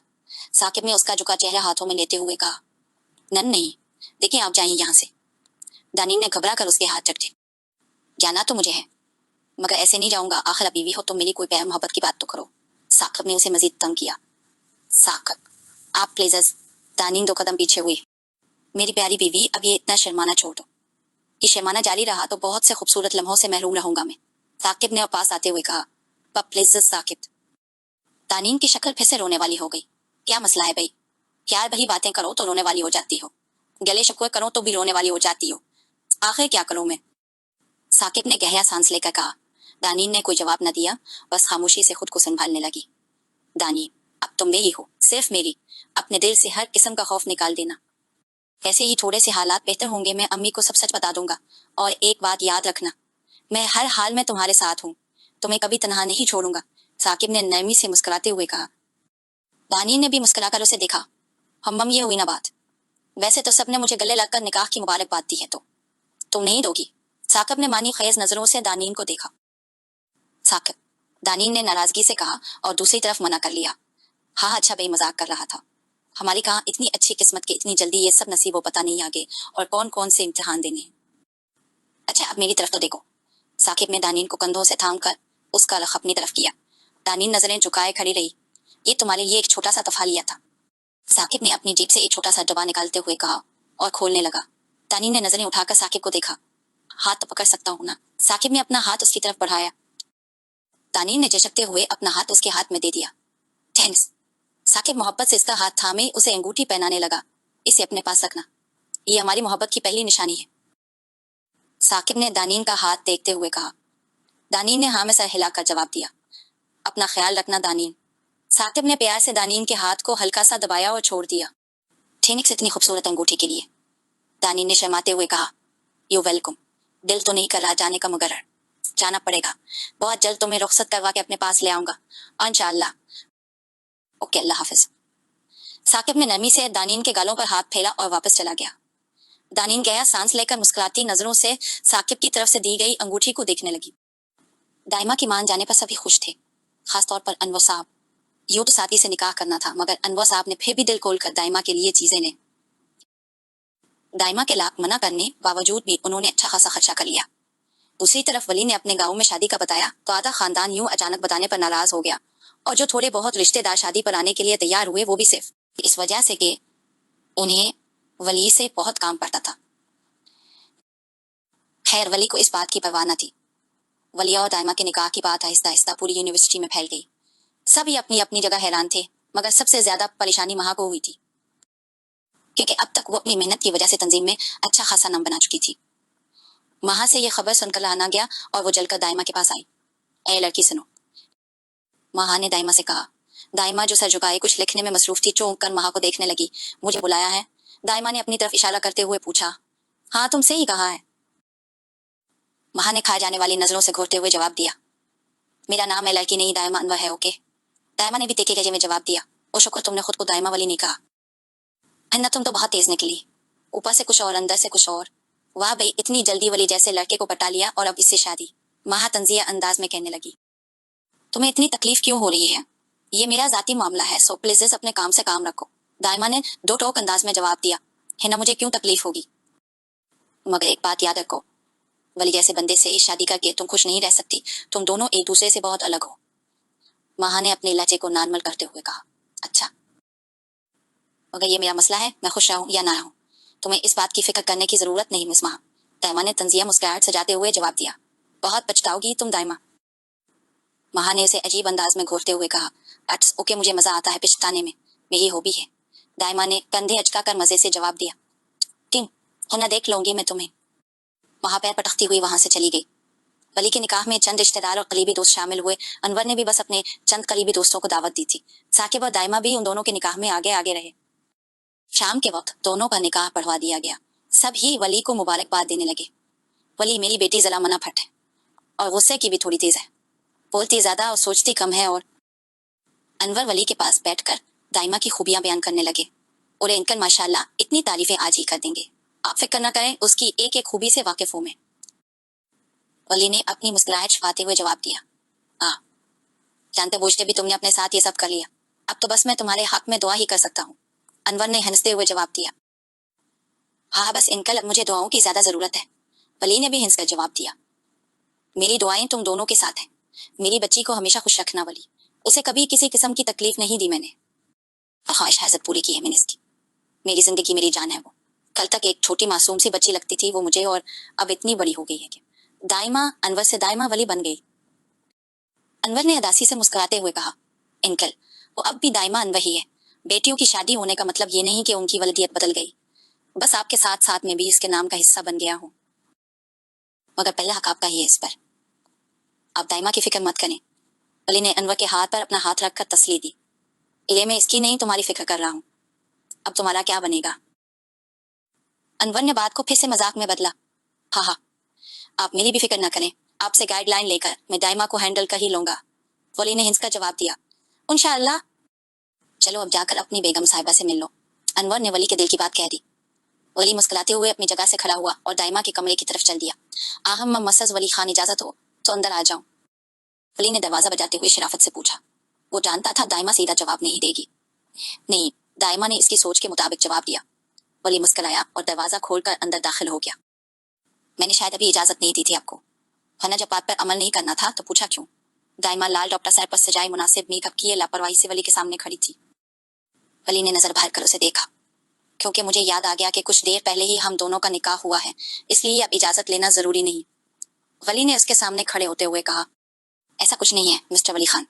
साकिब ने उसका झुका चेहरा हाथों में लेते हुए कहा। नन नहीं, देखिए आप जाइए यहाँ से। दानीन ने घबरा कर उसके हाथ झटके। जाना तो मुझे है, मगर ऐसे नहीं जाऊंगा, आखिर अब बीवी हो तो मेरी कोई प्यार मोहब्बत की बात तो करो। साकिब ने उसे मजीद तंग किया। साकिब, आप प्लीज। दानीन 2 कदम पीछे हुई। मेरी प्यारी बीवी, अब ये इतना शर्माना छोड़ दो। ये शर्माना जारी रहा तो बहुत से खूबसूरत लम्हों से महरूम रहूंगा मैं। साकिब ने पास आते हुए कहा। प्लीज साकिब। तानीन की शक्ल फिर से रोने वाली हो गई। क्या मसला है भाई? ख्याल भरी बातें करो तो रोने वाली हो जाती हो, गले शिकवे करो तो भी रोने वाली हो जाती हो, आखिर क्या करूं मैं? साकिब ने गहरा सांस लेकर कहा। दानीन ने कोई जवाब न दिया, बस खामोशी से खुद को संभालने लगी। दानीन, अब तुम मेरी हो, सिर्फ मेरी। अपने दिल से हर किस्म का खौफ निकाल देना। ऐसे ही थोड़े से हालात बेहतर होंगे, मैं अम्मी को सब सच बता दूंगा। और एक बात याद रखना, मैं हर हाल में तुम्हारे साथ हूँ, तुम्हें कभी तनहा नहीं छोड़ूंगा। साकिब ने नरमी से मुस्कुराते हुए कहा। दानीन ने भी मुस्कुराकर उसे देखा। हम ये हुई ना बात। वैसे तो सबने मुझे गले लगकर निकाह की मुबारकबाद दी है, तो तुम नहीं दोगी? साकिब ने मानी खेज नजरों से दानीन को देखा। साकिब, दानीन ने नाराजगी से कहा और दूसरी तरफ मना कर लिया। हाँ अच्छा भाई, मजाक कर रहा था। हमारी कहाँ इतनी अच्छी किस्मत के इतनी जल्दी ये सब नसीबों पता नहीं आगे, और कौन कौन से इम्तिहान देने हैं। अच्छा अब मेरी तरफ तो देखो। साकिब ने दानीन को कंधों से थाम कर उसका रख अपनी तरफ किया। दानीन नजरें झुकाए खड़ी रही। ये तुम्हारे लिए एक छोटा सा तोहफा लिया था। साकिब ने अपनी जेब से एक छोटा सा डब्बा निकालते हुए कहा और खोलने लगा। दानीन ने नजरें उठाकर साकिब को देखा। हाथ तो पकड़ सकता हूं ना? साकिब ने अपना हाथ उसकी तरफ बढ़ाया। दानीन ने झिझकते हुए अपना हाथ उसके हाथ में दे दिया। थैंक्स। साकिब मोहब्बत से इसका हाथ थामे उसे अंगूठी पहनाने लगा। इसे अपने पास रखना, ये हमारी मोहब्बत की पहली निशानी है। साकिब ने दानीन का हाथ देखते हुए कहा। दानीन ने हाँ में सर हिलाकर जवाब दिया। अपना ख्याल रखना दानीन। साकिब ने प्यार से दानीन के हाथ को हल्का सा दबाया और छोड़ दिया। थैंक्स इतनी खूबसूरत अंगूठी के लिए, दानीन ने शर्माते हुए कहा। You welcome. दिल तो नहीं कर रहा जाने का, मगर जाना पड़ेगा। बहुत जल्द तुम्हें रुखसत करवा के अपने पास ले आऊंगा इंशाअल्लाह। ओके, अल्लाह हाफिज। साकिब ने नरमी से दानीन के गालों पर हाथ फेरा और वापस चला गया। दानीन गया सांस लेकर मुस्कुराती नजरों से साकिब की तरफ से दी गई अंगूठी को देखने लगी। दाइमा की मान जाने पर सभी खुश थे, खासतौर पर अनवर साहब। यूं तो साथी से निकाह करना था, मगर अनवर साहब ने फिर भी दिल खोलकर दाइमा के लिए चीजें ने। दाइमा के लाख मना करने बावजूद भी उन्होंने अच्छा खासा खर्चा कर लिया। दूसरी तरफ वली ने अपने गांव में शादी का बताया तो आधा खानदान यूं अचानक बताने पर नाराज हो गया, और जो थोड़े बहुत रिश्तेदार शादी पर आने के लिए तैयार हुए वो भी सिर्फ इस वजह से कि उन्हें वली से बहुत काम पड़ता था। खैर वली को इस बात की परवाह न थी। वलिया और दाइमा के निकाह की बात आहिस्ता आहिस्ता पूरी यूनिवर्सिटी में फैल गई। सभी अपनी अपनी जगह हैरान थे, मगर सबसे ज्यादा परेशानी महा को हुई थी, क्योंकि अब तक वो अपनी मेहनत की वजह से तंजीम में अच्छा खासा नाम बना चुकी थी। महा से ये खबर सुनकर आना गया और वो जलकर दाइमा के पास आई। ए लड़की सुनो, महा ने दाइमा से कहा। दाइमा जो सर झुकाए कुछ लिखने में मसरूफ थी, चौंक कर महा को देखने लगी। मुझे बुलाया है? दाइमा ने अपनी तरफ इशारा करते हुए पूछा। हाँ तुमसे ही कहा है, महा ने खाए जाने वाली नजरों से घूरते हुए जवाब दिया। मेरा नाम है लड़की नहीं, दाइमा अनवर है। ओके, दाइमा ने भी तेके गजे में जवाब दिया। ओ शुक्र तुमने खुद को दाइमा वाली नहीं कहा, अन्ना तुम तो बहुत तेज निकली। ऊपर से कुछ और अंदर से कुछ और। वाह भाई, इतनी जल्दी वली जैसे लड़के को पटा लिया और अब इससे शादी। माहा तंजिया अंदाज में कहने लगी। तुम्हें इतनी तकलीफ क्यों हो रही है? ये मेरा जाती मामला है, सो प्लीज अपने काम से काम रखो। दाइमा ने दो टोक अंदाज में जवाब दिया। है ना, मुझे क्यों तकलीफ होगी? मगर एक बात याद रखो, वली जैसे बंदे से शादी करके तुम खुश नहीं रह सकती। तुम दोनों एक दूसरे से बहुत अलग हो। माहा ने अपने लहजे को नॉर्मल करते हुए कहा। अच्छा, मगर ये मेरा मसला है, मैं खुश रहूं या ना रहूं, तुम्हें इस बात की फिक्र करने की जरूरत नहीं मिस माहा। दाइमा ने तंजिया मुस्कुराहट सजाते हुए जवाब दिया। बहुत पछताओगी तुम दाइमा। माहा ने उसे अजीब अंदाज में घूरते हुए कहा। अट्स ओके, मुझे मजा आता है पिछताने में, मेरी हॉबी है। दाइमा ने कंधे अचका कर मजे से जवाब दिया। टिम, होना देख लूंगी मैं तुम्हें। माहा पैर पटकती हुई वहां से चली गई। वली के निकाह में चंद रिश्तेदार और करीबी दोस्त शामिल हुए। अनवर ने भी बस अपने चंद करीबी दोस्तों को दावत दी थी। साकिब और दाइमा भी उन दोनों के निकाह में आगे आगे रहे। शाम के वक्त दोनों का निकाह पढ़वा दिया गया। सब ही वली को मुबारकबाद देने लगे। वली मेरी बेटी जला मना फट है और गुस्से की भी थोड़ी तेज है, बोलती ज्यादा और सोचती कम है। और अनवर वली के पास बैठकर दाइमा की खूबियां बयान करने लगे। और अंकल माशाल्लाह इतनी तारीफें आज ही कर देंगे, आप फिक्र न करें, उसकी एक एक खूबी से वाकिफ हूं मैं। वली ने अपनी मुस्कुराहट छुपाते हुए जवाब दिया। हाँ, जानते बूझते भी तुमने अपने साथ ये सब कर लिया, अब तो बस मैं तुम्हारे हक में दुआ ही कर सकता हूँ। अनवर ने हंसते हुए जवाब दिया। हाँ बस अंकल, अब मुझे दुआओं की ज्यादा जरूरत है। वली ने भी हंसकर जवाब दिया। मेरी दुआएं तुम दोनों के साथ हैं। मेरी बच्ची को हमेशा खुश रखना वली, उसे कभी किसी किस्म की तकलीफ नहीं दी मैंने। ख्वाहिश हाजत पूरी की है मैंने इसकी। मेरी जिंदगी मेरी जान है वो। कल तक एक छोटी मासूम सी बच्ची लगती थी वो मुझे, और अब इतनी बड़ी हो गई है कि दाइमा अनवर से दाइमा वली बन गई। अनवर ने अदासी से मुस्कुराते हुए कहा। अंकल, वो अब भी दाइमा अनवर ही है। बेटियों की शादी होने का मतलब ये नहीं कि उनकी वल्दियत बदल गई, बस आपके साथ साथ में भी इसके नाम का हिस्सा बन गया हूँ। मगर पहला हक आपका ही है इस पर, आप दाइमा की फिक्र मत करें। वली ने अनवर के हाथ पर अपना हाथ रखकर तसली दी। ये मैं इसकी नहीं तुम्हारी फिक्र कर रहा हूँ, अब तुम्हारा क्या बनेगा? अनवर ने बात को फिर से मजाक में बदला। हाँ हाँ, आप मेरी भी फिक्र न करें, आपसे गाइडलाइन लेकर मैं दाइमा को हैंडल कर ही लूंगा। वली ने हिंस कर जवाब दिया। इंशाअल्लाह। चलो अब जाकर अपनी बेगम साहिबा से मिल लो, अनवर ने वली के दिल की बात कह दी। वली मुस्कुराते हुए अपनी जगह से खड़ा हुआ और दाइमा के कमरे की तरफ चल दिया। आहम मसज वली खान, इजाजत हो तो अंदर आ जाऊं? वली ने दरवाजा बजाते हुए शराफत से पूछा। वो जानता था दाइमा सीधा जवाब नहीं देगी। नहीं, दाइमा ने इसकी सोच के मुताबिक जवाब दिया। वली मुस्कुराया और दरवाजा खोलकर अंदर दाखिल हो गया। मैंने शायद अभी इजाजत नहीं दी थी आपको, वरना जब बात पर अमल नहीं करना था तो पूछा क्यों? दाइमा लाल डॉक्टर साहब पर सजाए मुनासिब मेकअप किए लापरवाही से वली के सामने खड़ी थी। वली ने नजर भर कर उसे देखा। क्योंकि मुझे याद आ गया कि कुछ देर पहले ही हम दोनों का निकाह हुआ है, इसलिए अब इजाजत लेना जरूरी नहीं। वली ने उसके सामने खड़े होते हुए कहा। ऐसा कुछ नहीं है मिस्टर वली खान,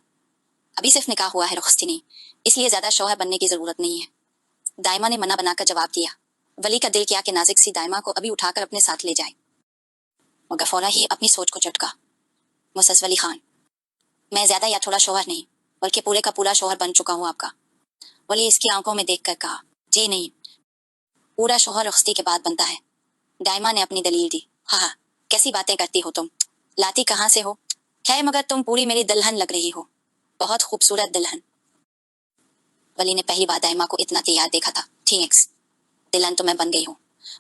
अभी सिर्फ निकाह हुआ है, रुखसती नहीं, इसलिए ज्यादा शौहर बनने की जरूरत नहीं है। दाइमा ने मना बनाकर जवाब दिया। वली का दिल किया कि नाजिक सी दाइमा को अभी उठाकर अपने साथ ले जाए, मगर फौरा ही अपनी सोच को झटका। मुसस वली खान, मैं ज्यादा या थोड़ा शौहर नहीं, बल्कि पूरे का पूरा शौहर बन चुका हूँ आपका। वली इसकी आंखों में देखकर कहा। जी नहीं, पूरा शौहर रुखसती के बाद बनता है। दाइमा ने अपनी दलील दी। हाँ हाँ, कैसी बातें करती हो तुम, लाती कहाँ से हो? खैर, मगर तुम पूरी मेरी दुल्हन लग रही हो, बहुत खूबसूरत दुल्हन। वली ने पहली बार दाइमा को इतना तैयार देखा था। थैंक्स, दुल्हन तो मैं बन गई हूँ,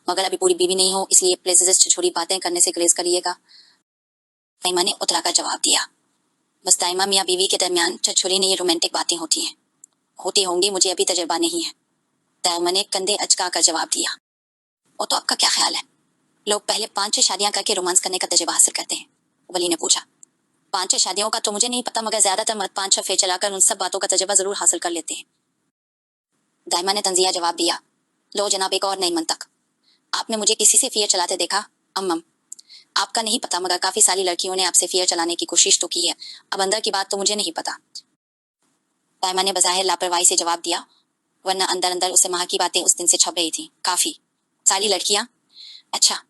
मगर अभी पूरी बीवी नहीं हूँ, इसलिए प्लीज छोटी बातें करने से ग्रेज करिएगा। दाइमा ने उतरा कर जवाब दिया। बस दाइमा मियाँ बीवी के दरमियान छछोरी नहीं रोमांटिक बातें होती हैं, होती होंगी, मुझे अभी तजुर्बा नहीं है। दाइमा ने कंधे अचका कर जवाब दिया। वो तो आपका क्या ख्याल है, लोग पहले 5-6 शादियां करके रोमांस करने का तजुर्बा हासिल करते हैं? वली ने पूछा। 5-6 शादियों का तो मुझे नहीं पता, मगर ज्यादातर मर्द 5-6 फेर चलाकर उन सब बातों का तजुर्बा जरूर हासिल कर लेते हैं। दाइमा ने तंजिया जवाब दिया। लो जनाब, एक और नई मंतक, आपने मुझे किसी से फेयर चलाते देखा? अम्मम, आपका नहीं पता, मगर काफी सारी लड़कियों ने आपसे फेयर चलाने की कोशिश तो की है, अब अंदर की बात तो मुझे नहीं पता। दाइमा ने बज़ाहिर लापरवाही से जवाब दिया, वरना अंदर अंदर उसे माँ की बातें उस दिन से छप रही थी। काफी सारी लड़कियां? अच्छा,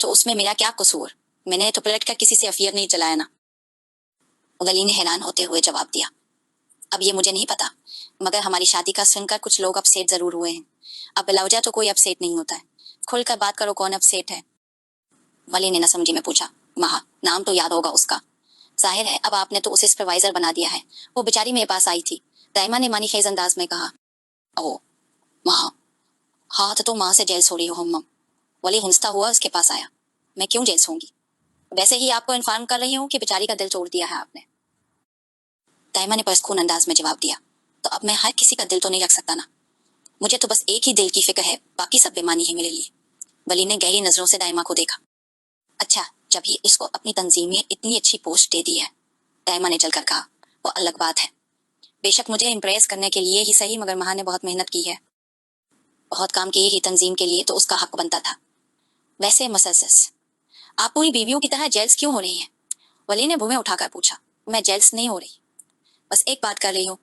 तो उसमें मेरा क्या कसूर? मैंने तो पलट कर किसी से अफेयर नहीं चलाया ना। वली ने हैरान होते हुए जवाब दिया। अब ये मुझे नहीं पता, मगर हमारी शादी का सुनकर कुछ लोग अपसेट जरूर हुए हैं। अब बिलावजा तो कोई अपसेट नहीं होता है, खुलकर बात करो, कौन अपसेट है? वली ने न समझी में पूछा। महा, नाम तो याद होगा उसका। जाहिर है अब आपने तो उसे सुपरवाइजर बना दिया है, वो बेचारी मेरे पास आई थी। दाइमा ने मानी खेज अंदाज में कहा। ओ महा, हाँ तो माँ से जेल सो रही हो हम। वली हिंसता हुआ उसके पास आया। मैं क्यों जेल्स होंगी? वैसे ही आपको इन्फॉर्म कर रही हूँ कि बेचारी का दिल तोड़ दिया है आपने। दाइमा ने परस्कून अंदाज में जवाब दिया। तो अब मैं हर किसी का दिल तो नहीं रख सकता ना। मुझे तो बस एक ही दिल की फिक्र है, बाकी सब बेमानी है मेरे लिए। वली ने गहरी नजरों से दाइमा को देखा। अच्छा, जब ये इसको अपनी तंजीम में इतनी अच्छी पोस्ट दे दी है, दाइमा ने जलकर कहा, वो अलग बात है। बेशक मुझे इम्प्रेस करने के लिए ही सही, मगर महा ने बहुत मेहनत की है, बहुत काम किए ही तंजीम के लिए, तो उसका हक बनता था। वैसे मसस, आप पूरी बीवियों की तरह जेल्स क्यों हो रही हैं? वली ने भूमें उठाकर पूछा। मैं जेल्स नहीं हो रही, बस एक बात कर रही हूँ,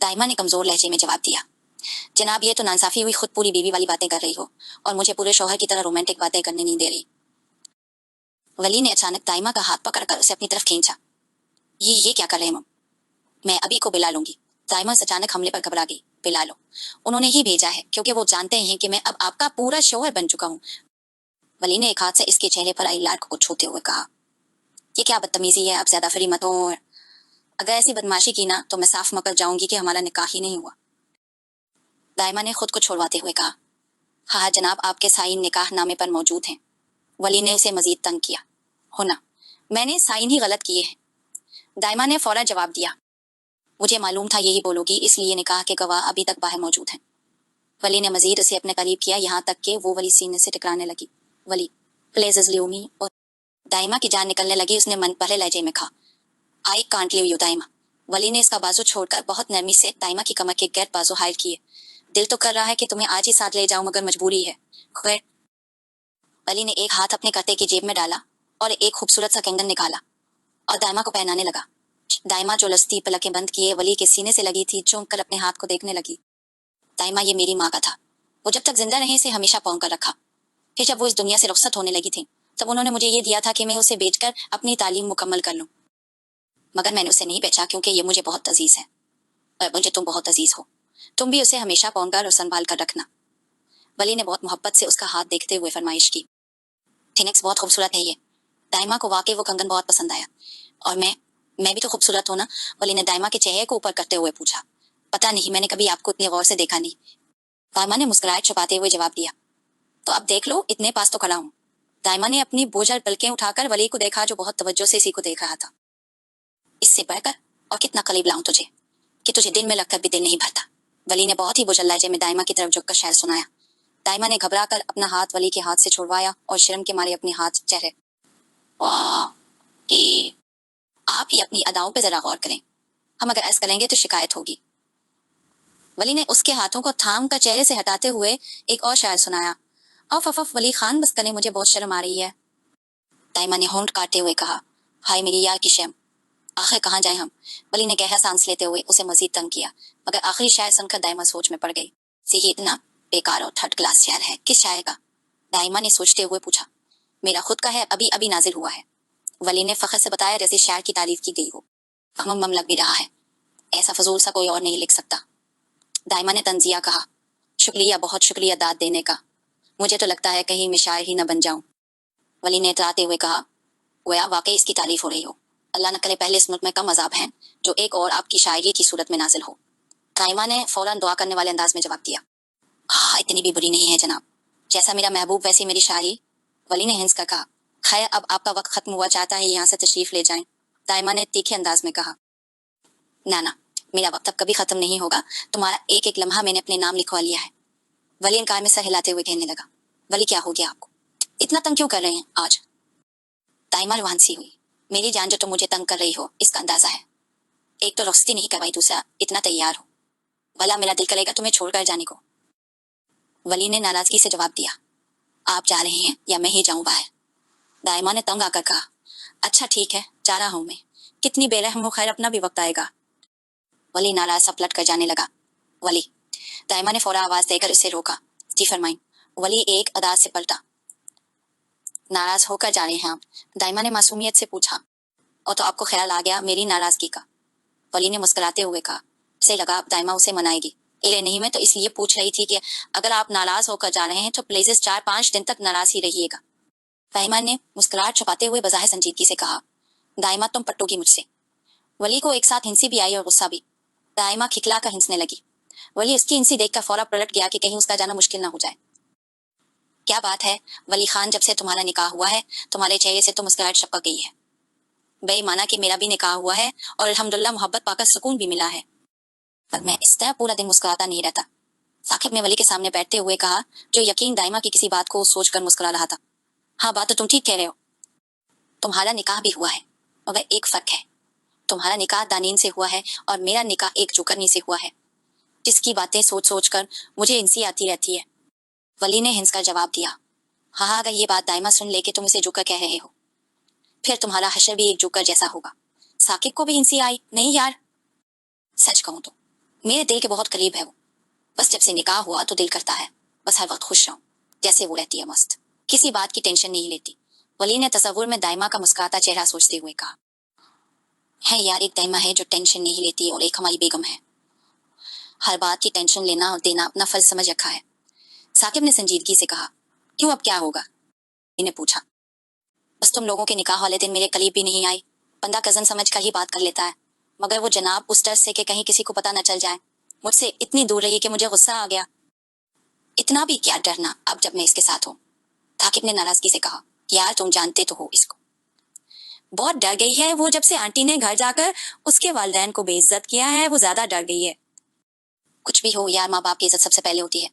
दाइमा ने कमजोर लहजे में जवाब दिया। जनाब, ये तो नांसाफी हुई, खुद पूरी बीवी वाली बातें कर रही हो और मुझे पूरे शौहर की तरह रोमांटिक बातें करने नहीं दे रही। वली ने अचानक दाइमा का हाथ पकड़कर उसे अपनी तरफ खींचा। ये क्या कर रहे हैं मम? मैं अभी को बिला लूंगी। दाइमा अचानक हमले पर घबरा गई। बिला लो, उन्होंने ही भेजा है, क्योंकि वो जानते हैं कि मैं अब आपका पूरा शौहर बन चुका हूँ। वली ने एक हाथ से इसके चेहरे पर आई लाट को छूते हुए कहा, ये क्या बदतमीजी है, अब ज्यादा फ्री मत हो। अगर ऐसी बदमाशी की ना तो मैं साफ मकर जाऊंगी कि हमारा निकाह ही नहीं हुआ। दाइमा ने खुद को छोड़वाते हुए कहा, हाँ जनाब, आपके साइन निकाह नामे पर मौजूद हैं। वली ने उसे मजीद तंग किया। हो ना, मैंने साइन ही गलत किए हैं। दाइमा ने फौरन जवाब दिया, मुझे मालूम था यही बोलोगी, इसलिए निकाह के गवाह अभी तक बाहर मौजूद हैं। वली ने मजीद उसे अपने करीब किया, यहाँ तक कि वो वली सीने से टकराने लगी। वली, प्लीज लिव मी। और दाइमा की जान निकलने लगी। उसने मन पहले लहजे में कहा, आई कांट लिव यू दाइमा। वली ने इसका बाजू छोड़कर बहुत नरमी से दाइमा की कमर के गैर बाजू हायल किए। दिल तो कर रहा है कि तुम्हें आज ही साथ ले जाऊं, मगर मजबूरी है। खैर। वली ने एक हाथ अपने कते की जेब में डाला और एक खूबसूरत सा कंगन निकाला और दाइमा को पहनाने लगा। दाइमा जो लस्ती पलकें बंद किए वली के सीने से लगी थी, चौंक कर अपने हाथ को देखने लगी। दाइमा, ये मेरी माँ का था। वो जब तक जिंदा रहे इसे हमेशा पौंग कर रखा। फिर जब वो इस दुनिया से रुखसत होने लगी थी, तब उन्होंने मुझे ये दिया था कि मैं उसे बेचकर अपनी तालीम मुकम्मल कर लूं। मगर मैंने उसे नहीं बेचा, क्योंकि ये मुझे बहुत अजीज है और मुझे तुम बहुत अजीज हो। तुम भी उसे हमेशा पौंग कर और संभाल कर रखना। वली ने बहुत मोहब्बत से उसका हाथ देखते हुए फरमाइश की। थिनेक्स, बहुत खूबसूरत है ये। दाइमा को वाकई वो कंगन बहुत पसंद आया। और मैं भी तो खूबसूरत हूं ना? वली ने दाइमा के चेहरे को ऊपर करते हुए पूछा। पता नहीं, मैंने कभी आपको इतने गौर से देखा नहीं। दाइमा ने मुस्कुराहट छुपाते हुए जवाब दिया। तो अब देख लो, इतने पास तो खड़ा हूं। दाइमा ने अपनी बोझल पलकें उठाकर वली को देखा, जो बहुत तवज्जो से इसी को देख रहा था। इससे बढ़कर और कितना करीब लाऊं तुझे कि तुझे दिल में लगकर भी दिल नहीं भरता। वली ने बहुत ही बोझल लहजे में दाइमा की तरफ झुककर शेर सुनाया। दाइमा ने घबरा कर अपना हाथ वली के हाथ से छुड़वाया और शर्म के मारे अपने हाथ चेहरे। वाह, कि आप ही अपनी अदाओं पे जरा गौर करें। हम अगर ऐसा करेंगे तो शिकायत होगी। वली ने उसके हाथों को थाम कर चेहरे से हटाते हुए एक और शायर सुनाया। अफ अफ अफ वली खान, बस करें, मुझे बहुत शर्म आ रही है। दाइमा ने होंठ काटते हुए कहा, हाय मेरी यार की शर्म, आखिर कहाँ जाए हम? वली ने गहरा सांस लेते हुए उसे मजीद तंग किया, मगर आखिरी शायर सुनकर दाइमा सोच में पड़ गई। यही इतना बेकार और थर्ड क्लास शायर है, किस शायर का? दाइमा ने सोचते हुए पूछा। मेरा खुद का है, अभी अभी नाजिल हुआ है। वली ने फख्र से बताया, जैसे शायर की तारीफ की गई हो। मम लग भी रहा है, ऐसा फजूल सा कोई और नहीं लिख सकता। दाइमा ने तंजिया कहा, शुक्रिया, बहुत शुक्रिया दाद देने का। मुझे तो लगता है कहीं मैं शायर ही न बन जाऊं। वली ने इतराते हुए कहा, गोया वाकई इसकी तारीफ हो रही हो। अल्लाह न करे पहले इस मुल्क में कम अजाब हैं जो एक और आपकी शायरी की सूरत में नाजिल हो। दाइमा ने फौरन दुआ करने वाले अंदाज में जवाब दिया, हाँ इतनी भी बुरी नहीं है जनाब, जैसा मेरा महबूब वैसी मेरी शायरी। वली ने हंस कर कहा, खैर अब आपका वक्त खत्म हुआ, चाहता है यहाँ से तशरीफ ले जाएं। दाइमा ने तीखे अंदाज में कहा, ना, मेरा वक्त अब कभी खत्म नहीं होगा, तुम्हारा एक एक लम्हा मैंने अपने नाम लिखवा लिया है। वली इनकार में सर हिलाते हुए कहने लगा, वली क्या हो गया आपको, इतना तंग क्यों कर रहे हैं आज? दाइमा रुहान सी हुई, मेरी जान जो तुम मुझे तंग कर रही हो इसका अंदाजा है। एक तो रुखसती नहीं करवाई, दूसरा इतना तैयार हो। भला मेरा दिल करेगा तुम्हें छोड़कर जाने को। वली ने नाराजगी से जवाब दिया, आप जा रहे हैं या मैं ही जाऊं बाहर? दाइमा ने तंग आकर कहा, अच्छा ठीक है, जा रहा हूं मैं। कितनी बेरहम हो, खैर अपना भी वक्त आएगा। वली नाराज सा पलट कर जाने लगा। वली, दाइमा ने फौरन आवाज देकर उसे रोका। जी फरमाइन। वली एक अदा से पलटा। नाराज होकर जा रहे हैं आप? दाइमा ने मासूमियत से पूछा। और तो आपको ख्याल आ गया मेरी नाराजगी का? वली ने मुस्कुराते हुए कहा। उसे लगा अब दाइमा उसे मनाएगी। इले नहीं, मैं तो इसलिए पूछ रही थी कि अगर आप नाराज होकर जा रहे हैं तो प्लीज 4-5 दिन तक नाराज ही रहिएगा। दाइमा ने मुस्कुराहट छुपाते हुए बजाय संजीदगी से कहा, दाइमा तुम पट्टोगी मुझसे। वली को एक साथ हिंसी भी आई और गुस्सा भी। दाइमा खिखला कर हिंसने लगी। वली उसकी हिंसी देखकर फौरन पलट गया कि कहीं उसका जाना मुश्किल ना हो जाए। کیا بات ہے ولی خان، جب سے تمہارا نکاح ہوا ہے تمہارے چہرے سے تو مسکراہٹ چپک گئی ہے۔ بے مانا کہ میرا بھی نکاح ہوا ہے اور الحمدللہ محبت پا کر سکون بھی ملا ہے، پر میں اس طرح پورا دن مسکراتا نہیں رہتا۔ ثاقب نے ولی کے سامنے بیٹھتے ہوئے کہا، جو یقین دائمہ کی کسی بات کو سوچ کر مسکرا رہا تھا۔ ہاں بات تو تم ٹھیک کہہ رہے ہو، تمہارا نکاح بھی ہوا ہے، مگر ایک فرق ہے، تمہارا نکاح دانین سے ہوا ہے اور میرا نکاح ایک جوکرنی سے ہوا ہے، جس کی باتیں سوچ سوچ کر مجھے ہنسی آتی رہتی ہے۔ ولی نے ہنس کر جواب دیا، ہاں اگر یہ بات دائمہ سن لے کہ تم اسے جوکر کہہ رہے ہو، پھر تمہارا حشر بھی ایک جوکر جیسا ہوگا۔ ثاقب کو بھی ہنسی آئی، نہیں یار، سچ کہوں تو میرے دل کے بہت قریب ہے وہ، بس جب سے نکاح ہوا تو دل کرتا ہے بس ہر وقت خوش رہوں، جیسے وہ رہتی ہے مست، کسی بات کی ٹینشن نہیں لیتی۔ ولی نے تصور میں دائمہ کا مسکراتا چہرہ سوچتے ہوئے کہا، ہے یار، ایک دائمہ ہے جو ٹینشن نہیں لیتی اور ایک ہماری بیگم ہے، ہر بات کی ٹینشن لینا اور دینا اپنا فرض سمجھ رکھا ہے۔ ثاقب نے سنجیدگی سے کہا، کیوں اب کیا ہوگا؟ نے پوچھا، بس تم لوگوں کے نکاح والے دن میرے قریب بھی نہیں آئی، بندہ کزن سمجھ کر ہی بات کر لیتا ہے، مگر وہ جناب اس ڈر سے کہ کہیں کسی کو پتہ نہ چل جائے مجھ سے اتنی دور رہی کہ مجھے غصہ آ گیا۔ اتنا بھی کیا ڈرنا اب جب میں اس کے ساتھ ہوں؟ ثاقب نے ناراضگی سے کہا، یار تم جانتے تو ہو اس کو، بہت ڈر گئی ہے وہ، جب سے آنٹی نے گھر جا کر اس کے والدین کو بے عزت کیا ہے وہ زیادہ ڈر گئی ہے۔ کچھ بھی ہو یار، ماں باپ کی عزت سب سے پہلے ہوتی ہے،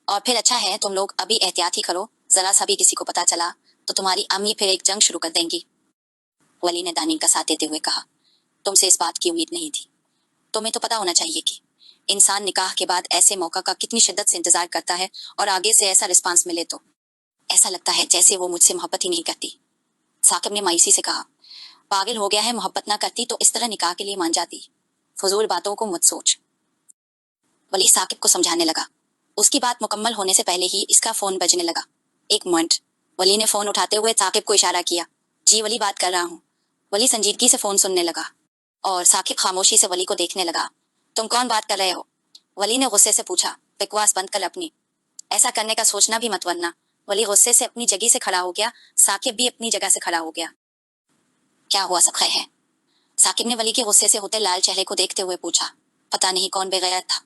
اور پھر اچھا ہے تم لوگ ابھی احتیاط ہی کرو، ذرا سا بھی کسی کو پتہ چلا تو تمہاری امی پھر ایک جنگ شروع کر دیں گی۔ ولی نے دانین کا ساتھ دیتے ہوئے کہا، تم سے اس بات کی امید نہیں تھی، تمہیں تو پتہ ہونا چاہیے کہ انسان نکاح کے بعد ایسے موقع کا کتنی شدت سے انتظار کرتا ہے، اور آگے سے ایسا رسپانس ملے تو ایسا لگتا ہے جیسے وہ مجھ سے محبت ہی نہیں کرتی۔ ثاقب نے مایوسی سے کہا، پاگل ہو گیا ہے، محبت نہ کرتی تو اس طرح نکاح کے لیے مان جاتی، فضول باتوں کو مت سوچ۔ ولی ثاقب کو سمجھانے لگا۔ اس کی بات مکمل ہونے سے پہلے ہی اس کا فون بجنے لگا۔ ایک منٹ، ولی نے فون اٹھاتے ہوئے ثاقب کو اشارہ کیا، جی ولی بات کر رہا ہوں۔ ولی سنجیدگی سے فون سننے لگا اور ثاقب خاموشی سے ولی کو دیکھنے لگا۔ تم کون بات کر رہے ہو؟ ولی نے غصے سے پوچھا، بکواس بند کر اپنی، ایسا کرنے کا سوچنا بھی مت ورنہ۔ ولی غصے سے اپنی جگہ سے کھڑا ہو گیا، ثاقب بھی اپنی جگہ سے کھڑا ہو گیا۔ کیا ہوا، سب خیر ہے؟ ثاقب نے ولی کے غصے سے ہوتے لال چہرے کو دیکھتے ہوئے پوچھا۔ پتہ نہیں کون بے غیرت تھا،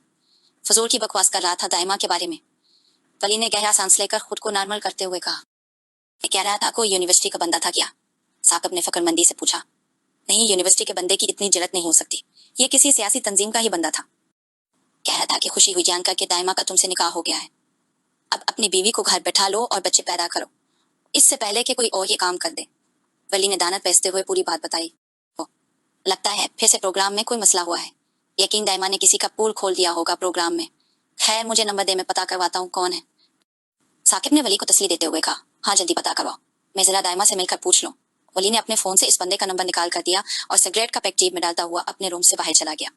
فضول کی بکواس کر رہا تھا دائمہ کے بارے میں۔ ولی نے گہرا سانس لے کر خود کو نارمل کرتے ہوئے کہا، میں کہہ رہا تھا کوئی یونیورسٹی کا بندہ تھا کیا؟ ثاقب نے فکر مندی سے پوچھا۔ نہیں، یونیورسٹی کے بندے کی اتنی جرت نہیں ہو سکتی، یہ کسی سیاسی تنظیم کا ہی بندہ تھا۔ کہہ رہا تھا کہ خوشی ہوئی جان کر کے دائمہ کا تم سے نکاح ہو گیا ہے، اب اپنی بیوی کو گھر بٹھا لو اور بچے پیدا کرو، اس سے پہلے کہ کوئی اور یہ کام کر دے۔ ولی نے دانت پیستے ہوئے پوری بات بتائی۔ لگتا ہے پھر سے پروگرام میں کوئی مسئلہ ہوا ہے، یقین دائمہ نے کسی کا پول کھول دیا ہوگا پروگرام میں، خیر مجھے نمبر دے، میں پتہ کرواتا ہوں کون ہے۔ ثاقب نے ولی کو تسلی دیتے ہوئے کہا، ہاں جلدی پتہ کرواؤ، میں ذرا دائمہ سے مل کر پوچھ لوں۔ ولی نے اپنے فون سے اس بندے کا نمبر نکال کر دیا اور سگریٹ کا پیک جیب میں ڈالتا ہوا اپنے روم سے باہر چلا گیا۔